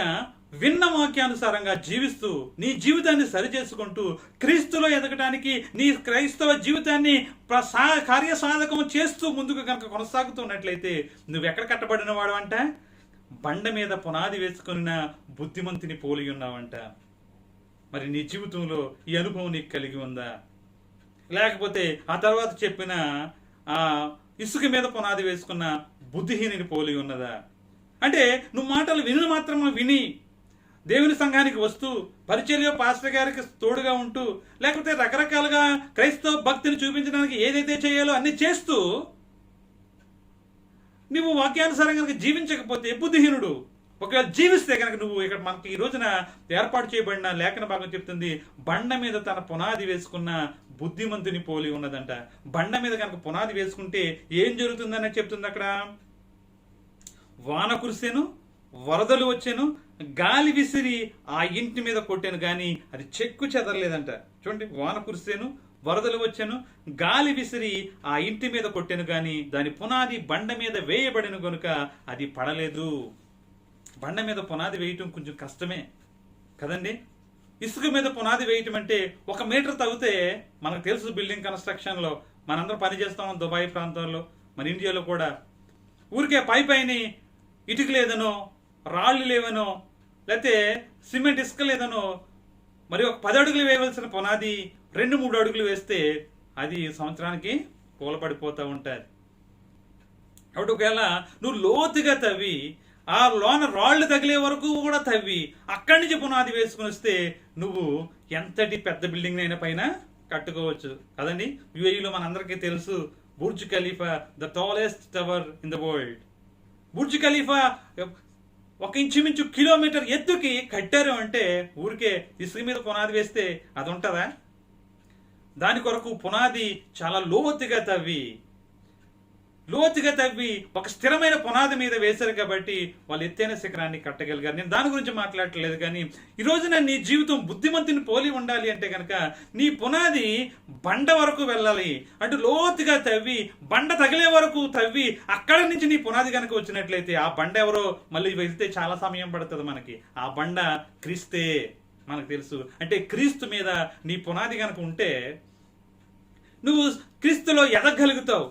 విన్న వాక్యానుసారంగా జీవిస్తూ నీ జీవితాన్ని సరిచేసుకుంటూ క్రీస్తులో ఎదగటానికి నీ క్రైస్తవ జీవితాన్ని కార్యసాధకం చేస్తూ ముందుకు కనుక కొనసాగుతున్నట్లయితే నువ్వెక్కడ కట్టబడిన వాడు అంట? బండ మీద పునాది వేసుకున్న బుద్ధిమంతుని పోలి ఉన్నావంట. మరి నీ జీవితంలో ఈ అనుభవం నీకు కలిగి ఉందా? లేకపోతే ఆ తర్వాత చెప్పిన ఇసుక మీద పునాది వేసుకున్న బుద్ధిహీనుని పోలి ఉన్నదా? అంటే నువ్వు మాటలు విను మాత్రమే విని దేవుని సంఘానికి వస్తూ పరిచర్య పాస్టర్ గారికి తోడుగా ఉంటూ లేకపోతే రకరకాలుగా క్రైస్తవ భక్తిని చూపించడానికి ఏదైతే చేయాలో అన్ని చేస్తూ నువ్వు వాక్యానుసారం కనుక జీవించకపోతే బుద్ధిహీనుడు. ఒకవేళ జీవిస్తే కనుక నువ్వు ఇక్కడ మనకి ఈ రోజున ఏర్పాటు చేయబడిన లేఖన భాగం చెప్తుంది, బండ మీద తన పునాది వేసుకున్న బుద్ధిమంతుని పోలి ఉన్నదంట. బండ మీద కనుక పునాది వేసుకుంటే ఏం జరుగుతుందని చెప్తుంది అక్కడ. వాన కురిసేను, వరదలు వచ్చాను, గాలి విసిరి ఆ ఇంటి మీద కొట్టాను కానీ అది చెక్కు చెదరలేదంట. చూడండి, వాన కురిసేను, వరదలు వచ్చాను, గాలి విసిరి ఆ ఇంటి మీద కొట్టాను కానీ దాని పునాది బండ మీద వేయబడిన గనుక అది పడలేదు. బండ మీద పునాది వేయటం కొంచెం కష్టమే కదండి. ఇసుక మీద పునాది వేయటం అంటే 1 మీటర్ తవ్వితే మనకు తెలుసు. బిల్డింగ్ కన్స్ట్రక్షన్లో మనందరం పనిచేస్తాం దుబాయ్ ప్రాంతంలో, మన ఇండియాలో కూడా. ఊరికే పైన ఇటుక లేదనో, రాళ్ళు లేవనో, లేకపోతే సిమెంట్ ఇసుక లేదనో, మరి ఒక 10 అడుగులు వేయవలసిన పునాది 2-3 అడుగులు వేస్తే అది సంవత్సరానికి కూలపడిపోతూ ఉంటుంది. కాబట్టి ఒకవేళ నువ్వు లోతుగా తవ్వి ఆ లోన రాళ్లు తగిలే వరకు కూడా తవ్వి అక్కడి నుంచి పునాది వేసుకుని వస్తే నువ్వు ఎంతటి పెద్ద బిల్డింగ్ అయినా పైన కట్టుకోవచ్చు కదండి. యుఏఈలో మనందరికీ తెలుసు Burj Khalifa, the tallest tower in the world. Burj Khalifa 1 ఇంచుమించు కిలోమీటర్ ఎత్తుకి కట్టారు అంటే ఊరికే ఇసుక మీద పునాది వేస్తే అది ఉంటుందా? దాని కొరకు పునాది చాలా లోతుగా తవ్వి ఒక స్థిరమైన పునాది మీద వేశారు కాబట్టి వాళ్ళు ఎత్తైన శిఖరాన్ని కట్టగలిగారు. నేను దాని గురించి మాట్లాడట్లేదు. కానీ ఈ రోజున నీ జీవితం బుద్ధిమంతుని పోలి ఉండాలి అంటే కనుక నీ పునాది బండ వరకు వెళ్ళాలి. అంటే లోతుగా తవ్వి బండ తగిలే వరకు తవ్వి అక్కడి నుంచి నీ పునాది కనుక వచ్చినట్లయితే ఆ బండ ఎవరో మళ్ళీ వెళ్తే చాలా సమయం పడుతుంది మనకి. ఆ బండ క్రీస్తే మనకు తెలుసు. అంటే క్రీస్తు మీద నీ పునాది కనుక ఉంటే నువ్వు క్రీస్తులో ఎదగలుగుతావు.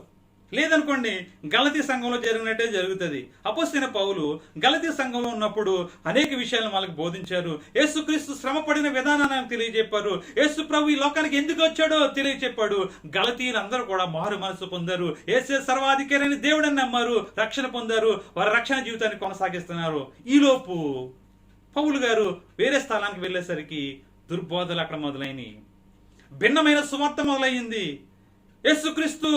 లేదనుకోండి గలతీ సంఘంలో జరిగినట్టే జరుగుతుంది. అపోస్తలుడైన పౌలు గలతీ సంఘంలో ఉన్నప్పుడు అనేక విషయాలను వాళ్ళకి బోధించారు. యేసుక్రీస్తు శ్రమ పడిన విధానాన్ని తెలియజెప్పారు. యేసు ప్రభు ఈ లోకానికి ఎందుకు వచ్చాడో తెలియజెప్పాడు. గలతీయులందరూ కూడా మారు మనసు పొందారు. యేసే సర్వాధికారి అని దేవుడని నమ్మారు, రక్షణ పొందారు, వారి రక్షణ జీవితాన్ని కొనసాగిస్తున్నారు. ఈలోపు పౌలు గారు వేరే స్థలానికి వెళ్ళేసరికి దుర్బోధలు అక్కడ మొదలైనవి. భిన్నమైన సువార్త మొదలయ్యింది. యేసుక్రీస్తు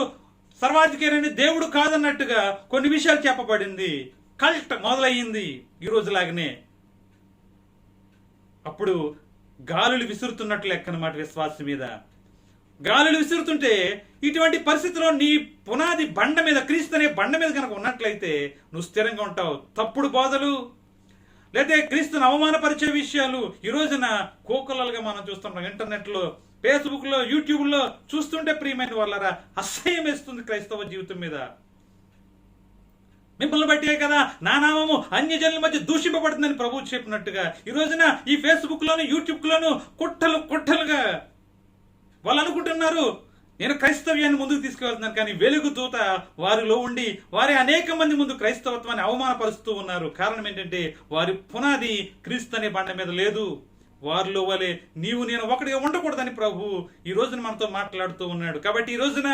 సర్వాధికారి దేవుడు కాదన్నట్టుగా కొన్ని విషయాలు చెప్పబడింది. కల్ట్ మొదలయ్యింది ఈ రోజులాగానే. అప్పుడు గాలులు విసురుతున్నట్లు లెక్కనమాట విశ్వాసం మీద. గాలులు విసురుతుంటే ఇటువంటి పరిస్థితిలో నీ పునాది బండ మీద, క్రీస్తు అనే బండ మీద కనుక ఉన్నట్లయితే నువ్వు స్థిరంగా ఉంటావు. తప్పుడు బోధలు లేకపోతే క్రీస్తుని అవమానపరిచే విషయాలు ఈ రోజున కోకొల్లలుగా మనం చూస్తున్నాం. ఇంటర్నెట్లో, ఫేస్బుక్లో, యూట్యూబ్లో చూస్తుంటే ప్రియమైన వాళ్ళరా అసహ్యం వేస్తుంది క్రైస్తవ జీవితం మీద. మిమ్మల్ని బట్టే కదా నా నామము అన్యజనుల మధ్య దూషింపబడుతుందని ప్రభువు చెప్పినట్టుగా ఈ రోజున ఈ ఫేస్బుక్ లోను, యూట్యూబ్ లోను కుట్టలుగా వాళ్ళు అనుకుంటున్నారు నేను క్రైస్తవ్యాన్ని ముందుకు తీసుకువెళ్తున్నాను. కానీ వెలుగు దూత వారిలో ఉండి వారి అనేక మంది ముందు క్రైస్తవత్వాన్ని అవమానపరుస్తూ ఉన్నారు. కారణం ఏంటంటే వారి పునాది క్రీస్తు అనే బండ మీద లేదు. వారిలో వలె నీవు నేను ఒకటిగా ఉండకూడదని ప్రభు ఈ రోజున మనతో మాట్లాడుతూ ఉన్నాడు. కాబట్టి ఈ రోజున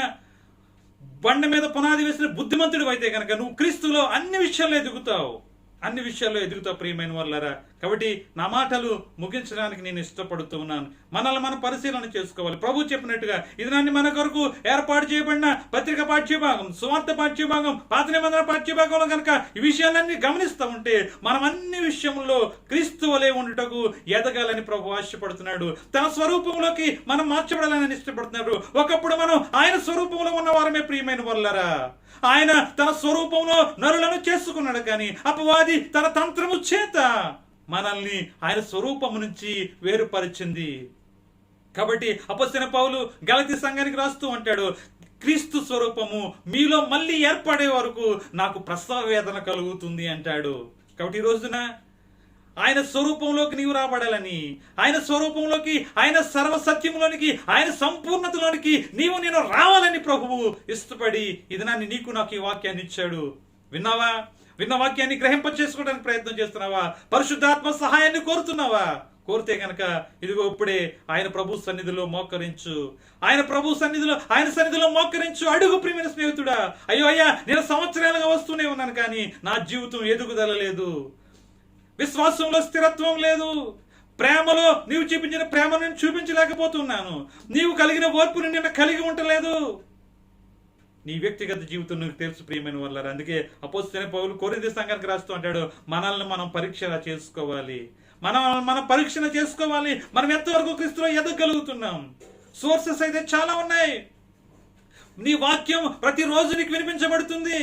బండ మీద పునాది వేసిన బుద్ధిమంతుడు అయితే కనుక నువ్వు క్రీస్తులో అన్ని విషయాల్లో ఎదుగుతావు ప్రియమైన వాళ్ళరా. కాబట్టి నా మాటలు ముగించడానికి నేను ఇష్టపడుతూ ఉన్నాను. మనల్ని మనం పరిశీలన చేసుకోవాలి. ప్రభు చెప్పినట్టుగా ఇది మన కొరకు ఏర్పాటు చేయబడిన పత్రిక పాఠ్యభాగం, సువార్త పాఠ్యభాగం, పాత నిబంధన పాఠ్యభాగంలో కనుక ఈ విషయాలన్నీ గమనిస్తూ ఉంటే మనం అన్ని విషయంలో క్రీస్తు వలె ఉండుటకు ఎదగాలని ప్రభు ఆశపడుతున్నాడు. తన స్వరూపంలోకి మనం మార్చబడాలని ఇష్టపడుతున్నాడు. ఒకప్పుడు మనం ఆయన స్వరూపంలో ఉన్న వారమే ప్రియమైన వాళ్ళరా. ఆయన తన స్వరూపంలో నరులను చేసుకున్నాడు. కానీ అపవాది తన తంత్రము చేత మనల్ని ఆయన స్వరూపము నుంచి వేరుపరిచింది. కాబట్టి అపొస్తలుడైన పౌలు గలతీ సంఘానికి రాస్తూ అంటాడు, క్రీస్తు స్వరూపము మీలో మళ్ళీ ఏర్పడే వరకు నాకు ప్రసవ వేదన కలుగుతుంది అంటాడు. కాబట్టి ఈ రోజున ఆయన స్వరూపంలోకి నీవు రాబడాలని, ఆయన స్వరూపంలోకి, ఆయన సర్వసత్యంలోనికి, ఆయన సంపూర్ణతలోనికి నీవు నేను రావాలని ప్రభువు ఇష్టపడి ఇది నీకు నాకు ఈ వాక్యాన్ని ఇచ్చాడు. విన్న వాక్యాన్ని గ్రహింప చేసుకోవడానికి ప్రయత్నం చేస్తున్నావా? పరిశుద్ధాత్మ సహాయాన్ని కోరితే గనక ఇదిగో ఇప్పుడే ఆయన ప్రభు సన్నిధిలో మోకరించు, ఆయన సన్నిధిలో మోకరించు. అడుగు ప్రియమైన స్నేహితుడా, అయ్యో అయ్యా నేను సంవత్సరాలుగా వస్తూనే ఉన్నాను కానీ నా జీవితం ఎదుగుదల లేదు, విశ్వాసంలో స్థిరత్వం లేదు, ప్రేమలో నీవు చూపించిన ప్రేమ నేను చూపించలేకపోతున్నాను, నీవు కలిగిన ఓర్పుని నేను కలిగి ఉండలేదు. నీ వ్యక్తిగత జీవితం నీకు తెలుసు ప్రియమైన వాళ్ళారా. అందుకే అపోస్తలుడైన పౌలు కొరింథీ సంఘానికి రాస్తూ అంటాడు, మనల్ని మనం పరీక్ష చేసుకోవాలి, మనం పరీక్షణ చేసుకోవాలి. మనం ఎంతవరకు క్రీస్తులో ఎదగలుగుతున్నాం. సోర్సెస్ అయితే చాలా ఉన్నాయి. నీ వాక్యం ప్రతిరోజు నీకు వినిపించబడుతుంది.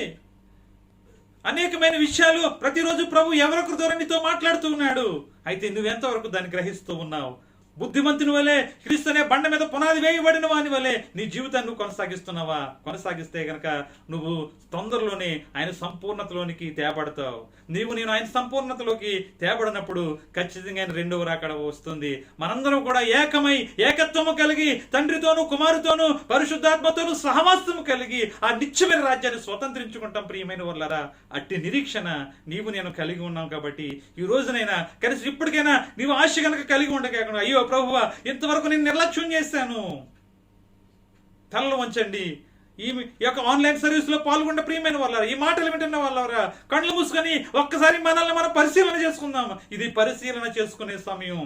అనేకమైన విషయాలు ప్రతిరోజు ప్రభు ఎవరొకరి ద్వారా నీతో మాట్లాడుతూ ఉన్నాడు. అయితే నువ్వెంతవరకు దాన్ని గ్రహిస్తూ ఉన్నావు? బుద్ధిమంతుని వలె, క్రీస్తు అనే బండ మీద పునాది వేయబడిన వాని వలె నీ జీవితాన్ని నువ్వు కొనసాగిస్తున్నావా? కొనసాగిస్తే గనక నువ్వు తొందరలోనే ఆయన సంపూర్ణతలోనికి తేబడతావు. నేను ఆయన సంపూర్ణతలోకి తేబడినప్పుడు ఖచ్చితంగా ఆయన రెండవ రాకడ వస్తుంది. మనందరం కూడా ఏకమై ఏకత్వము కలిగి తండ్రితోనూ కుమారుతోనూ పరిశుద్ధాత్మతోనూ సహవాసము కలిగి ఆ నిత్యమైన రాజ్యాన్ని స్వతంత్రించుకుంటాం. ప్రియమైన వాళ్ళరా, అట్టి నిరీక్షణ నేను కలిగి ఉన్నాం. కాబట్టి ఈ రోజునైనా కనీసం ఇప్పటికైనా నీవు ఆశ కనుక కలిగి ఉండకుండా, అయ్యో ప్రభువా ఇంతవరకు నేను నిర్లక్ష్యం చేశాను, తలలు వంచండి. ఈ యొక్క ఆన్లైన్ సర్వీస్ లో పాల్గొన్న ప్రియమైన వాళ్ళారా, ఈ మాటలు వింటున్న వాళ్ళారా, కళ్ళు మూసుకొని ఒక్కసారి మనల్ని మనం పరిశీలన చేసుకుందాం. ఇది పరిశీలన చేసుకునే సమయం.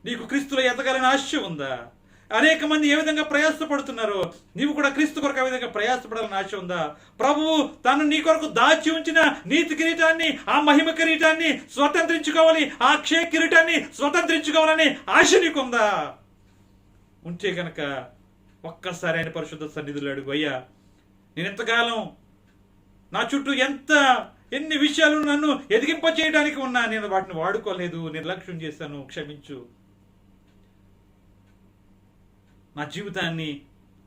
నీకు క్రీస్తులో ఎదగాలని ఆశ ఉందా? అనేక మంది ఏ విధంగా ప్రయాసపడుతున్నారు, నీవు కూడా క్రీస్తు కొరకు ఆ విధంగా ప్రయాసపడాలని ఆశ ఉందా? ప్రభువు తను నీ కొరకు దాచి ఉంచిన నీతి కిరీటాన్ని, ఆ మహిమ కిరీటాన్ని స్వతంత్రించుకోవాలి, ఆ అక్షయ కిరీటాన్ని స్వతంత్రించుకోవాలని ఆశ నీకుందా? ఉంటే కనుక ఒక్కసారి ఆయన పరిశుద్ధ సన్నిధిలో అడుగు, అయ్యా నేను ఎంతకాలం నా చుట్టూ ఎన్ని విషయాలు నన్ను ఎదిగింప చేయడానికి ఉన్నా, నేను వాటిని వాడుకోలేదు, నిర్లక్ష్యం చేశాను, క్షమించు. నా జీవితాన్ని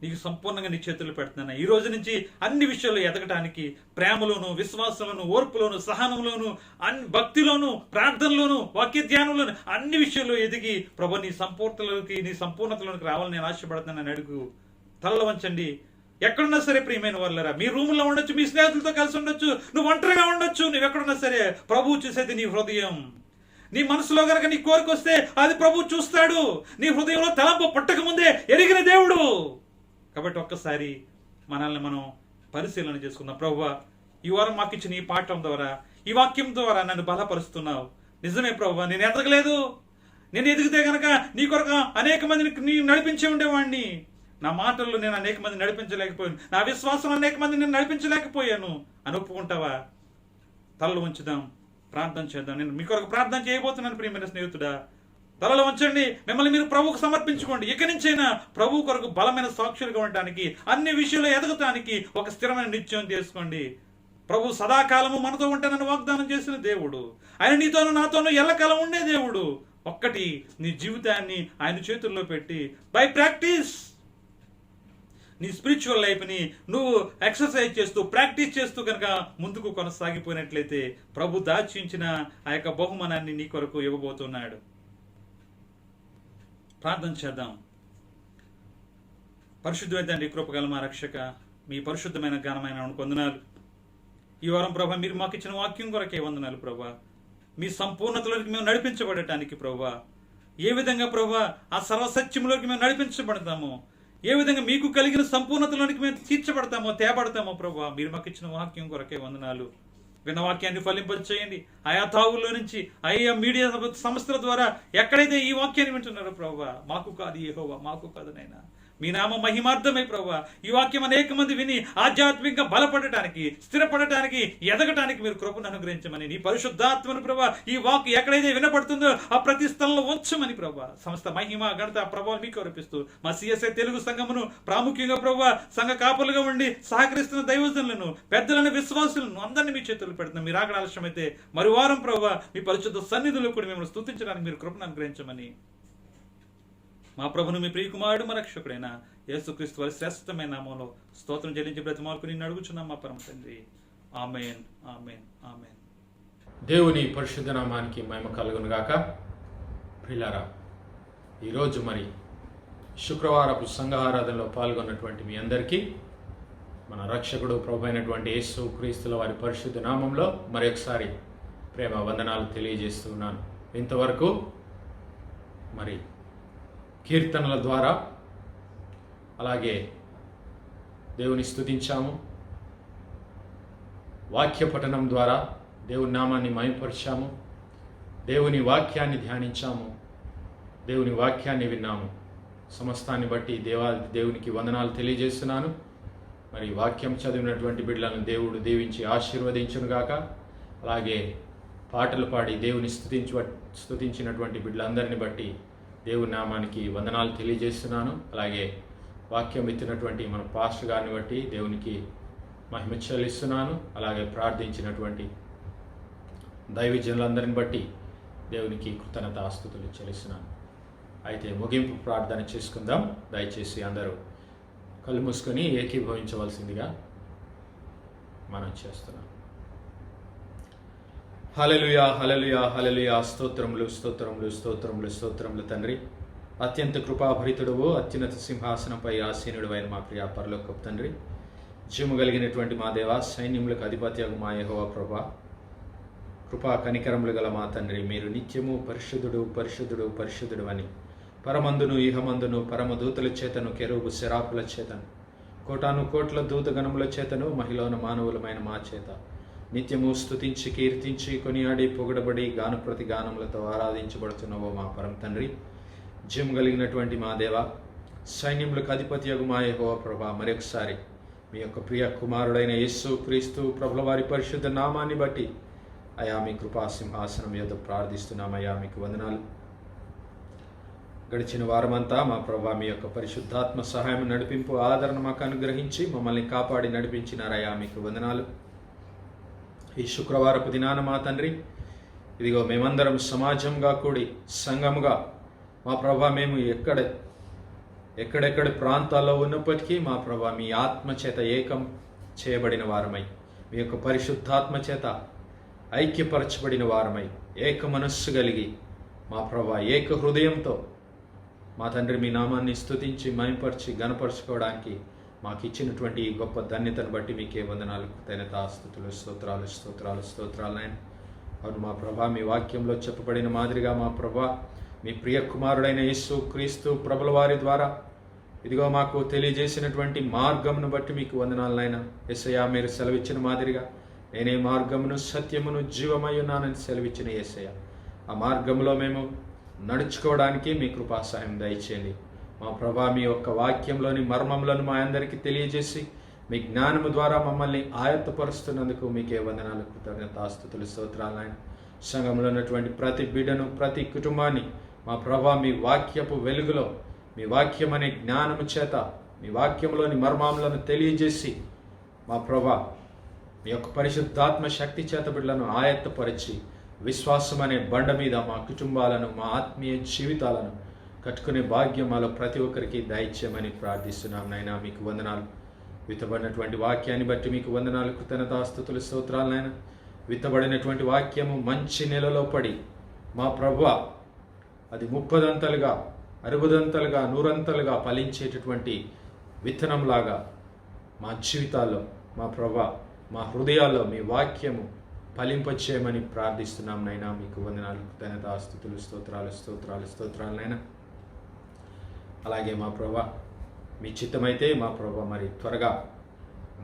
నీకు సంపూర్ణంగా నీ చేతుల్లో పెడుతున్నాను. ఈ రోజు నుంచి అన్ని విషయాల్లో ఎదగటానికి, ప్రేమలోను, విశ్వాసంలోను, ఓర్పులోను, సహనంలోను, భక్తిలోను, ప్రార్థనలోను, వాక్య ధ్యానంలోను అన్ని విషయాల్లో ఎదిగి ప్రభు నీ సంపూర్ణతలోకి రావాలని నేను ఆశపడుతున్నాను. అడుగు, తలలో వంచండి. ఎక్కడున్నా సరే ప్రియమైన వాళ్ళరా, మీ రూములో ఉండొచ్చు, మీ స్నేహితులతో కలిసి ఉండొచ్చు, నువ్వు ఒంటరిగా ఉండొచ్చు, నువ్వు ఎక్కడున్నా సరే ప్రభువు చూసేది నీ హృదయం. నీ మనసులో గనక నీ కోరిక వస్తే అది ప్రభు చూస్తాడు. నీ హృదయంలో తలంపు పుట్టక ముందే ఎరిగిన దేవుడు. కాబట్టి ఒక్కసారి మనల్ని మనం పరిశీలన చేసుకుందాం. ప్రభువా, ఈ వారం మాకు ఇచ్చిన ఈ పాఠం ద్వారా, ఈ వాక్యం ద్వారా నన్ను బలపరుస్తున్నావు. నిజమే ప్రభువా, నేను ఎదగలేదు. నేను ఎదిగితే గనక నీ కొరకు అనేక మందిని నీ నడిపించి ఉండేవాడిని. నా మాటల్లో నేను అనేక మంది నడిపించలేకపోయాను, నా విశ్వాసం అనేక మంది నేను నడిపించలేకపోయాను అని ఒప్పుకుంటావా? తలలు ఉంచుదాం, ప్రార్థన చేద్దాం. నేను మీ కొరకు ప్రార్థన చేయబోతున్నాను. ప్రియమైన స్నేహితుడా, తలలో ఉంచండి, మిమ్మల్ని మీరు ప్రభువుకు సమర్పించుకోండి. ఇక నుంచైనా ప్రభు కొరకు బలమైన సాక్షులుగా ఉండడానికి, అన్ని విషయాల్లో ఎదగటానికి ఒక స్థిరమైన నిశ్చయం చేసుకోండి. ప్రభు సదాకాలము మనతో ఉంటానని వాగ్దానం చేసిన దేవుడు. ఆయన నీతోనూ నాతోనూ ఎల్లకాలం ఉండే దేవుడు. ఒక్కటి, నీ జీవితాన్ని ఆయన చేతుల్లో పెట్టి బై ప్రాక్టీస్ నీ స్పిరిచువల్ లైఫ్ని నువ్వు ఎక్సర్సైజ్ చేస్తూ, ప్రాక్టీస్ చేస్తూ కనుక ముందుకు కొనసాగిపోయినట్లయితే ప్రభు దాచించిన ఆ యొక్క బహుమానాన్ని నీ కొరకు ఇవ్వబోతున్నాడు. ప్రార్థన చేద్దాం. పరిశుద్ధమైన తండ్రి, కృపగల మా రక్షక, మీ పరిశుద్ధమైన ఘనమైన వందనాలు. ఈ వారం ప్రభా మీరు మాకు ఇచ్చిన వాక్యం కొరకే వందనాలు ప్రభా. మీ సంపూర్ణతలోకి మేము నడిపించబడటానికి ప్రభా, ఏ విధంగా ప్రభా ఆ సర్వసత్యంలోకి మేము నడిపించబడతామో, ఏ విధంగా మీకు కలిగిన సంపూర్ణతలోనికి మేము తీర్చబడతామో, తేబడతామో ప్రభా, మీరు మాకు ఇచ్చిన వాక్యం కొరకే వందనాలు. విన్న వాక్యాన్ని ఫలింపచేయండి. ఆయా తావుల్లో నుంచి, ఆయా మీడియా సంస్థల ద్వారా ఎక్కడైతే ఈ వాక్యాన్ని వింటున్నారో ప్రభా, మాకు కాదు యెహోవా, మాకు కాదు నైనా, మీ నామ మహిమార్థమే ప్రభా. ఈ వాక్యం అనేక మంది విని ఆధ్యాత్మికంగా బలపడటానికి, స్థిరపడటానికి, ఎదగటానికి మీరు కృపను అనుగ్రహించమని, నీ పరిశుద్ధాత్మను ప్రభా ఈ వాక్ ఎక్కడైతే వినపడుతుందో ఆ ప్రతి స్థలంలో ఉంచమని ప్రభా, సమస్త మహిమ ఘనత ప్రభావం మీకు అర్పిస్తూ మా సిఎస్ఐ తెలుగు సంఘమును ప్రాముఖ్యంగా ప్రభా సంఘ కాపులుగా ఉండి సహకరిస్తున్న దైవజనులను, పెద్దలను, విశ్వాసులను అందరినీ మీ చేతులు పెడుతున్నాం. మీరు ఆకలి ఆలస్యమైతే మరి వారం ప్రభా మీ పరిశుద్ధ సన్నిధిలో కూడా మిమ్మల్ని స్తుతించడానికి మీరు కృపను అనుగ్రహించమని మా ప్రభును, మీ ప్రియకుమారుడు, మా రక్షకుడైన యేసుక్రీస్తు వారి శ్రేష్టమైన నామంలో స్తోత్రం చెల్లించి బ్రతిమార్కు నిన్ను అడుగుచున్నాం మా పరమ తండ్రి. ఆమేన్, ఆమేన్, ఆమేన్. దేవుని పరిశుద్ధ నామానికి మహిమ కలుగును గాక. ప్రియులారా, ఈరోజు మరి శుక్రవారపు సంఘ ఆరాధనలో పాల్గొన్నటువంటి మీ అందరికీ మన రక్షకుడు ప్రభు అయినటువంటి యేసు క్రీస్తుల వారి పరిశుద్ధ నామంలో మరొకసారి ప్రేమ వందనాలు తెలియజేస్తున్నాను. ఇంతవరకు మరి కీర్తనల ద్వారా అలాగే దేవుని స్తుతించాము. వాక్య పఠనం ద్వారా దేవుని నామాన్ని మహిమపరిచాము. దేవుని వాక్యాన్ని ధ్యానించాము. దేవుని వాక్యాన్ని విన్నాము. సమస్తాన్ని బట్టి దేవునికి వందనాలు తెలియజేస్తున్నాను. మరి వాక్యం చదివినటువంటి బిడ్డలను దేవుడు దీవించి ఆశీర్వదించునుగాక. అలాగే పాటలు పాడి దేవుని స్తుతించినటువంటి బిడ్డలందరిని బట్టి దేవుని నామానికి వందనాలు తెలియజేస్తున్నాను. అలాగే వాక్యం ఇచ్చినటువంటి మన పాస్టర్ గారిని బట్టి దేవునికి మహిమ చెల్లిస్తున్నాను. అలాగే ప్రార్థించినటువంటి దైవజనులందరిని బట్టి దేవునికి కృతజ్ఞతాస్తుతులు చెల్లిస్తున్నాను. అయితే ముగింపు ప్రార్థన చేసుకుందాం. దయచేసి అందరూ కళ్ళు మూసుకొని ఏకీభవించవలసిందిగా మనం చేస్తున్నాం. హల్లెలూయా, హల్లెలూయా, హల్లెలూయా. స్తోత్రములు, స్తోత్రములు, స్తోత్రములు, స్తోత్రములు తండ్రి. అత్యంత కృపాభరితుడువు, అత్యున్నత సింహాసనంపై ఆసీనుడు అయిన మా ప్రియ పరలోకపు తండ్రి, జీవము కలిగినటువంటి మా దేవ, సైన్యములకు అధిపత్యగు మా యెహోవా ప్రభా, కృపా కనికరములు గల మా తండ్రి, మీరు నిత్యము పరిశుద్ధుడు, పరిశుద్ధుడు, పరిశుద్ధుడు అని పరమందును ఇహమందును పరమదూతల చేతను, కెరూబు శరాపుల చేతను, కోటాను కోట్ల దూతగణముల చేతను, మహిళన మానవులమైన మా చేత నిత్యము స్తుతించి కీర్తించి కొనియాడి పొగడబడి గానప్రతి గానములతో ఆరాధించబడుతున్నవో మా పరమ తండ్రి, జీవం కలిగినటువంటి మా దేవ, సైన్యములకు అధిపత్యగు మా యెహోవా ప్రభా, మరొకసారి మీ యొక్క ప్రియ కుమారుడైన యేసు క్రీస్తు ప్రభుల వారి పరిశుద్ధ నామాన్ని బట్టి అయా మీ కృపా సింహాసనం యొద్ద ప్రార్థిస్తున్నామయ్యా. మీకు వందనాలు. గడిచిన వారమంతా మా ప్రభా మీ యొక్క పరిశుద్ధాత్మ సహాయం, నడిపింపు, ఆదరణ మాకు అనుగ్రహించి మమ్మల్ని కాపాడి నడిపించినారయ్యా. మీకు వందనాలు. ఈ శుక్రవారపు దినాన మా తండ్రి, ఇదిగో మేమందరం సమాజంగా కూడి సంఘముగా మా ప్రభా మేము ఎక్కడెక్కడ ప్రాంతాల్లో ఉన్నప్పటికీ మా ప్రభా మీ ఆత్మ చేత ఏకం చేయబడిన వారమై, మీ యొక్క పరిశుద్ధాత్మ చేత ఐక్యపరచబడిన వారమై, ఏక మనస్సు కలిగి మా ప్రభా ఏక హృదయంతో మా తండ్రి మీ నామాన్ని స్తుతించి మహిమపరిచి గణపరచుకోవడానికి మాకు ఇచ్చినటువంటి ఈ గొప్ప ధన్యతను బట్టి మీకే వందనాలు, కృతజ్ఞతాస్తుతులు, స్తోత్రాలు, స్తోత్రాలు, స్తోత్రాలు నాయన. అవును మా ప్రభా, మీ వాక్యంలో చెప్పబడిన మాదిరిగా మా ప్రభా మీ ప్రియ కుమారుడైన యేసు క్రీస్తు ప్రభుల వారి ద్వారా ఇదిగో మాకు తెలియజేసినటువంటి మార్గమును బట్టి మీకు వందనాలు నాయన. యేసయ్యా, మీరు సెలవిచ్చిన మాదిరిగా నేనే మార్గమును సత్యమును జీవమై ఉన్నానని సెలవిచ్చిన యేసయ్య, ఆ మార్గంలో మేము నడుచుకోవడానికి మీ కృపా సహాయం దయచేయండి. మా ప్రభా మీ యొక్క వాక్యంలోని మర్మములను మా అందరికీ తెలియజేసి మీ జ్ఞానము ద్వారా మమ్మల్ని ఆయత్తపరుస్తున్నందుకు మీకే వందనాలు, కృతజ్ఞతాస్తుతులు, స్తోత్రాలు నాయన. సంఘంలో ఉన్నటువంటి ప్రతి బిడ్డను, ప్రతి కుటుంబాన్ని మా ప్రభా మీ వాక్యపు వెలుగులో, మీ వాక్యం అనే జ్ఞానము చేత, మీ వాక్యంలోని మర్మములను తెలియజేసి మా ప్రభా మీ యొక్క పరిశుద్ధాత్మ శక్తి చేత బిడ్డలను ఆయత్తపరిచి విశ్వాసం అనే బండ మీద మా కుటుంబాలను, మా ఆత్మీయ జీవితాలను కట్టుకునే భాగ్యం మాలో ప్రతి ఒక్కరికి దయచేయమని ప్రార్థిస్తున్నాం నాయన. మీకు వందనాలు. విత్తబడినటువంటి వాక్యాన్ని బట్టి మీకు వందనాలు, కృతజ్ఞతాస్తుతులు, స్తోత్రాలు నాయన. విత్తబడినటువంటి వాక్యము మంచి నెలలో పడి మా ప్రభువా అది 30 60 100 ఫలించేటటువంటి విత్తనంలాగా మా జీవితాల్లో మా ప్రభువా మా హృదయాల్లో మీ వాక్యము ఫలింపచేయమని ప్రార్థిస్తున్నాం నైనా. మీకు వందనాలు, కృతజ్ఞతాస్తుతులు, స్తోత్రాలు, స్తోత్రాలు, స్తోత్రాలు నైనా. అలాగే మా ప్రభా మీ చిత్తమైతే మా ప్రభా మరి త్వరగా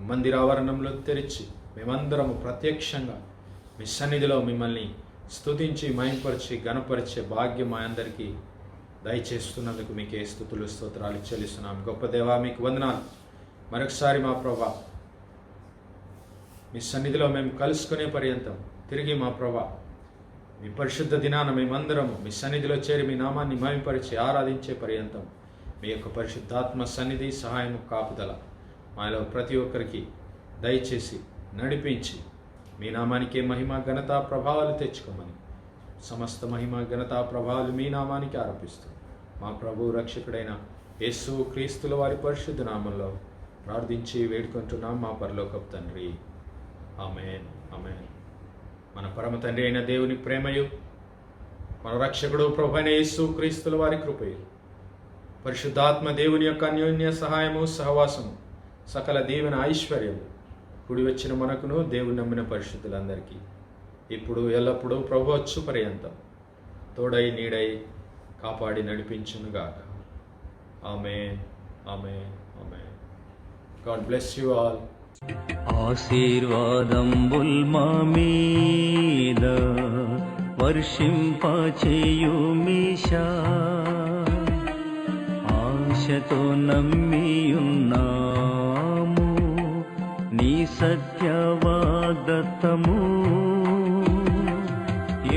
మందిరావరణంలో తెరిచి మేమందరము ప్రత్యక్షంగా మీ సన్నిధిలో మిమ్మల్ని స్తుతించి మహింపరిచి గణపరిచే భాగ్యం మా అందరికీ దయచేస్తున్నందుకు మీకే స్తుతులు, స్తోత్రాలు చెల్లిస్తున్నాం. గొప్ప దేవా మీకు వందనాలు. మరొకసారి మా ప్రభా మీ సన్నిధిలో మేము కలుసుకునే పర్యంతం తిరిగి మా ప్రభా మీ పరిశుద్ధ దినాన మేమందరము మీ సన్నిధిలో చేరి మీ నామాన్ని మహిమపరిచి ఆరాధించే పర్యంతం మీ యొక్క పరిశుద్ధాత్మ సన్నిధి, సహాయము, కాపుదల మాలో ప్రతి ఒక్కరికి దయచేసి నడిపించి మీ నామానికే మహిమ, ఘనత, ప్రభావాలు తెచ్చుకోమని సమస్త మహిమ, ఘనత, ప్రభావాలు మీ నామానికి ఆరోపిస్తూ మా ప్రభు రక్షకుడైన యేసు క్రీస్తుల వారి పరిశుద్ధ నామంలో ప్రార్థించి వేడుకుంటున్నాం మా పరలోకపు తండ్రి. ఆమేన్, ఆమేన్. మన పరమ తండ్రి అయిన దేవుని ప్రేమయు, మన రక్షకుడు ప్రభు అయిన యేసు క్రీస్తుల వారి కృపయు, పరిశుద్ధాత్మ దేవుని యొక్క అన్యోన్య సహాయము, సహవాసము, సకల దీవెన ఐశ్వర్యము కూడి వచ్చిన మనకును దేవుని నమ్మిన పరిశుద్ధులందరికీ ఇప్పుడు ఎల్లప్పుడూ ప్రభు వచ్చు పర్యంతం తోడై నీడై కాపాడి నడిపించునుగాక. Amen, amen, amen. God bless you all. ఆశీర్వాదంబుల్ మా మీద వర్షింపచేయుమీశా, ఆశతో నమ్మియున్నాము నీ సత్యవాగ్దత్తము.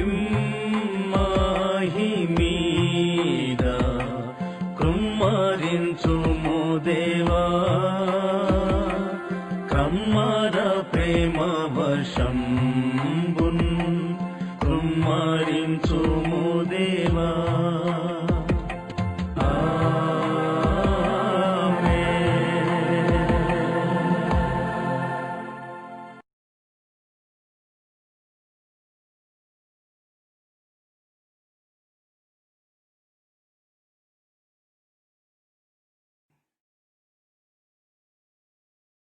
ఇమ్మాహి మీద కృమ్మరించుము దేవా, కమ్మర ప్రేమ వర్షంబున్ కృమ్మరించు